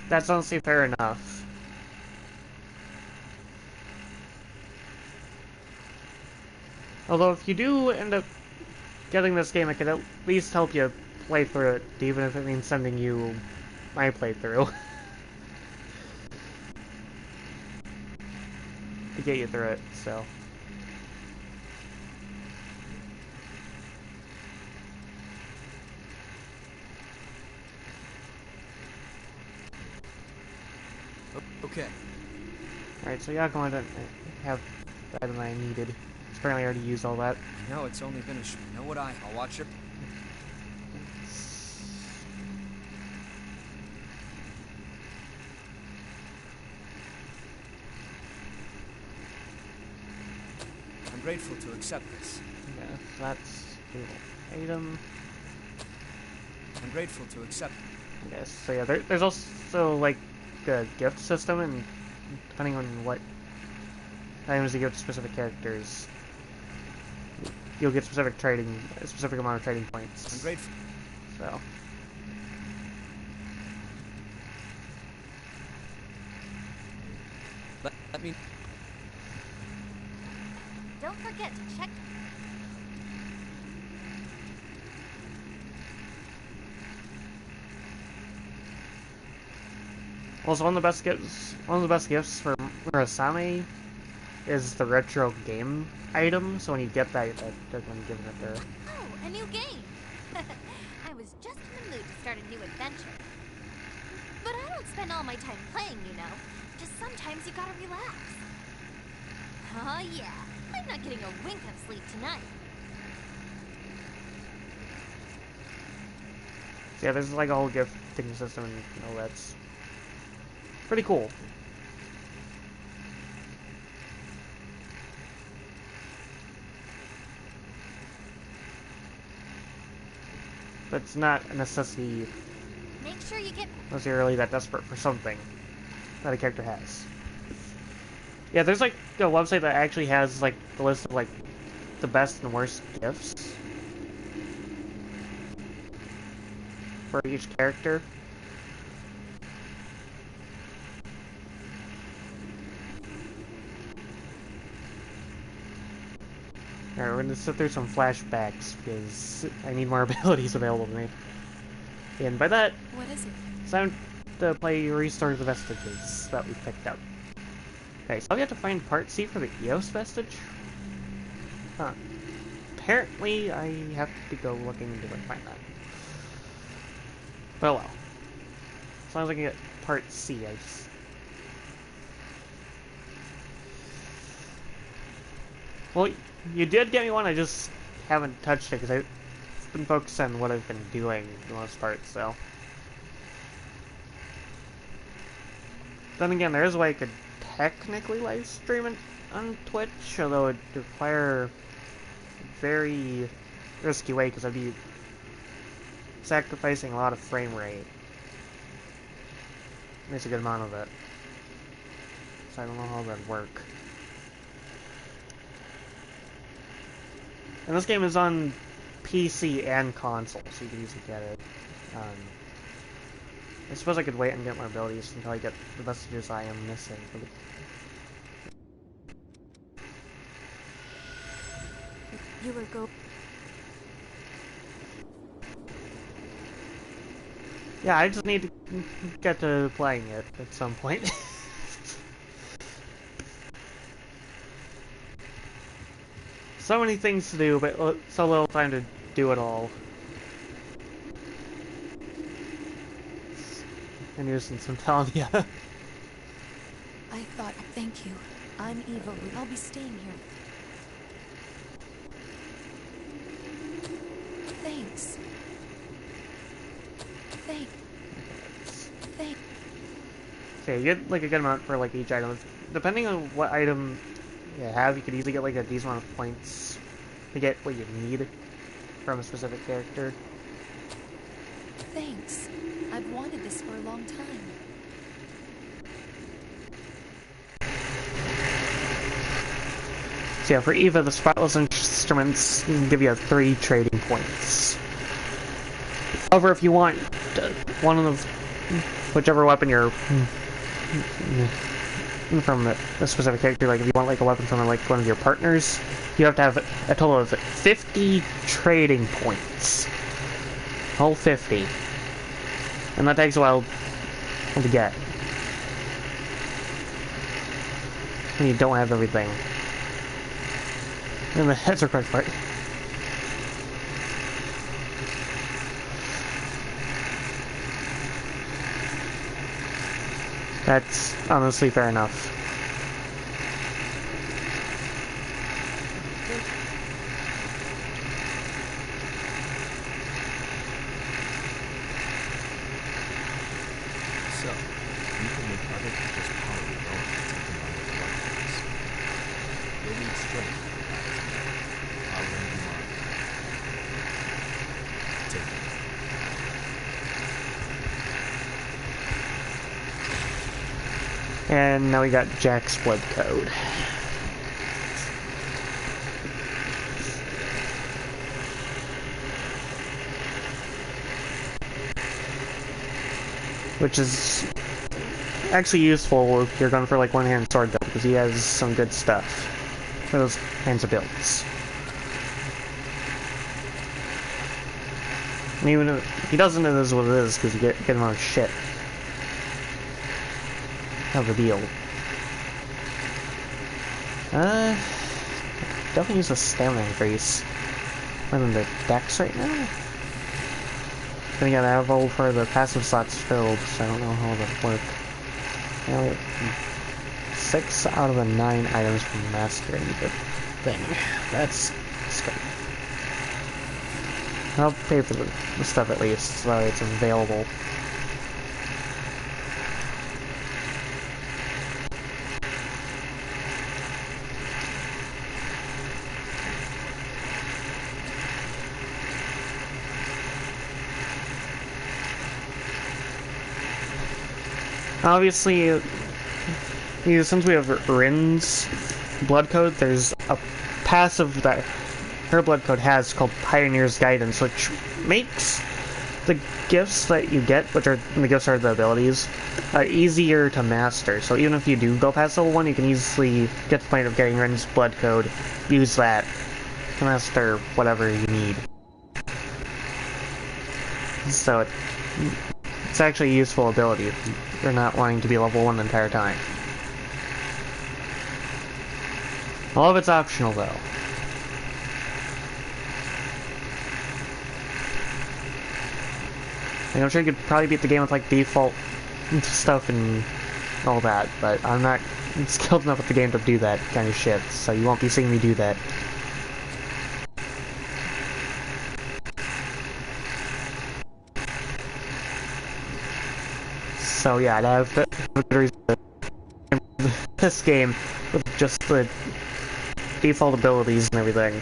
That's honestly fair enough. Although if you do end up getting this game, it could at least help you play through it, even if it means sending you my playthrough. To get you through it, so. Okay. Alright, so Yakumo didn't have the item I needed. Apparently I already used all that. No, it's only been a You know what? I'll watch your... I'm grateful to accept this. Yeah, that's the item. I'm grateful to accept. Yes, so yeah, there's also like a gift system, and depending on what items you give to specific characters, you'll get a specific amount of trading points. I'm grateful. So. Let me... Don't forget to check. Also, one of the best gifts for Murasame is the retro game item. So when you get that, they're going to give it there. Oh, a new game! I was just in the mood to start a new adventure. But I don't spend all my time playing, you know. Just sometimes you gotta relax. Oh yeah, I'm not getting a wink of sleep tonight. So yeah, there's like a whole gifting system, and that's Pretty cool. But it's not a necessity Make sure you get... unless you're really that desperate for something that a character has. Yeah, there's like a website that actually has like the list of like the best and worst gifts for each character. Alright, we're gonna sit through some flashbacks because I need more abilities available to me. And by that, What is it? it's time to play Restore the Vestiges that we picked up. Okay, so we have to find Part C for the Eos Vestige? Huh. Apparently, I have to go looking to find that. But well. As long as I can get Part C, I just... Well, you did get me one, I just haven't touched it because I've been focused on what I've been doing for the most part, so... Then again, there is a way I could technically live stream it on Twitch, although it would require a very risky way because I'd be sacrificing a lot of frame rate. Makes a good amount of it. So I don't know how that'd work. And this game is on PC and console, so you can easily get it. I suppose I could wait and get more abilities until I get the messages I am missing. You were go. Yeah, I just need to get to playing it at some point. So many things to do, but so little time to do it all. A nuisance, I'm telling you. I thought. Thank you. I'm evil. I'll be staying here. Thanks. Thanks. Okay, you get like a good amount for like each item. Depending on what item you have, you could easily get like a decent amount of points to get what you need from a specific character. Thanks. I've wanted this for a long time. So yeah, for Eva, the spotless instruments give you 3 trading points. However, if you want one of whichever weapon you're from a specific character, like if you want like a weapon from like one of your partners, you have to have a total of 50 trading points. Whole 50. And that takes a while to get. And you don't have everything. And that's a correct part. That's honestly fair enough. So, you can make other people's power your own to combine with weapons. You'll need strength. I'll lend you mine. Take it. And now we got Jack's blood code. Which is actually useful if you're going for like one-hand sword build, because he has some good stuff for those kinds of builds. And even if he doesn't, it is what it is, because you get him on shit. Of the deal. Definitely use a stamina increase. More than the dex right now. Then again, I have all for the passive slots filled, so I don't know how that'll work. I only have 6 out of the 9 items from mastering the thing. That's scary. I'll pay for the stuff at least, so that it's available. Obviously, since we have Rin's blood code, there's a passive that her blood code has called Pioneer's Guidance, which makes the gifts that you get, which are the gifts are the abilities, easier to master. So even if you do go past level 1, you can easily get to the point of getting Rin's blood code, use that to master whatever you need. So it's actually a useful ability if you're not wanting to be level 1 the entire time. All of it's optional though. And I'm sure you could probably beat the game with like default stuff and all that, but I'm not skilled enough with the game to do that kind of shit, so you won't be seeing me do that. So yeah, I'd have a good reason to this game with just the default abilities and everything.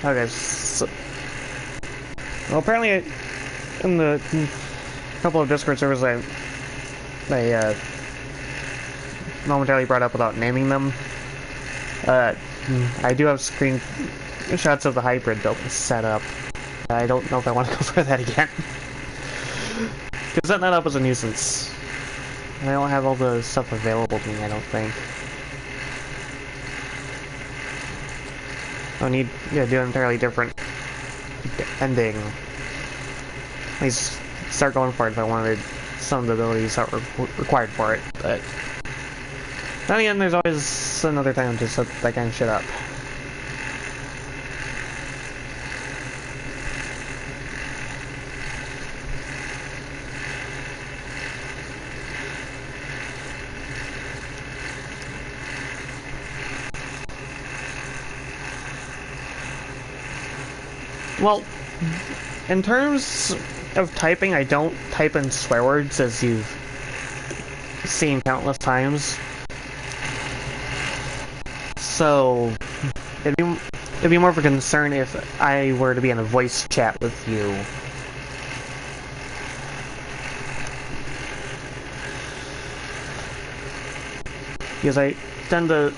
Okay, so... Well, apparently, in the couple of Discord servers I momentarily brought up about naming them, I do have screenshots of the hybrid build set up. I don't know if I want to go for that again. Because setting that up was a nuisance. I don't have all the stuff available to me, I don't think. I need to do an entirely different ending. At least start going for it if I wanted some of the abilities that were required for it, but then again, there's always another time to set that kind of shit up. Well, in terms of typing, I don't type in swear words, as you've seen countless times. So, it'd be more of a concern if I were to be in a voice chat with you. Because I tend to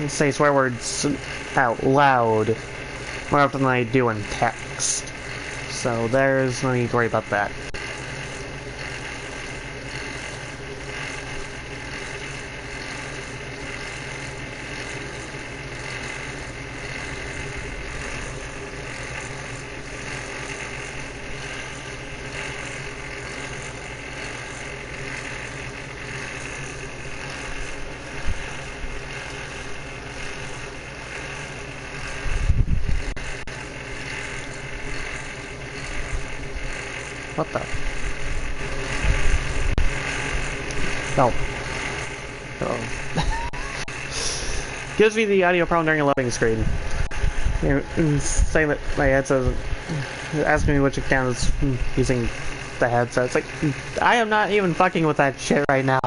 say swear words out loud more often than I do in text. So there's no need to worry about that. What the? No. Oh. Gives me the audio problem during a loading screen. Saying that my headset asking me which account is using the headset. It's like, I am not even fucking with that shit right now.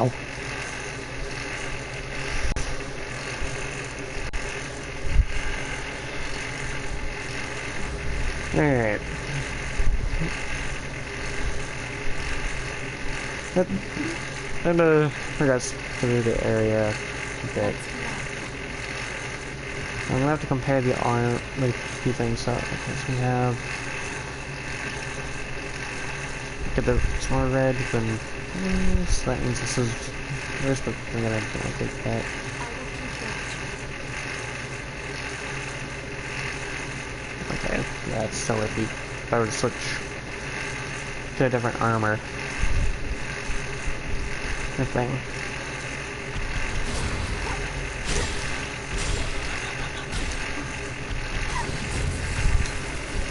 Alright. And regards to the area a bit. I'm gonna have to compare the arm, like, a few things. So, we have. Get the more red than this. That means this is this, but we're gonna take that. Okay, yeah, it's still iffy. If I were to switch to a different armor. Thing.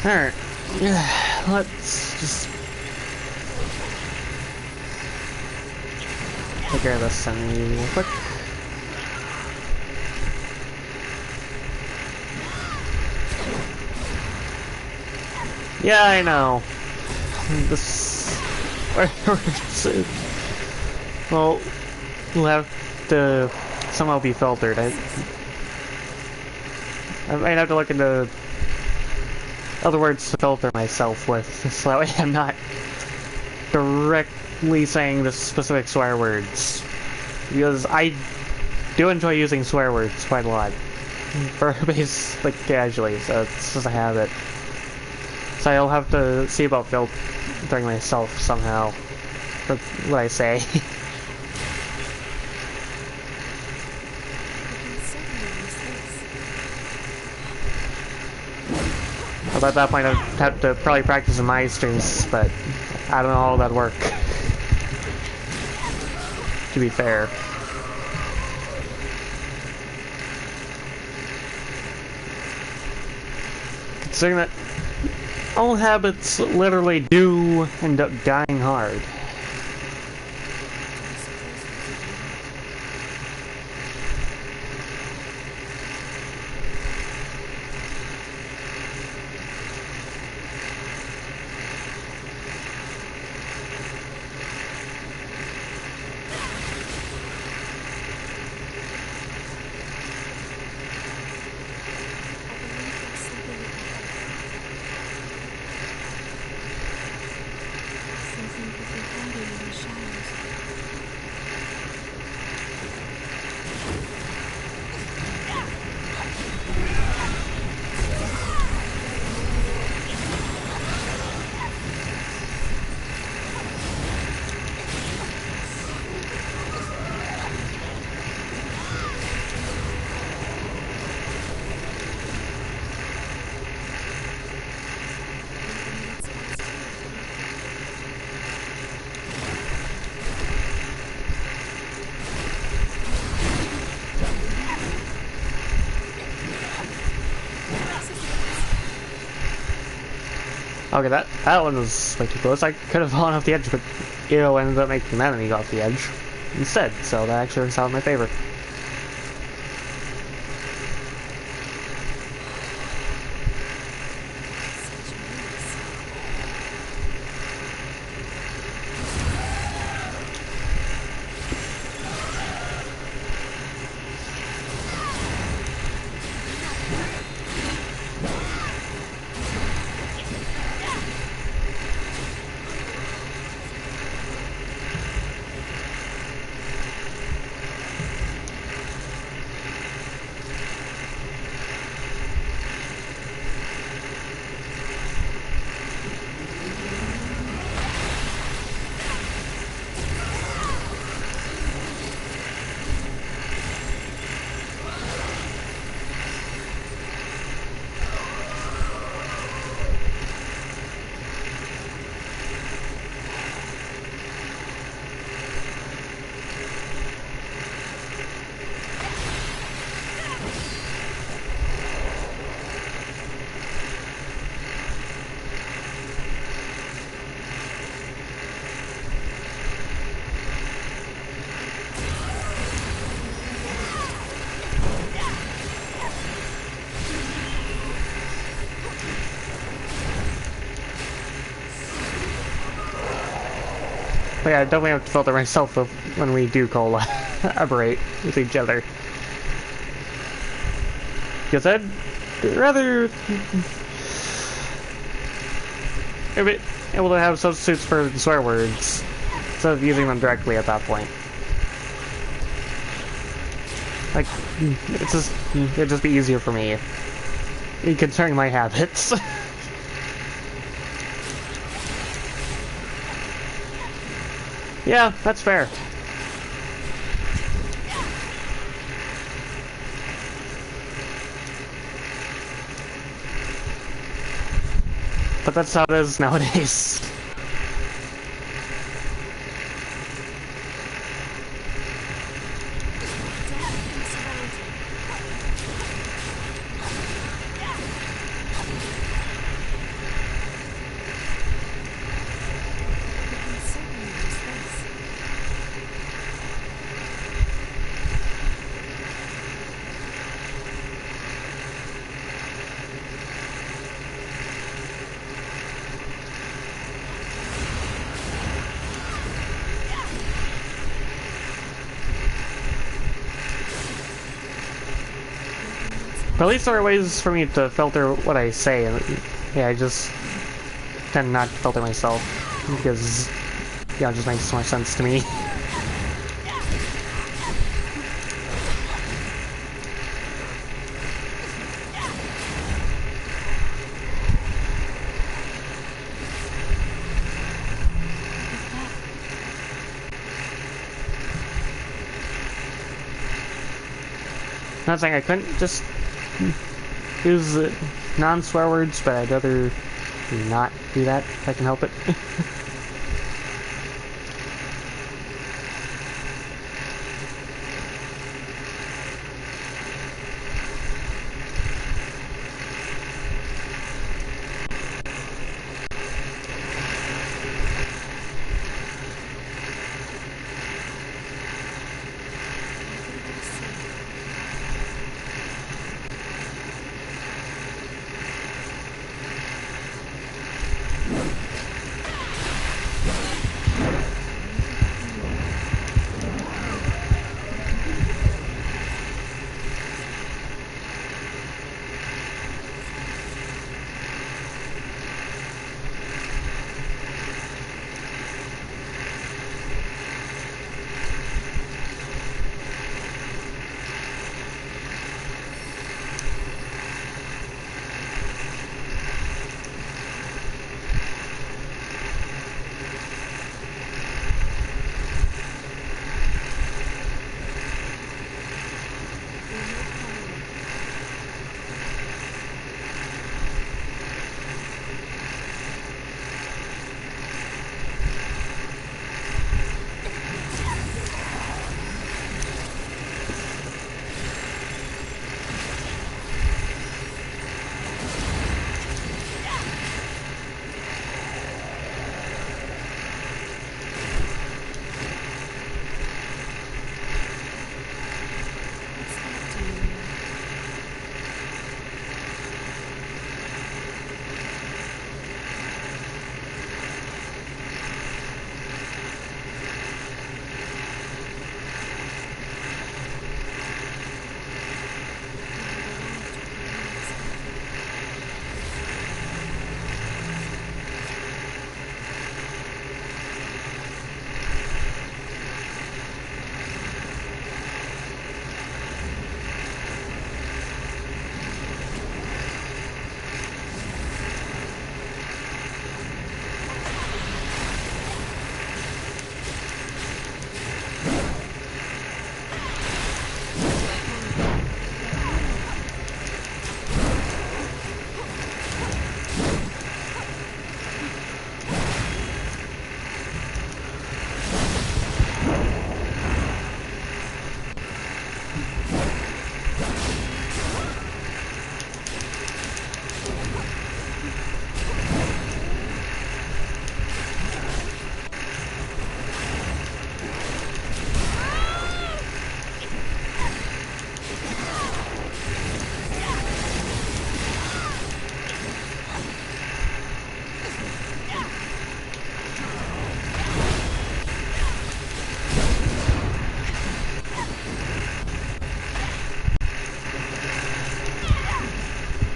Alright. Let's just take care of this thing real quick. Yeah, I know. This... well, we'll have to somehow be filtered. I might have to look into other words to filter myself with, so that way I'm not directly saying the specific swear words. Because I do enjoy using swear words quite a lot. For like casually, so it's just a habit. So I'll have to see about filtering myself somehow for what I say. Although at that point I'd have to probably practice in Meisters, but I don't know how that'd work. To be fair. Considering that all habits literally do end up dying hard. Okay, that one was way too close. I could have fallen off the edge, but Iro ended up making that enemy go off the edge instead, so that actually works out in my favor. But yeah, I definitely have to filter myself when we do collaborate with each other. Because I'd rather be able to have substitutes for swear words instead of using them directly at that point. Like, it'd just be easier for me, considering my habits. Yeah, that's fair. But that's how it is nowadays. at least there are ways for me to filter what I say, and yeah, I just tend not to filter myself, because, yeah, it just makes more sense to me. Not saying I couldn't just use non-swear words, but I'd rather not do that if I can help it.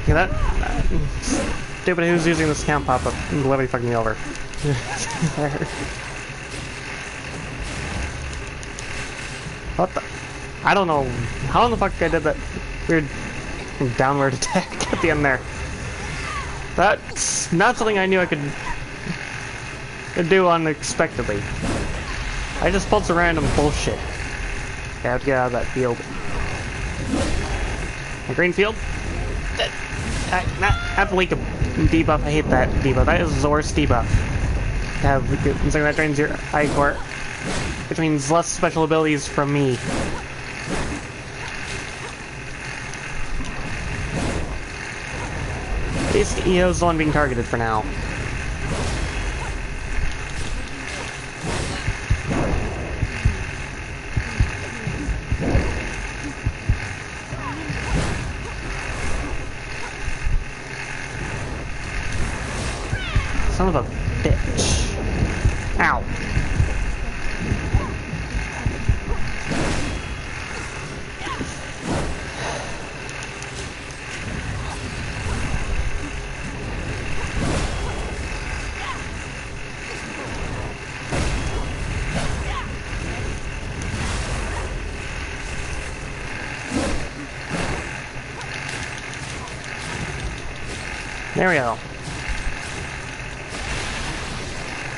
Yeah, that stupid who's using this camp pop-up literally fucking me over. What the? I don't know how in the fuck I did that weird downward attack at the end there. That's not something I knew I could do unexpectedly. I just pulled some random bullshit. I have to get out of that field. A green field? Not the leak of debuff. I hate that debuff. That is the worst debuff. Have something that drains your I-core, which means less special abilities from me. At least EO's the one being targeted for now. Son of a bitch. Ow. There we go.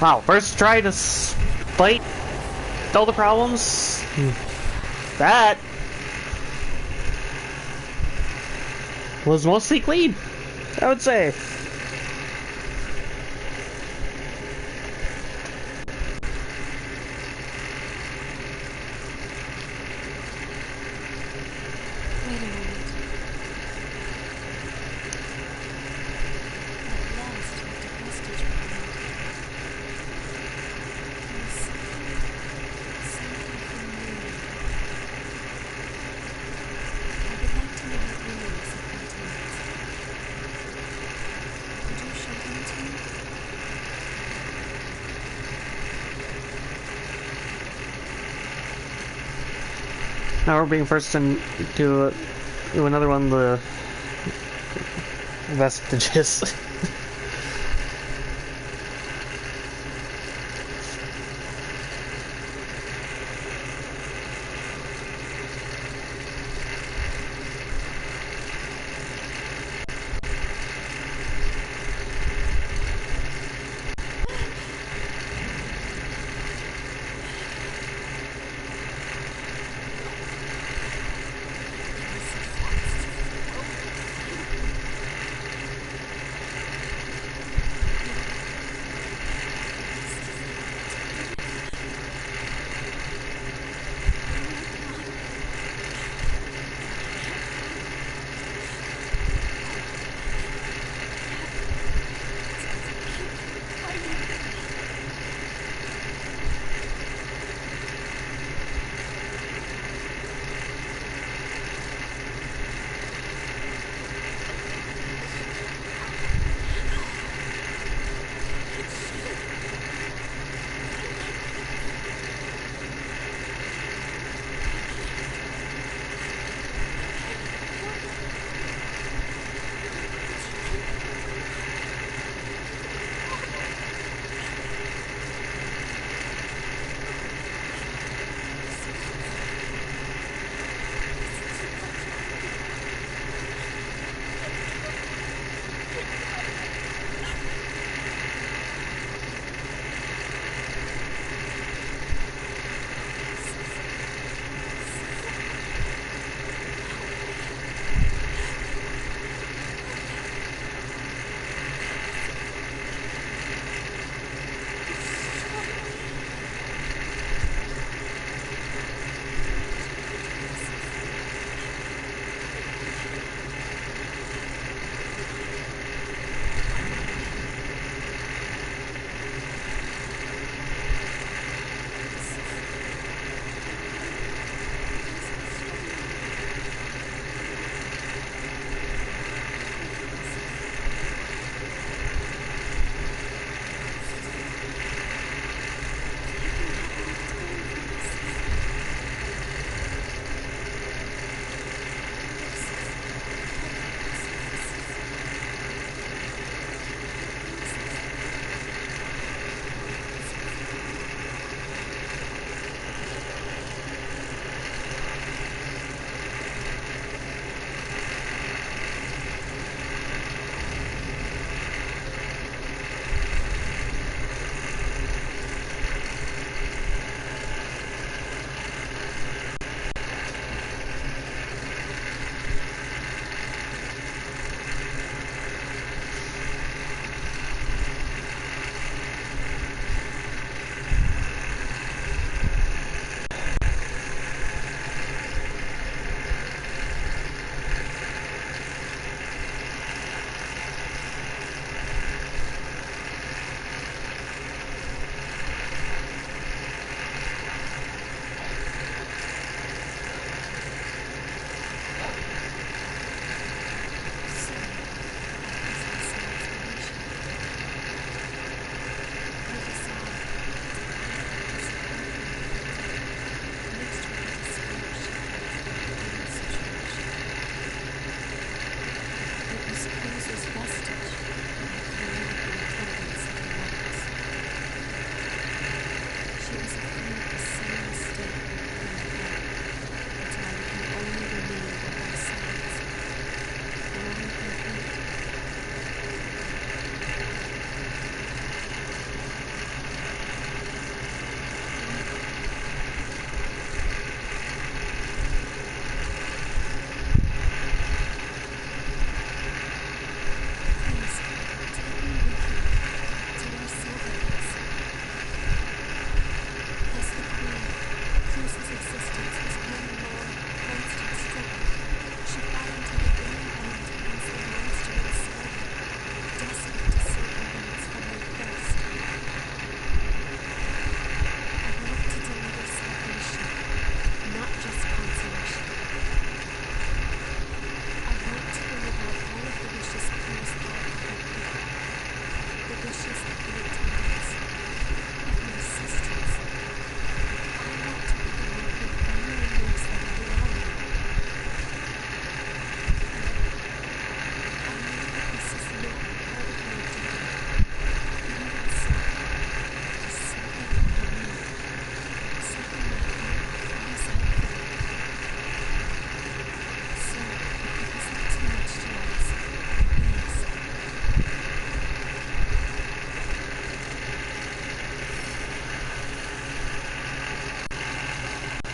Wow, first try to fight all the problems. That was mostly clean, I would say. Wait a moment. At last, left a vestige behind. There's something familiar. I would like to know what remains it contains. Could you show them to me? Now we're being forced into another one of the vestiges.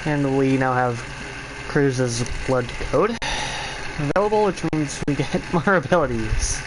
And we now have Cruz's Blood Code available, which means we get more abilities.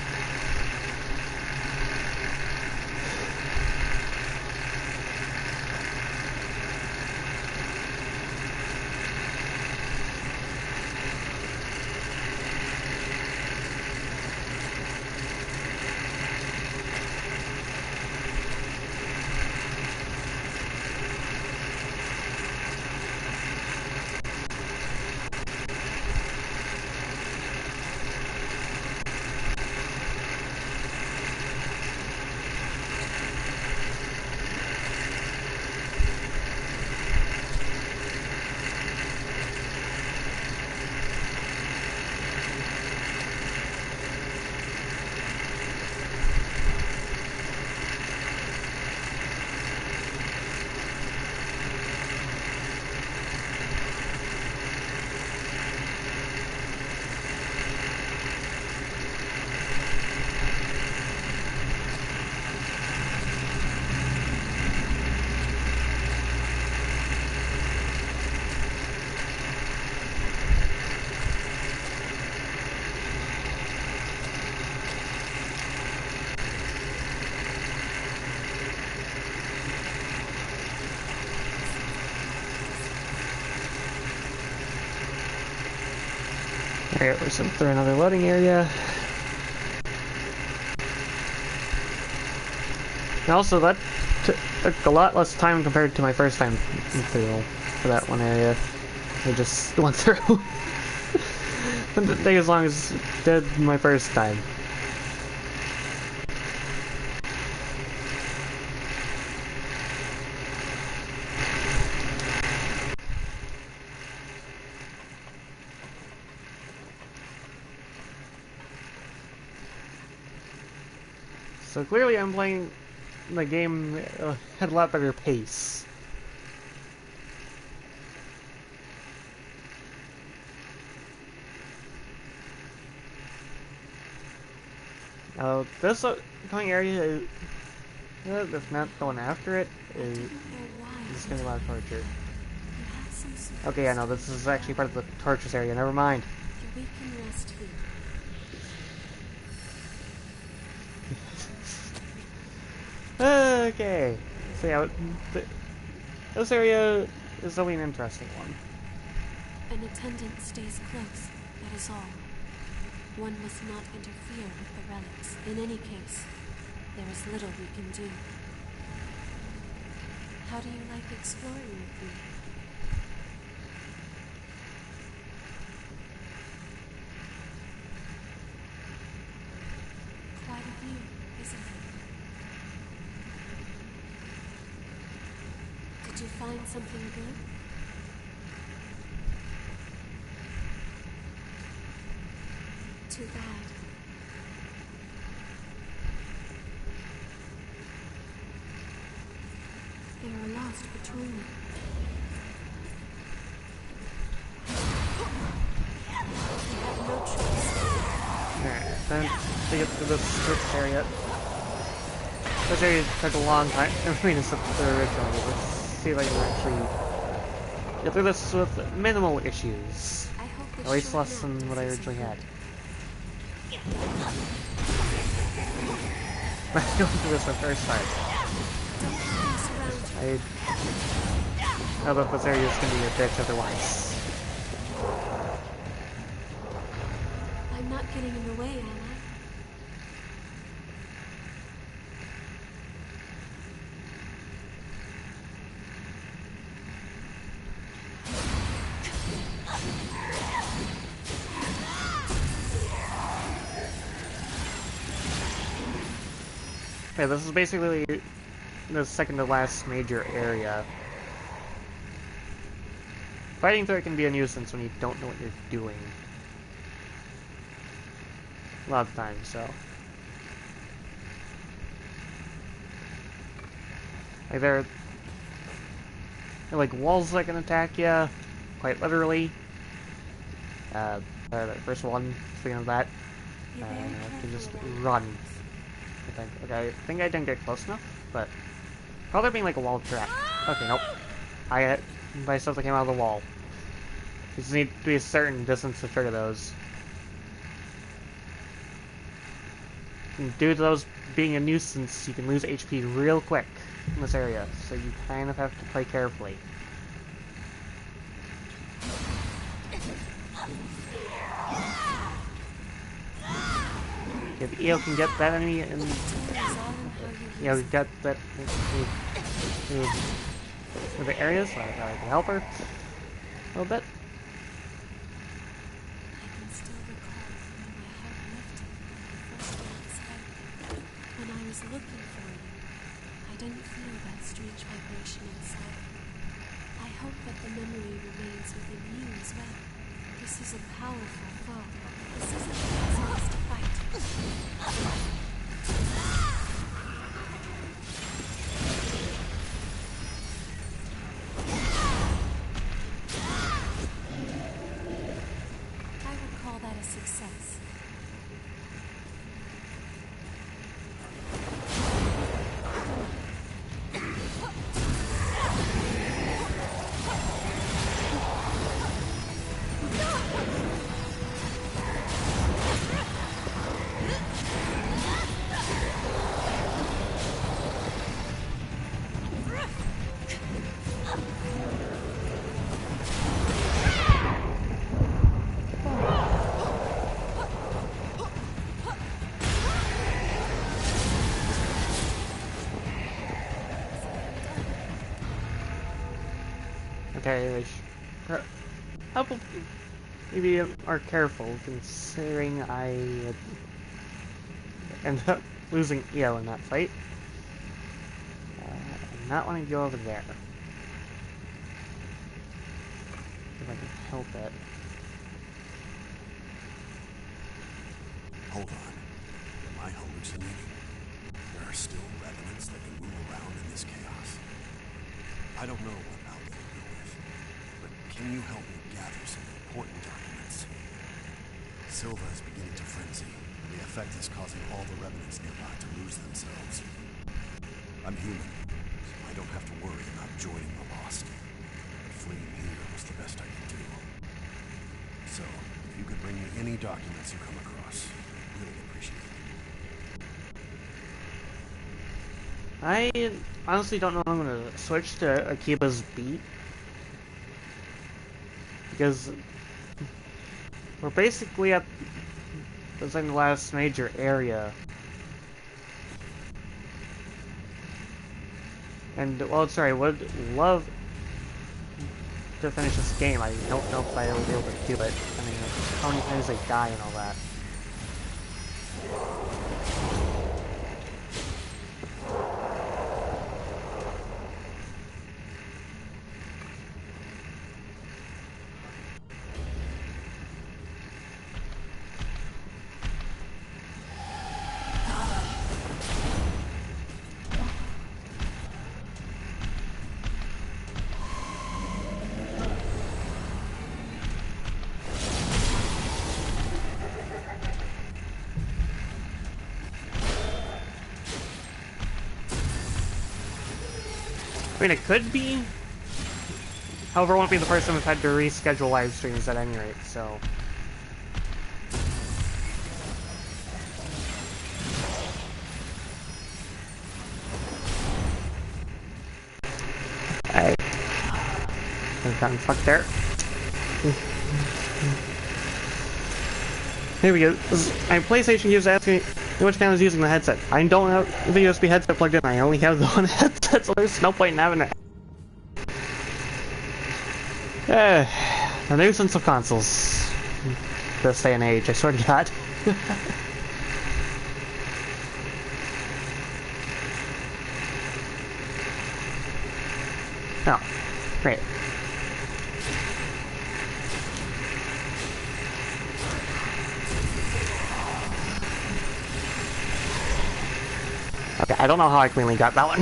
Alright, we're through another loading area. And also, that took a lot less time compared to my first time through for that one area. I just went through. It didn't take as long as it did my first time. So clearly I'm playing the game at a lot better pace. This coming area, if not going after it, is gonna be a lot of torture. Okay, I know, this is actually part of the torturous area, never mind. We can rest here. Okay, so yeah, this area is really an interesting one. An attendant stays close, that is all. One must not interfere with the relics. In any case, there is little we can do. How do you like exploring with me? Quite a view, isn't it? Did you find something good? Too bad. They are lost patrolling. We have no choice. Alright, then to get to this area. This area took a long time. I mean, it's the original. Let's see if I can actually get through this with minimal issues. I hope At least less than what I originally had. I'm going through this the first time. I know that this area is going to be a bitch otherwise. I'm not getting in the way, am I? Yeah, this is basically the second to last major area. Fighting through it can be a nuisance when you don't know what you're doing. A lot of times, so. Like there are like walls that can attack you, quite literally. The first one, speaking of that, can just run. I think. Okay, I think I didn't get close enough, but probably being like a wall trap. Okay, nope. I by stuff that came out of the wall. You just need to be a certain distance to trigger those. And due to those being a nuisance, you can lose HP real quick in this area, so you kind of have to play carefully. If EO can get that enemy in, get that to the areas, so I can help her a little bit. I can still recall when my heart lifted the first glimpse head. When I was looking for you, I didn't feel that strange vibration inside. I hope that the memory remains within you as well. This is a powerful foe. This isn't easy to fight. I would call that a success. Okay, maybe are careful, considering I ended up losing EO in that fight. I'm not wanting to go over there. If I can help it. Hold on. Am I hallucinating? There are still revenants that can move around in this chaos. I don't know what outlet to go with, but can you help me gather some important documents? Silva is beginning to frenzy, and the effect is causing all the revenants nearby to lose themselves. I'm human, so I don't have to worry about joining the lost. But fleeing here was the best I could do. So, if you could bring me any documents you come across, I'd really appreciate it. I honestly don't know if I'm going to switch to Akiba's beat. Because we're basically at the second last major area. And, well, sorry, I would love to finish this game. I don't know if I will be able to do it. I mean, how many times they die and all that. I mean, it could be. However, it won't be the first time I've had to reschedule live streams at any rate, so. I've gotten fucked there. Here we go. My PlayStation user asked me which kind I was using the headset. I don't have the USB headset plugged in. I only have the one headset, so there's no point in having it. The nuisance of consoles. This day and age, I swear to God. Oh, great. Okay, I don't know how I cleanly got that one.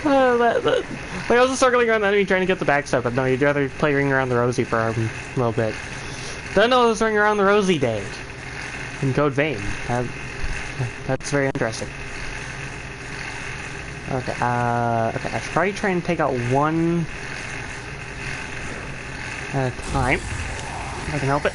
Like, I was just circling around the enemy trying to get the backstep, but no, you'd rather play Ring Around the Rosie for a little bit. Then it was Ring Around the Rosie Day in Code Vein. That's very interesting. Okay, okay, I should probably try and take out one at a time, if I can help it.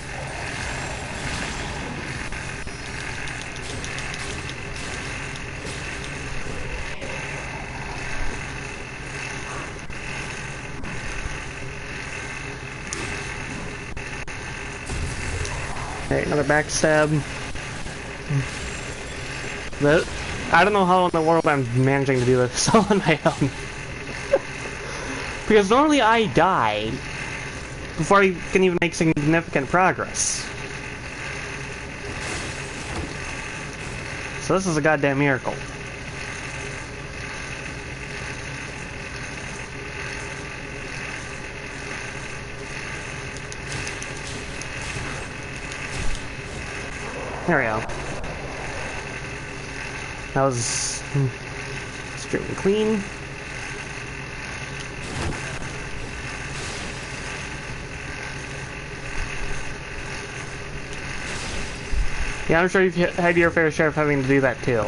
Okay, another backstab. But I don't know how in the world I'm managing to do this all on my own. Because normally I die before I can even make significant progress. So this is a goddamn miracle. There we go. That was straight and clean. Yeah, I'm sure you've had your fair share of having to do that too.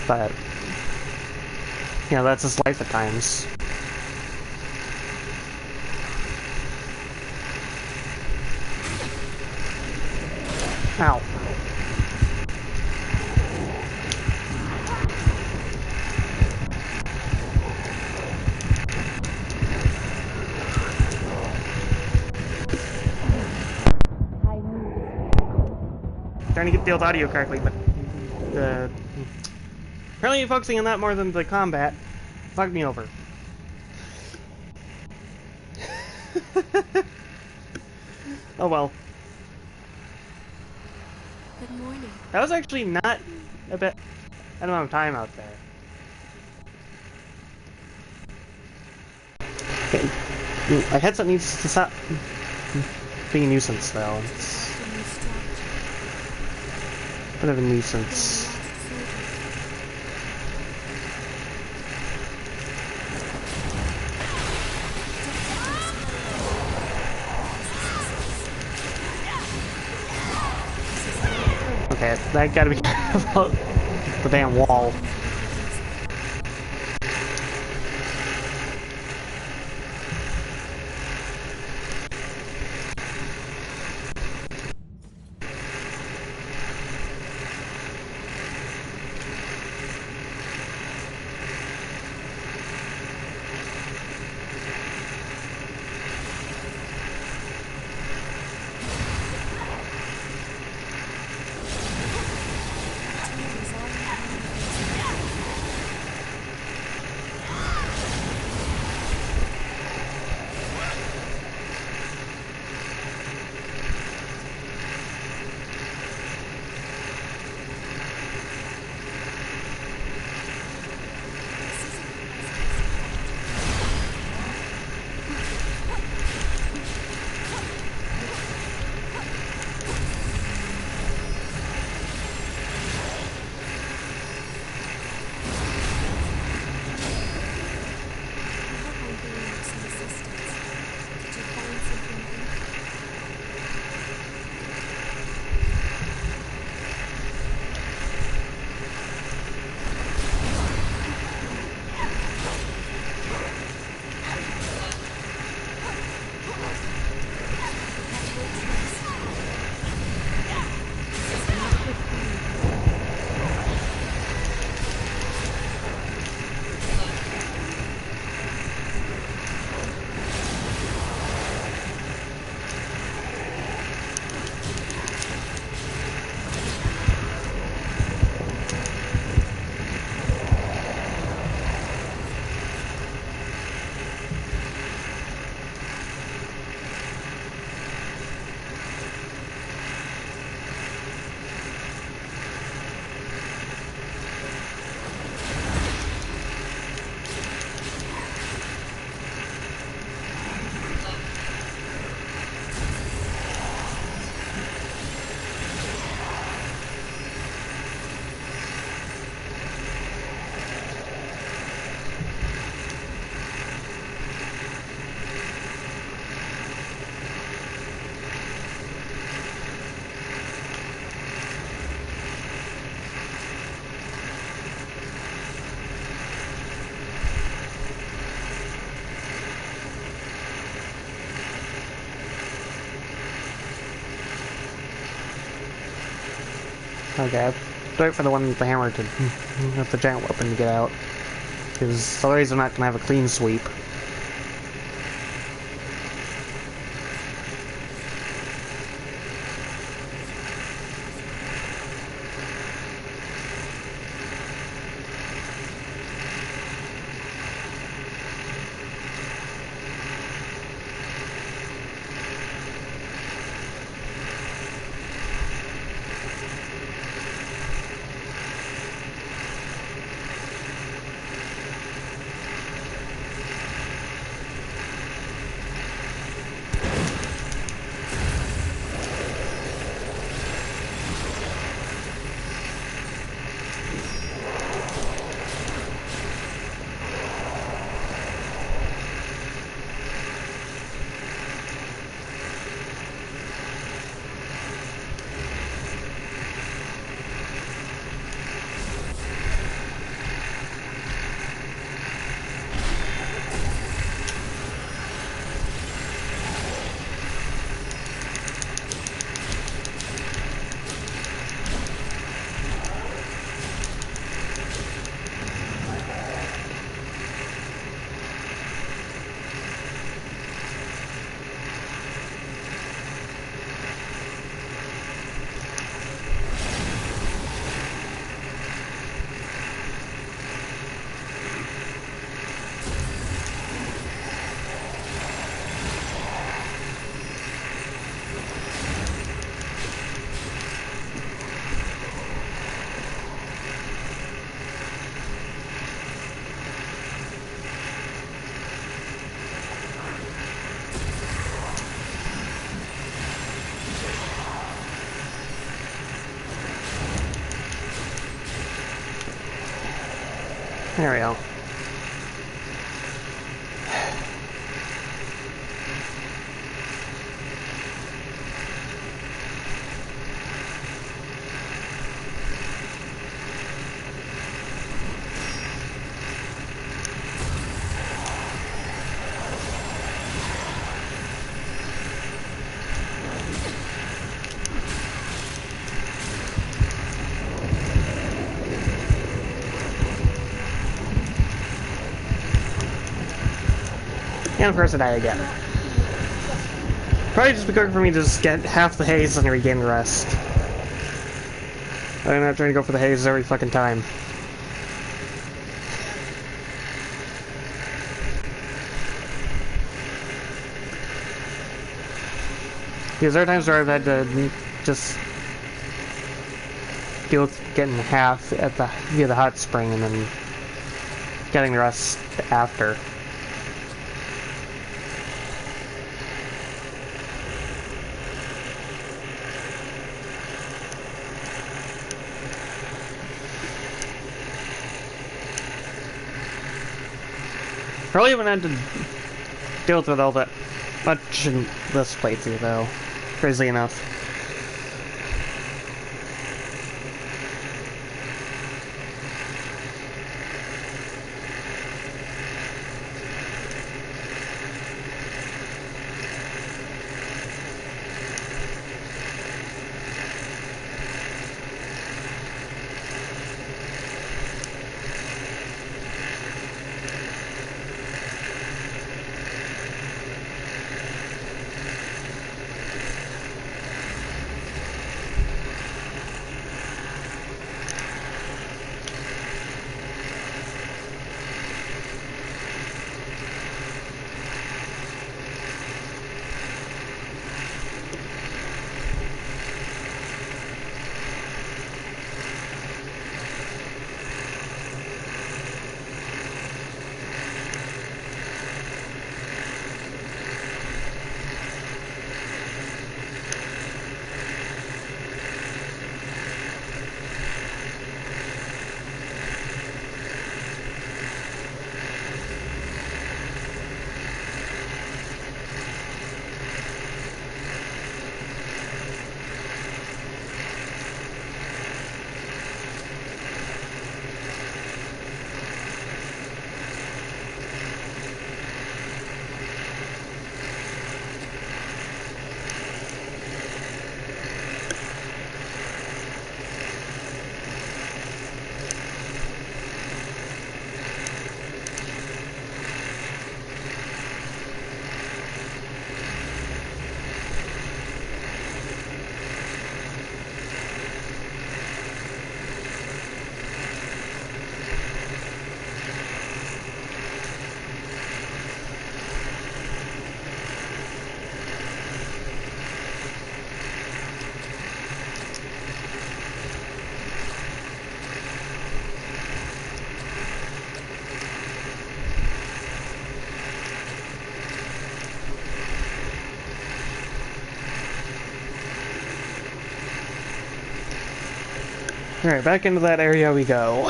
But, you know, that's just life at times. Ow. Trying to get the old audio correctly, but apparently focusing on that more than the combat fucked me over. Oh well. Good morning. That was actually not a bad amount of time out there. Okay. My headset needs to stop being a nuisance though. It's a bit of a nuisance. Okay, I gotta be careful about the damn wall. Okay, I have to wait for the one with the hammer to, with the giant weapon to get out. Because otherwise I'm not gonna have a clean sweep. There we go. And of course I die again. Probably just be quicker for me to just get half the haze and regain the rest. I'm not trying to go for the haze every fucking time. Because there are times where I've had to just deal with getting half at the via the hot spring and then getting the rest after. Probably haven't had to deal with all that much in this playthrough, though. Crazy enough. Alright, back into that area we go.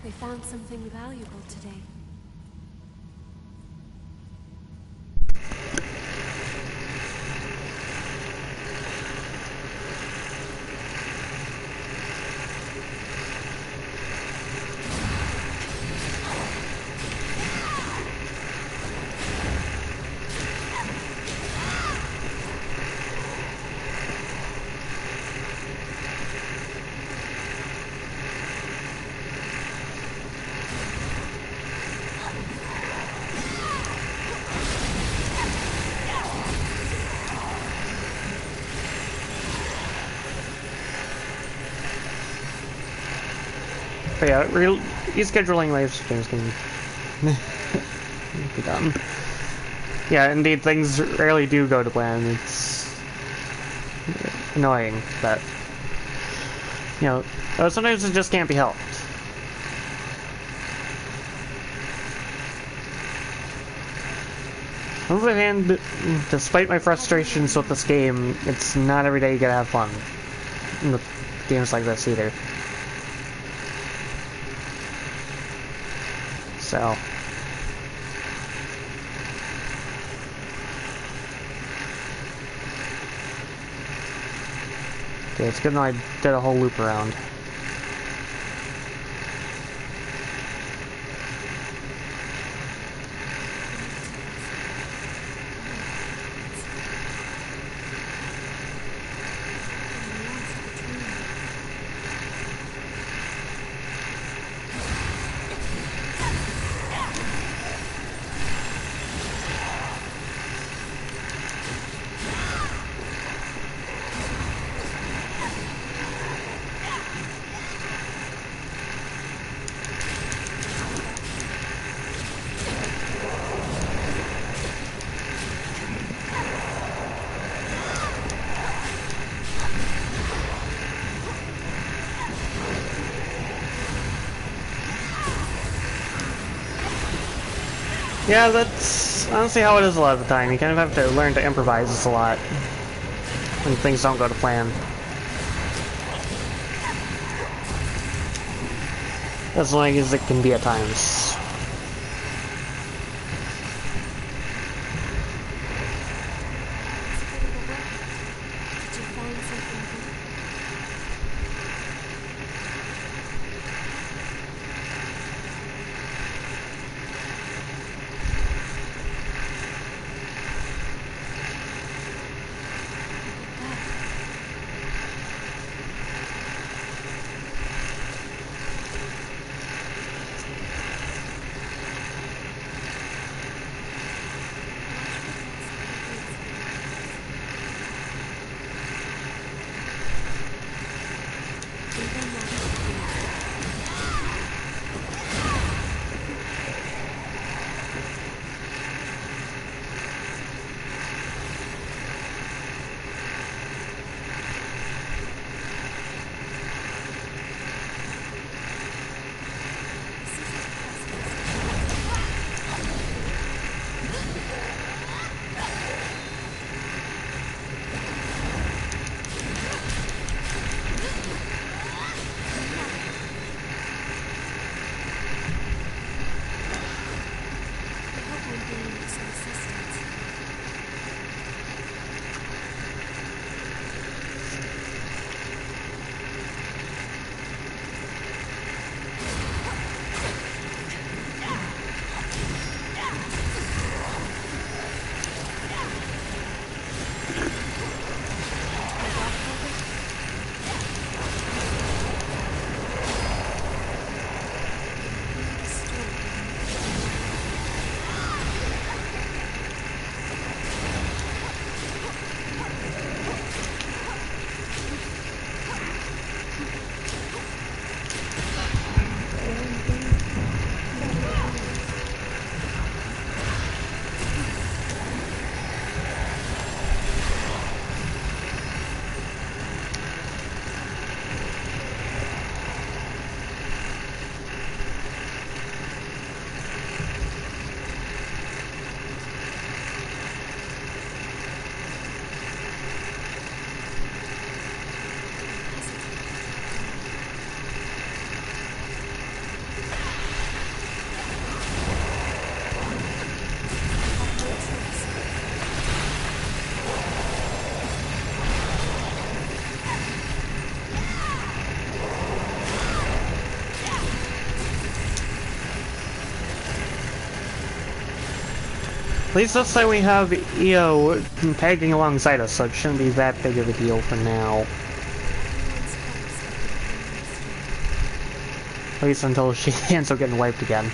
We found something valuable today. But yeah, rescheduling live streams can be done. Yeah, indeed, things rarely do go to plan. It's annoying, but you know, sometimes it just can't be helped. On the other hand, despite my frustrations with this game, it's not every day you gotta have fun with games like this either. So okay, it's good that I did a whole loop around. Yeah, that's honestly how it is a lot of the time. You kind of have to learn to improvise this a lot when things don't go to plan. As long as it can be at times. Did you find something good? At least this time we have EO tagging alongside us, so it shouldn't be that big of a deal for now. At least until she ends up getting wiped again.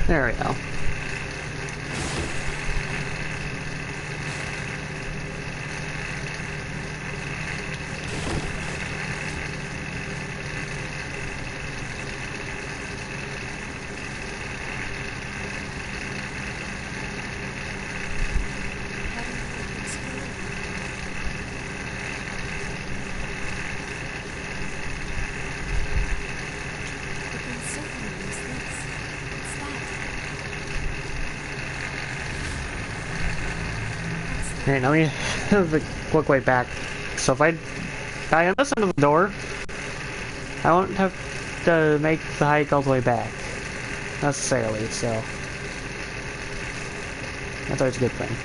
There we go. Alright, now we have a quick way back. So if I die on this end of the door, I won't have to make the hike all the way back. Necessarily, so that's always a good thing.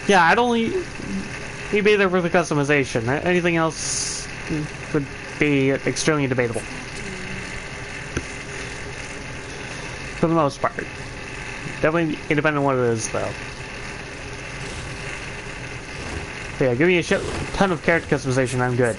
Yeah, I'd only be there for the customization. Anything else would be extremely debatable. For the most part. Definitely independent on what it is, though. But yeah, give me a shit ton of character customization, I'm good.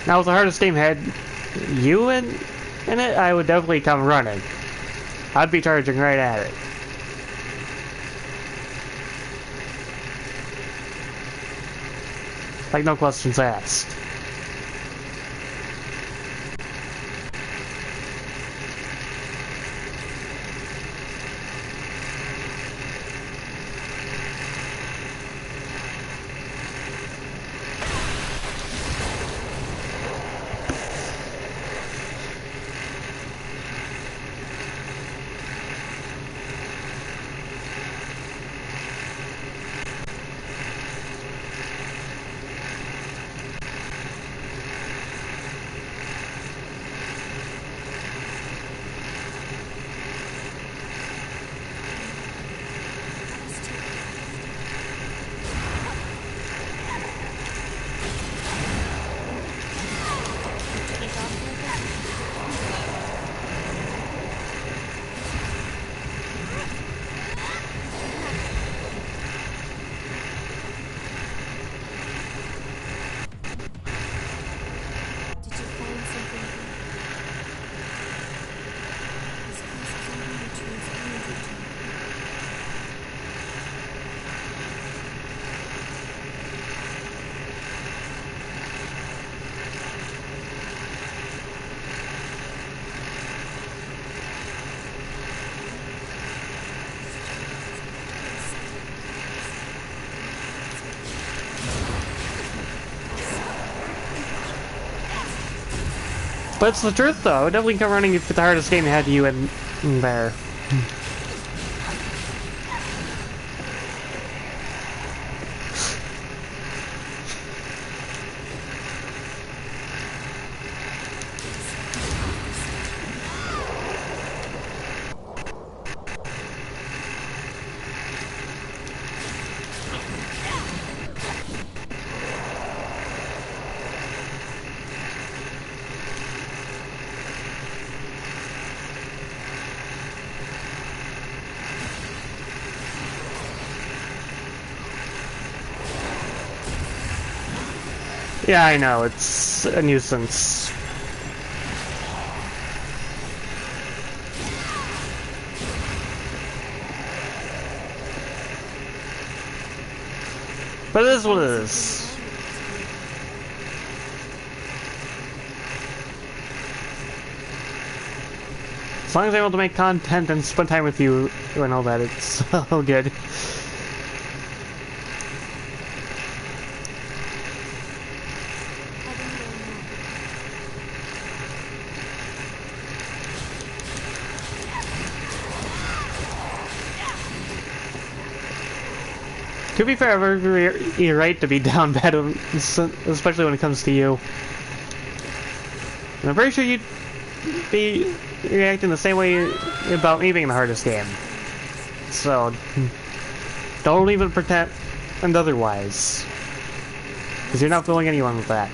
Now, if the hardest game had you in it, I would definitely come running. I'd be charging right at it. Like, no questions asked. But it's the truth, though. I would definitely come running if the hardest game had you in there. Yeah, I know, it's a nuisance. But it is what it is. As long as I'm able to make content and spend time with you and all that, it's all good. To be fair, you're right to be down bad, especially when it comes to you. And I'm pretty sure you'd be reacting the same way about me being the hardest game. So, don't even pretend otherwise. Because you're not fooling anyone with that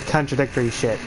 contradictory shit.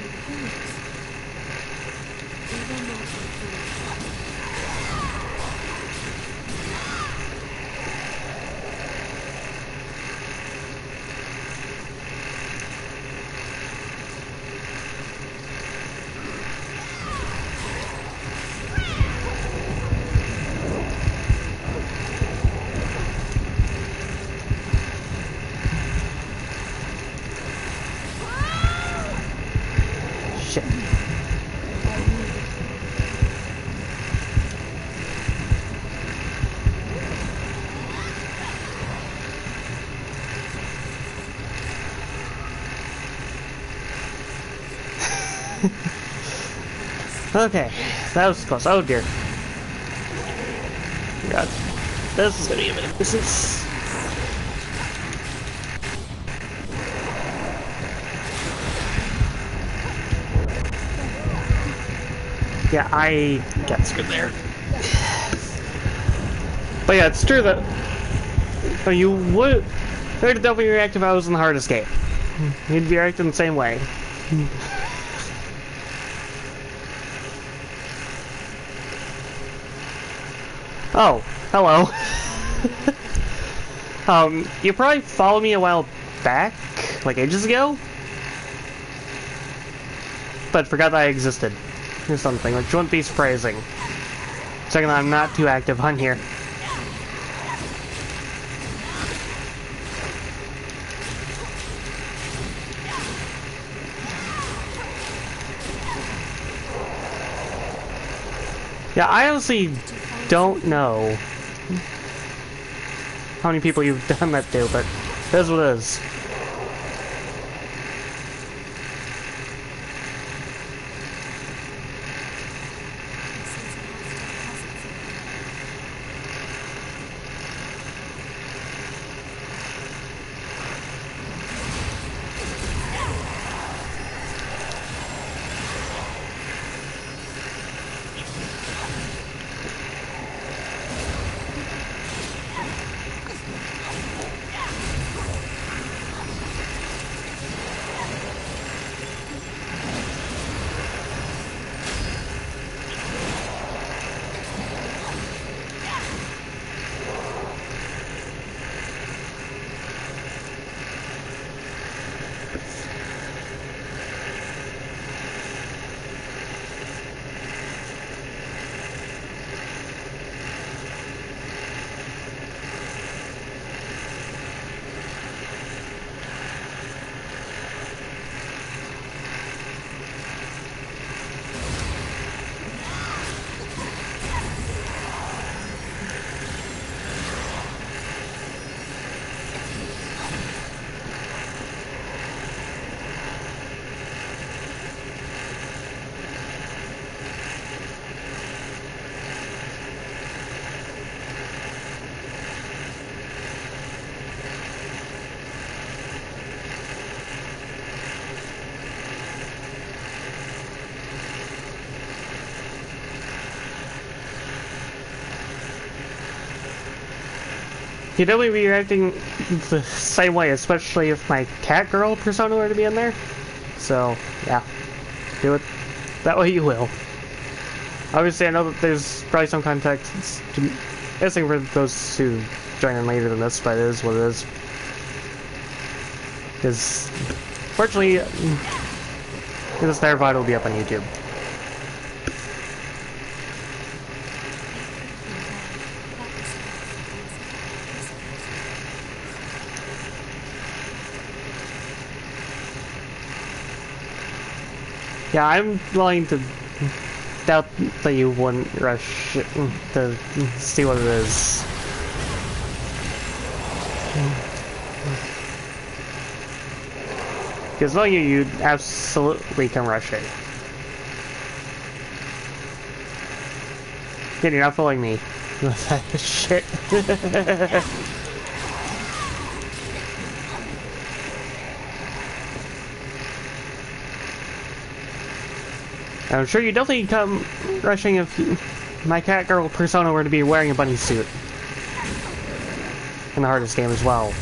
Shit. Okay, that was close. Oh dear. God, this is gonna be a minute. This is. Yeah, I got screwed there. But yeah, it's true that you would definitely react if I was in the hardest game. You'd be reacting the same way. Oh, hello. You probably followed me a while back, like ages ago, but forgot that I existed, or something, which wouldn't be surprising. Second, that I'm not too active on here. Yeah, I honestly don't know how many people you've done that to, but it is what it is. He'd definitely be reacting the same way, especially if my cat girl persona were to be in there. So, yeah. Do it that way you will. Obviously, I know that there's probably some context to missing for those who join in later than this, but it is what it is. Because, fortunately, this entire VOD will be up on YouTube. Yeah, I'm willing to doubt that you wouldn't rush it to see what it is. Because knowing you absolutely can rush it. Again, you're not fooling me. Shit. I'm sure you definitely come rushing if my cat girl persona were to be wearing a bunny suit. In the hardest game as well.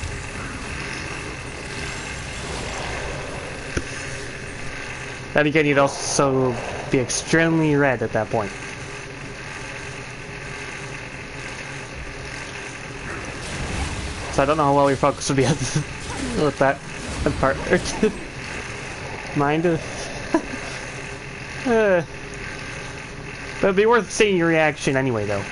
Then again, you'd also be extremely red at that point. So I don't know how well your focus would be with that part. Mind? But it'd be worth seeing your reaction anyway, though.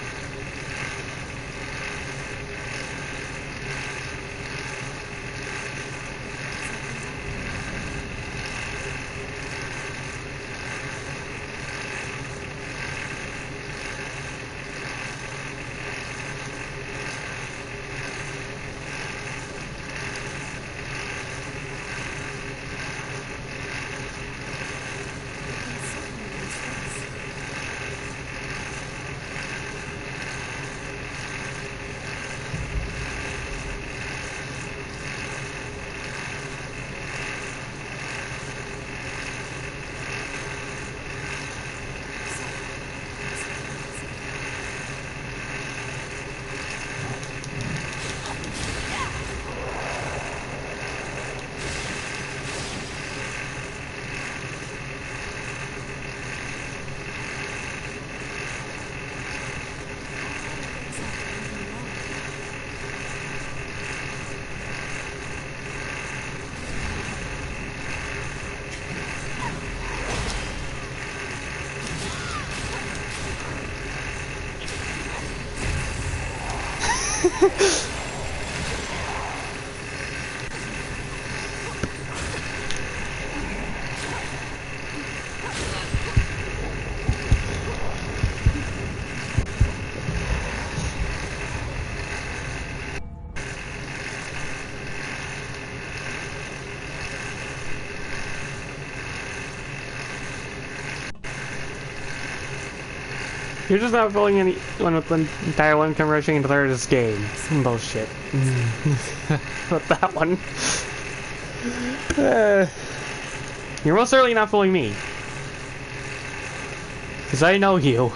You're just not fooling anyone with the entire one-time rushing into this game. Bullshit. With that one. You're most certainly not fooling me. Because I know you.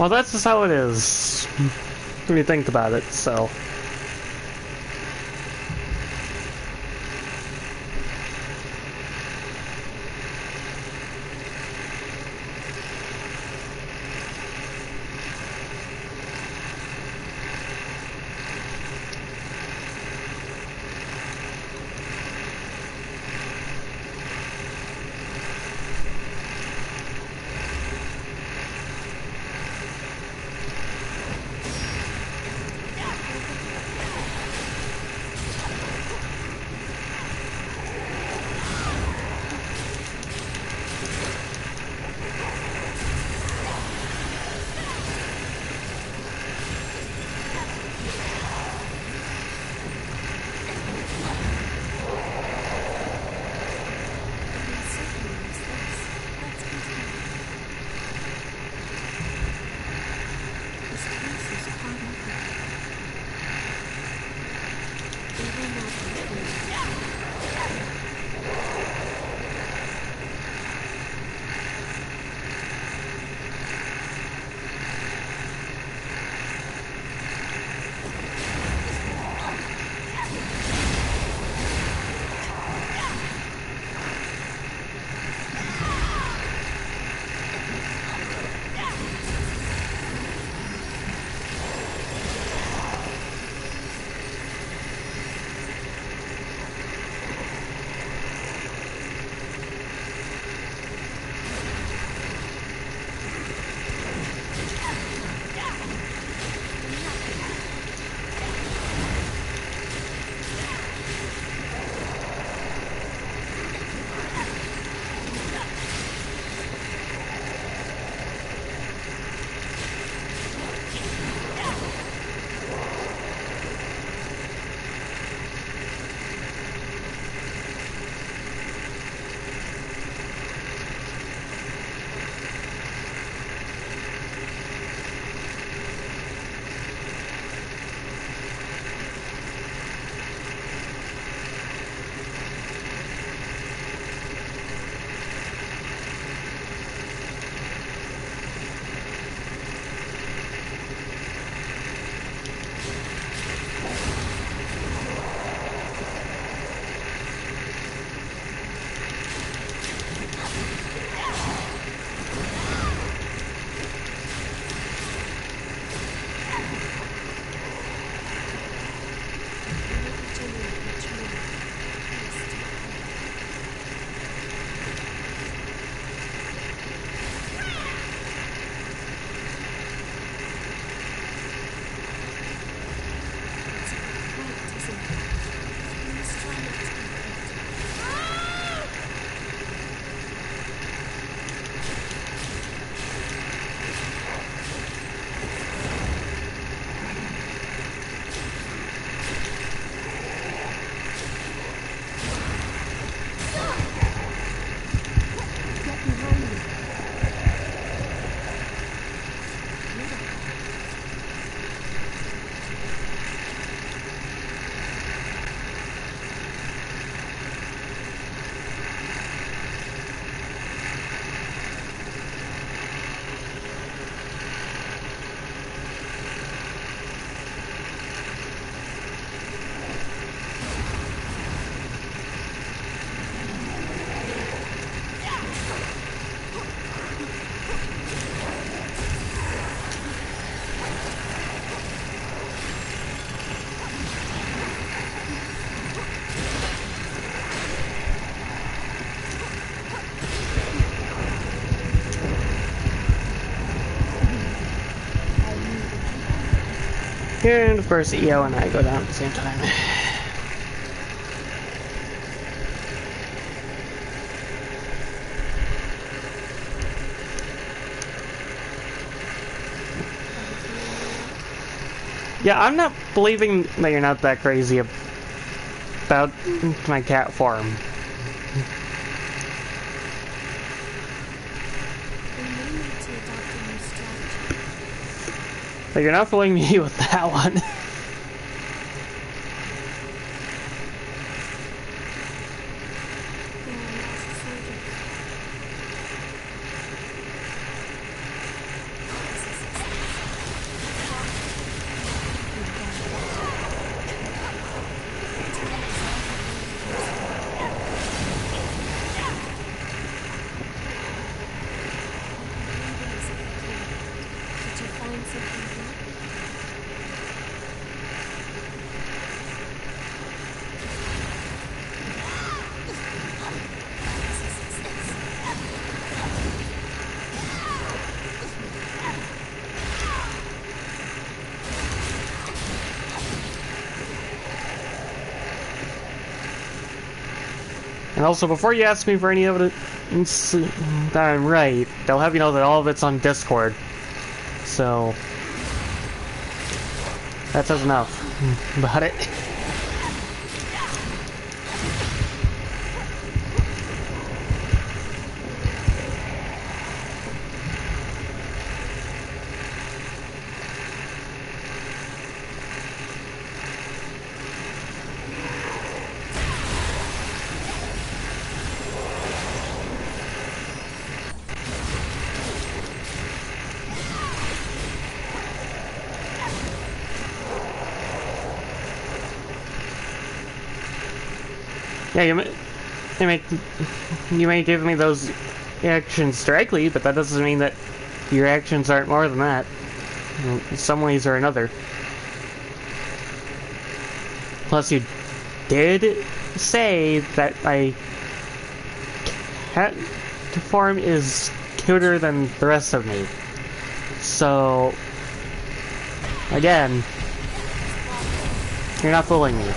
Well, that's just how it is. When you think about it, so. Here, and of course, EO and I go down at the same time. Yeah, I'm not believing that you're not that crazy about my cat farm. We may need to adopt a new strategy. But you're not fooling me with that one. They are lost soldiers. And also, before you ask me for any evidence that I'm right, they'll have you know that all of it's on Discord. So, that says enough about it. Yeah, you may give me those actions directly, but that doesn't mean that your actions aren't more than that. In some ways or another. Plus, you did say that my cat form is cuter than the rest of me. So, again, you're not fooling me.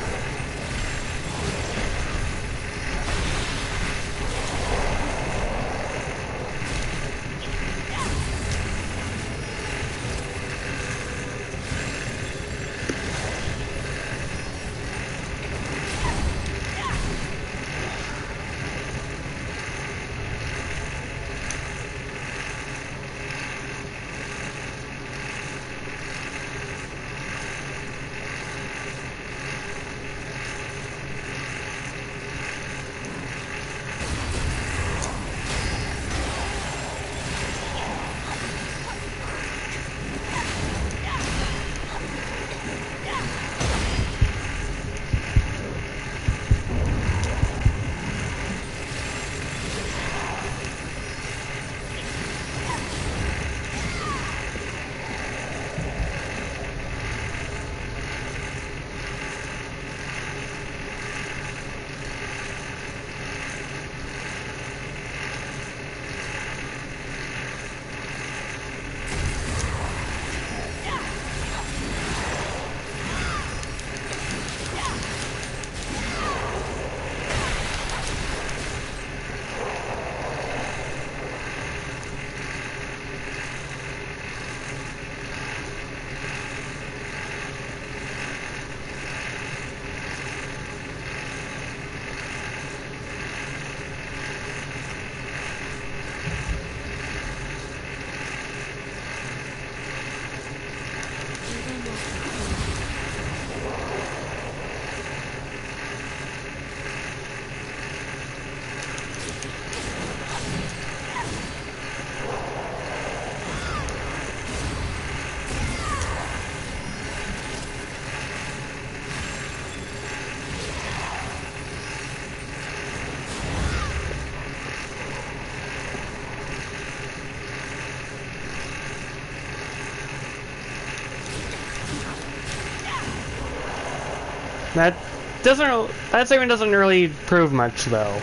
That statement doesn't really prove much, though.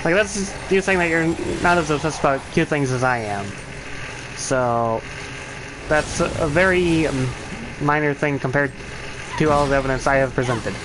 Like, that's just you saying that you're not as obsessed about cute things as I am. So, that's a very minor thing compared to all the evidence I have presented.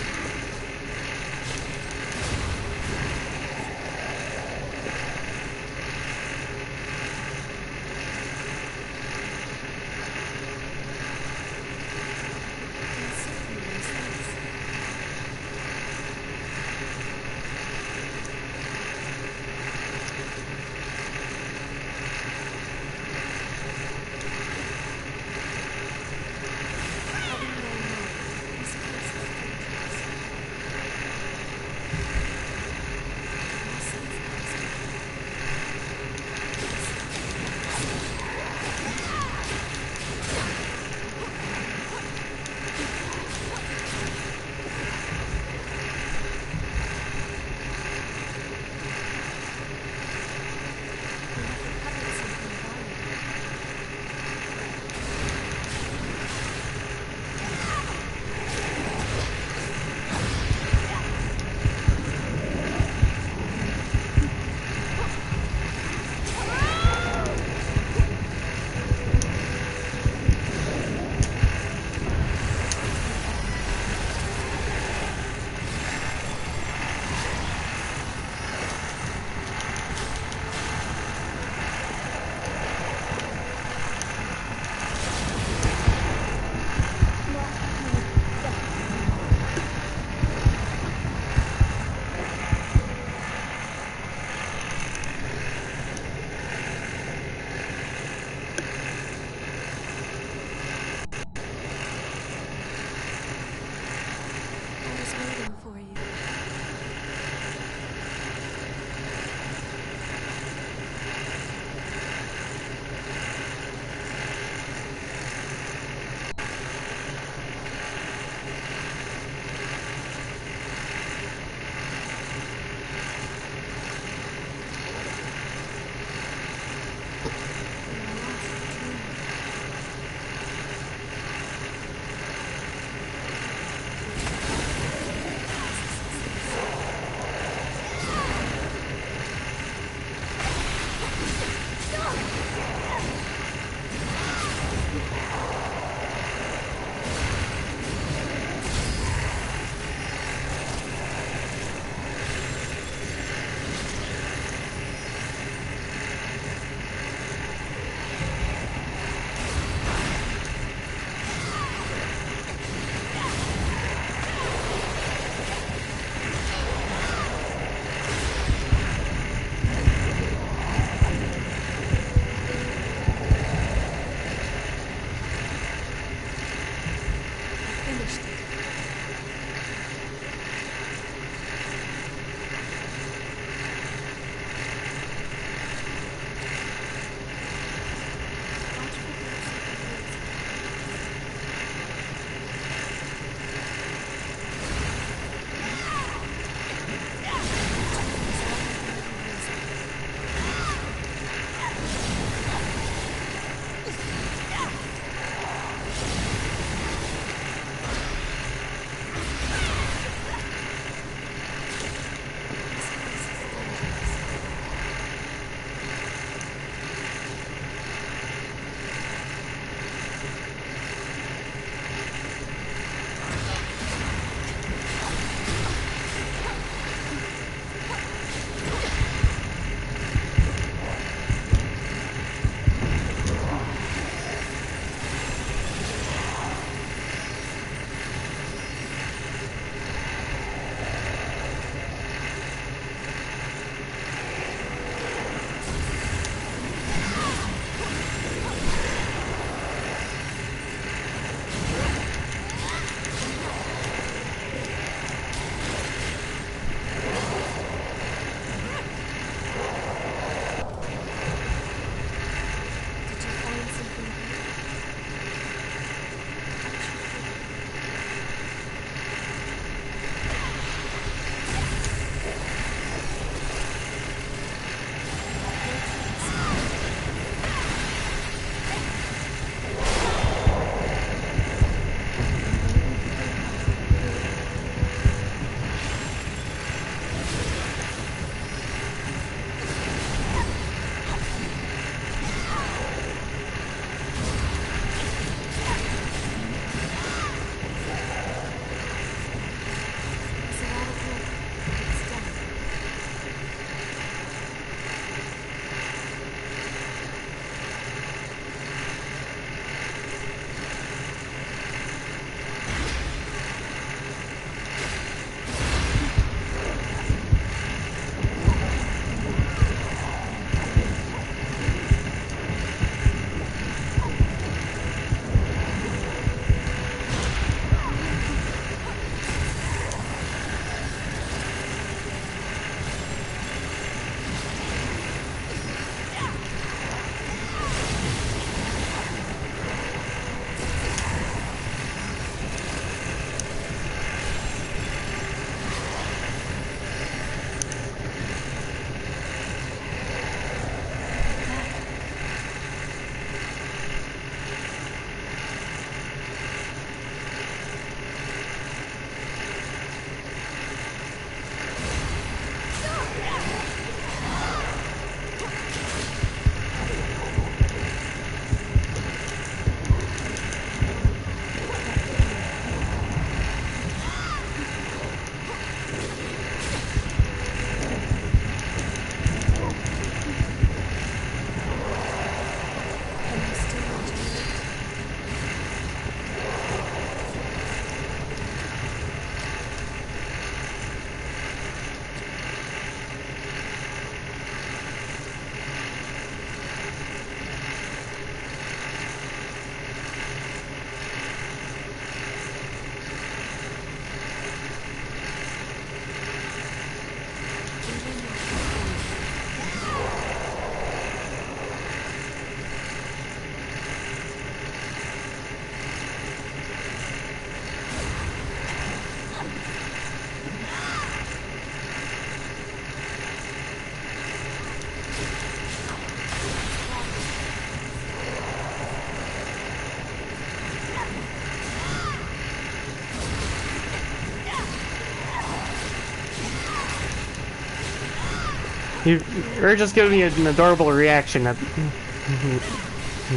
You're just giving me an adorable reaction at,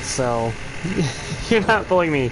so you're not bullying me.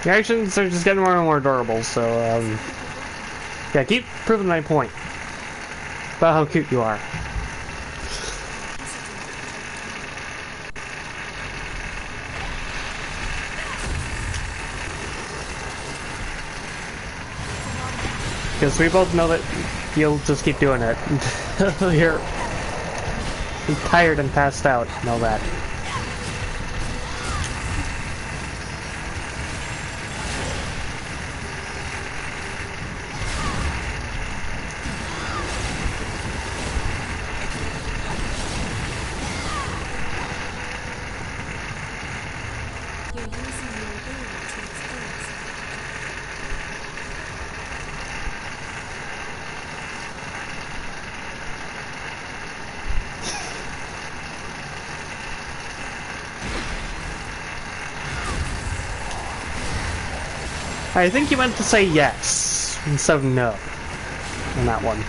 Your actions are just getting more and more adorable, so, yeah, keep proving my point about how cute you are. Because we both know that you'll just keep doing it until you're tired and passed out and all that. I think you meant to say yes instead of no on that one.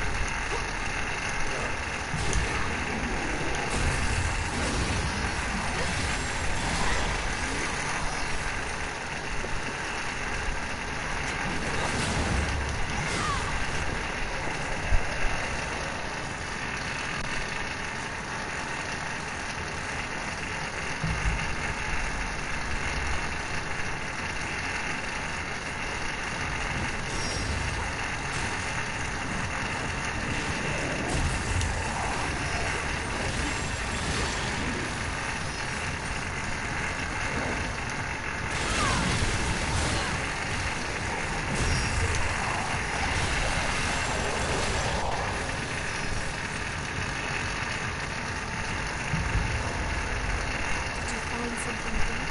Did you find something good?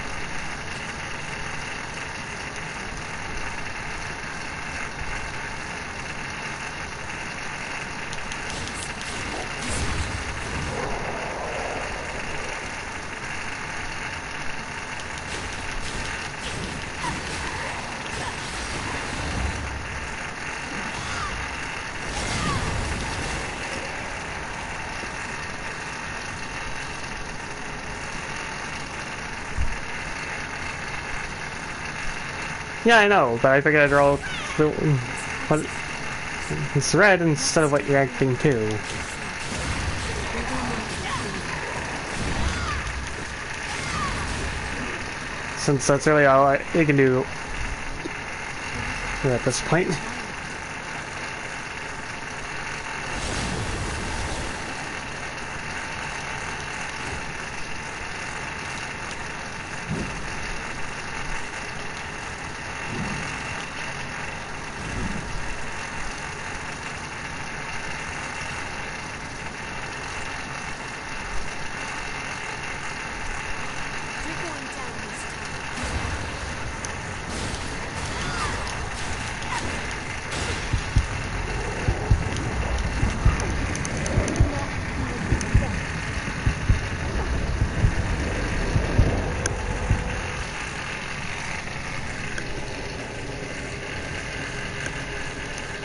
Yeah, I know, but I figured I'd roll what it's red instead of what you're acting to. Since that's really all you can do at this point. You're going down this time.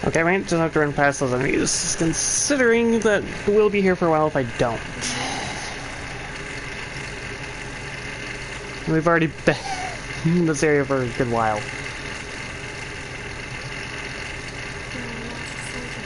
Okay, I might just have to run past those enemies, considering that we'll be here for a while if I don't. We've already been in this area for a good while. You're our last soldier.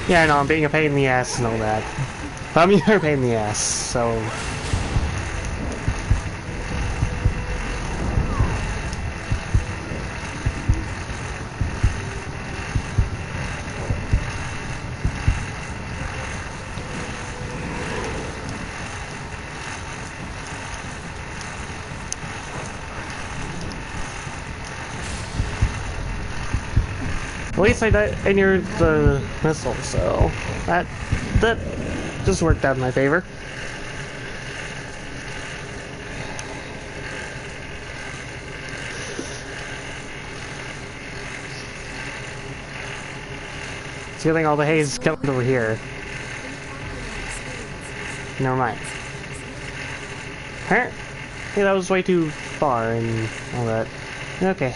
Yeah, I know, I'm being a pain in the ass and all that. I mean, you're a pain in the ass, so... At least I entered the missile, so that just worked out in my favor. Feeling all the haze coming over here. Never mind. Huh? Hey, that was way too far and all that. Okay.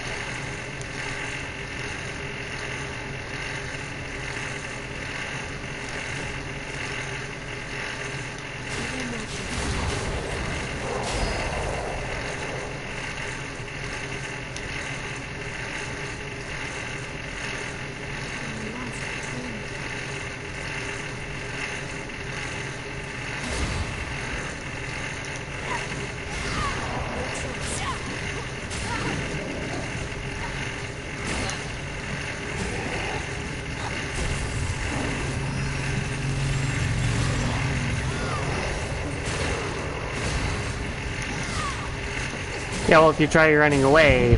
Yeah, well, if you try running away,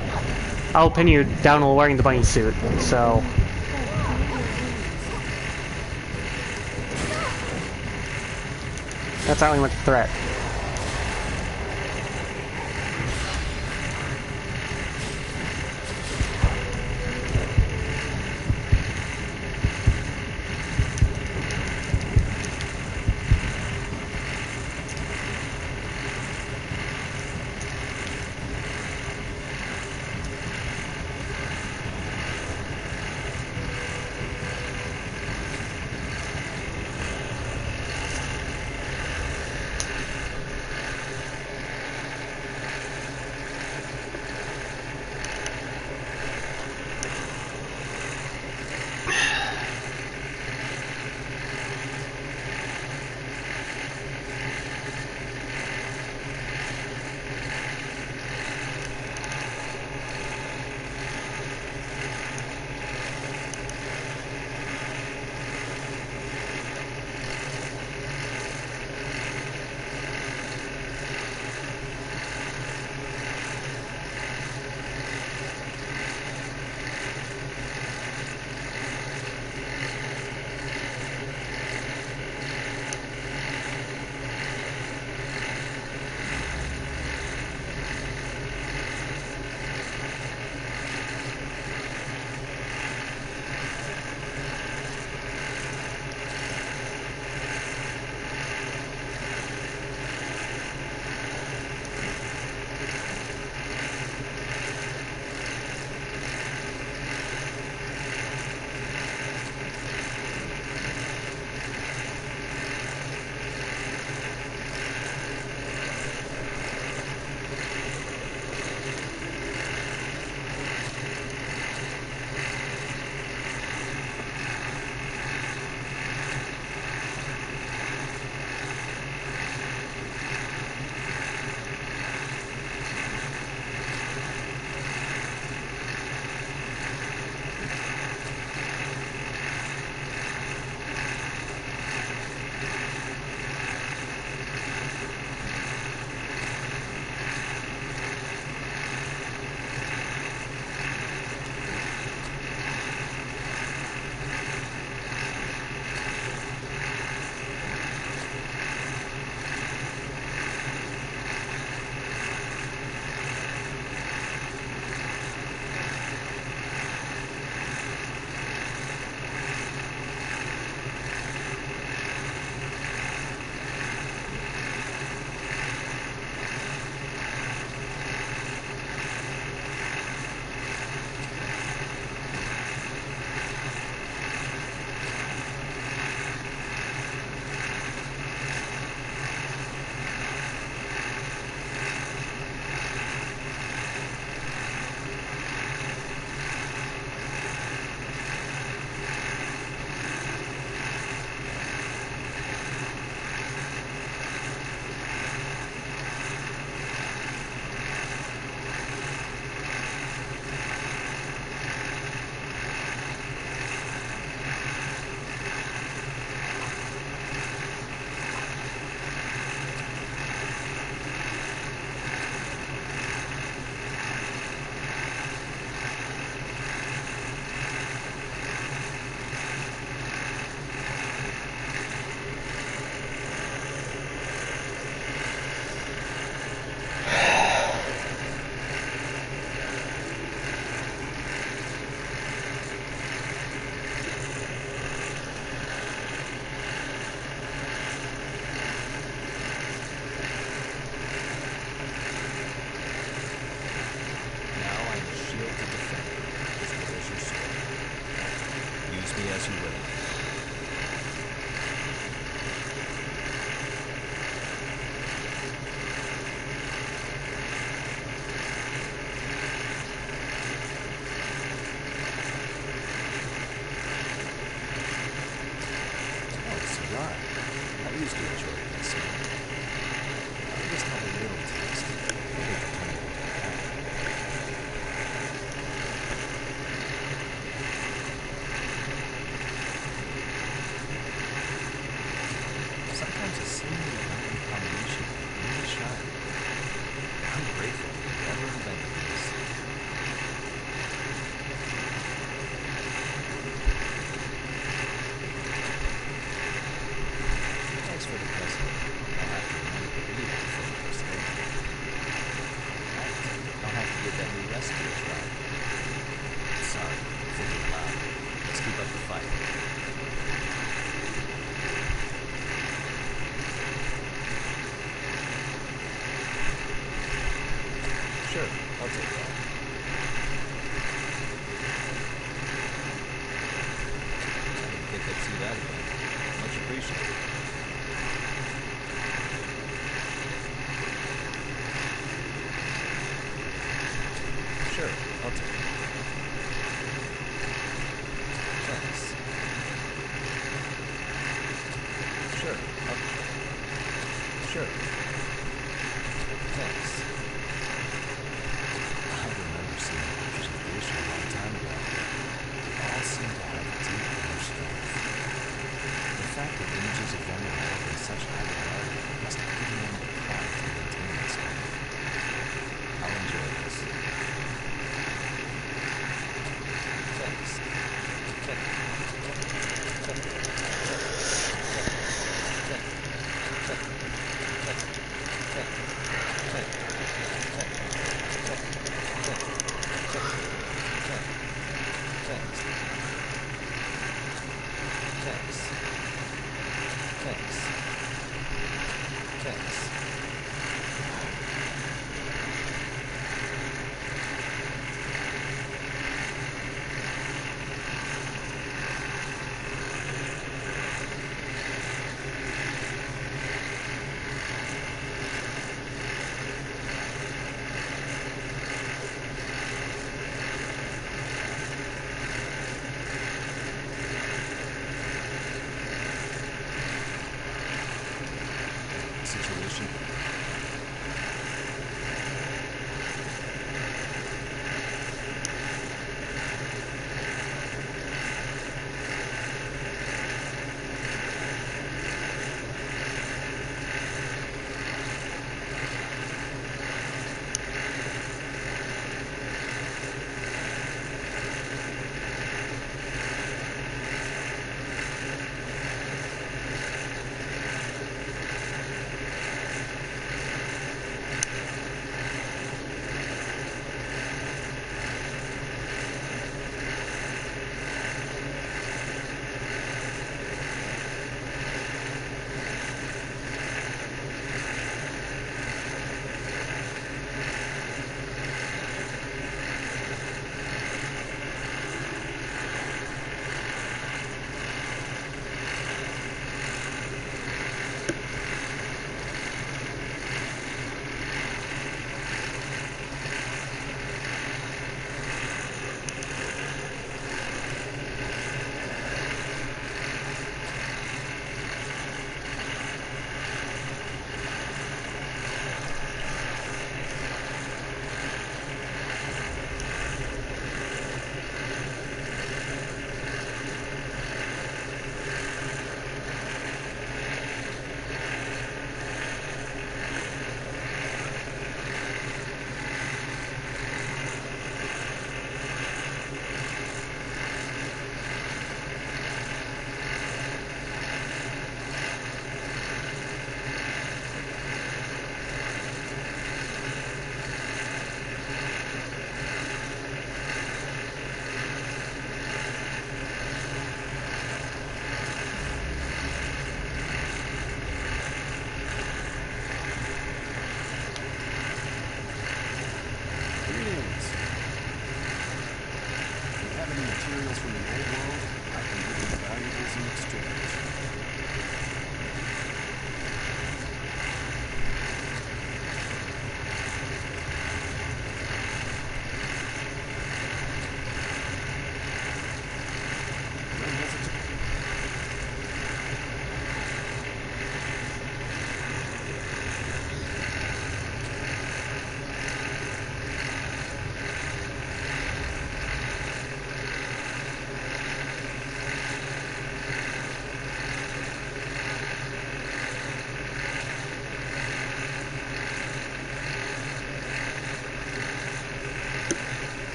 I'll pin you down while wearing the bunny suit, so... That's not really much of a threat. used to enjoy this. I just have a little taste. I hate to turn it into a habit. Sometimes a seemingly random combination can really shine. I'm grateful for whoever invented this. Thanks for the present. I'll have to remember to read it before we go sailing. I'll have to give that new recipe a try. Sorry, thinking loud. Let's keep up the fight. Sure, I'll take that. I didn't think I'd see that again. Much appreciated. Sure, I'll take it. Thanks. Sure, Sure. Thanks. I remember seeing pictures of Geisha a long time ago. They all seem to have deep inner strength. The fact that images of them are held in such high regard must have given them the pride to maintain that strength. I'll enjoy this. Thanks. Situation.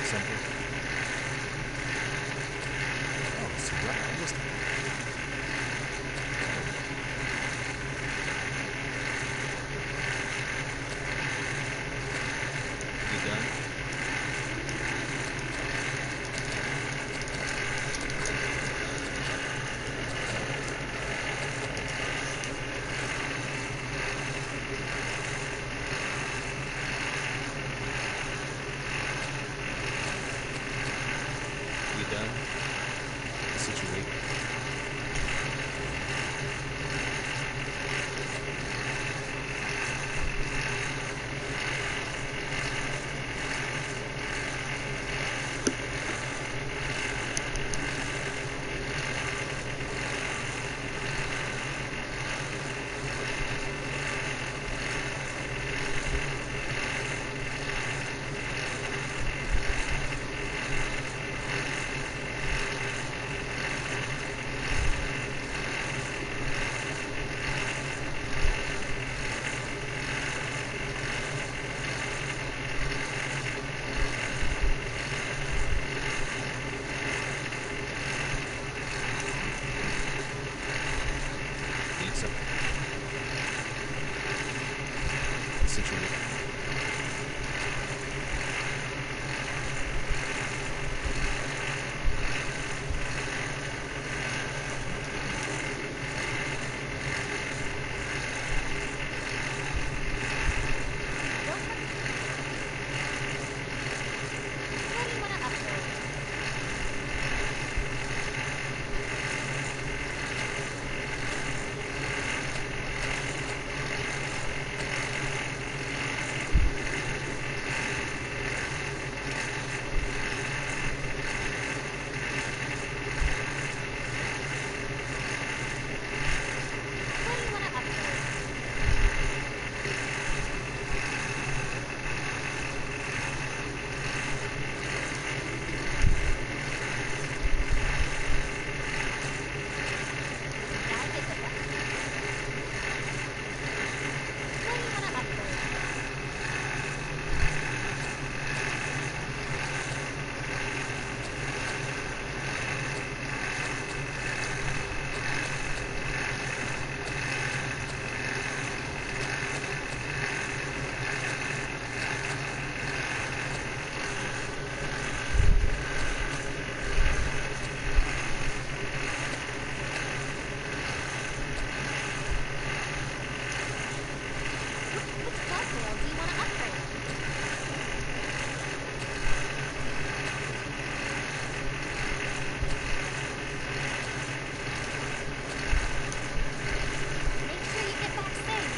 Something? Oh, it's right. I'm listening. You done? You done? The situation. Need something. The situation. What do you want to upgrade? What do you want to upgrade? Now get the best. What do you want to upgrade? Which blood rail do you want to upgrade? Make sure you get back safe.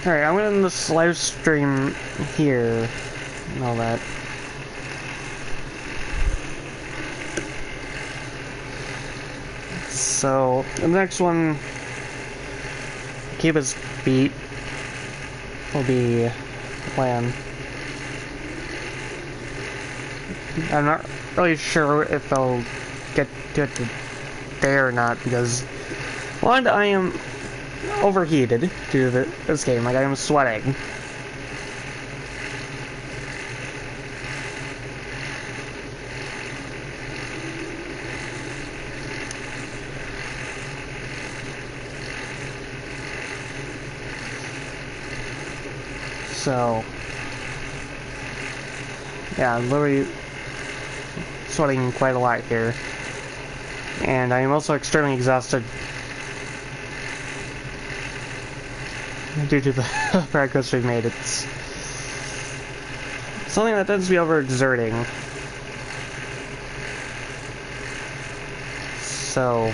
Alright, I'm gonna end this live stream here and all that. So, the next one, keep us beat, will be the plan. I'm not really sure if I'll get to it today or not, because one, I am overheated due to this game, like I am sweating. So, yeah, I'm literally sweating quite a lot here. And I am also extremely exhausted due to the progress we've made. It's something that tends to be overexerting. So,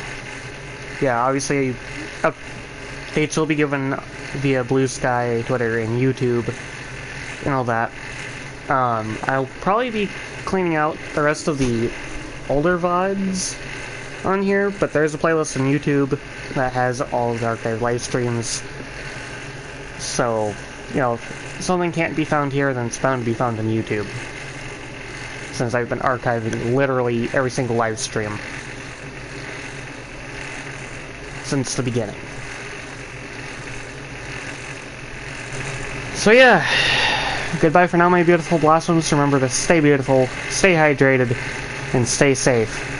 yeah, obviously, updates will be given via Blue Sky, Twitter, and YouTube, and all that. I'll probably be cleaning out the rest of the older VODs on here, but there's a playlist on YouTube that has all of the archived live streams. So, you know, if something can't be found here, then it's bound to be found on YouTube, since I've been archiving literally every single live stream since the beginning. So yeah, goodbye for now, my beautiful blossoms. Remember to stay beautiful, stay hydrated, and stay safe.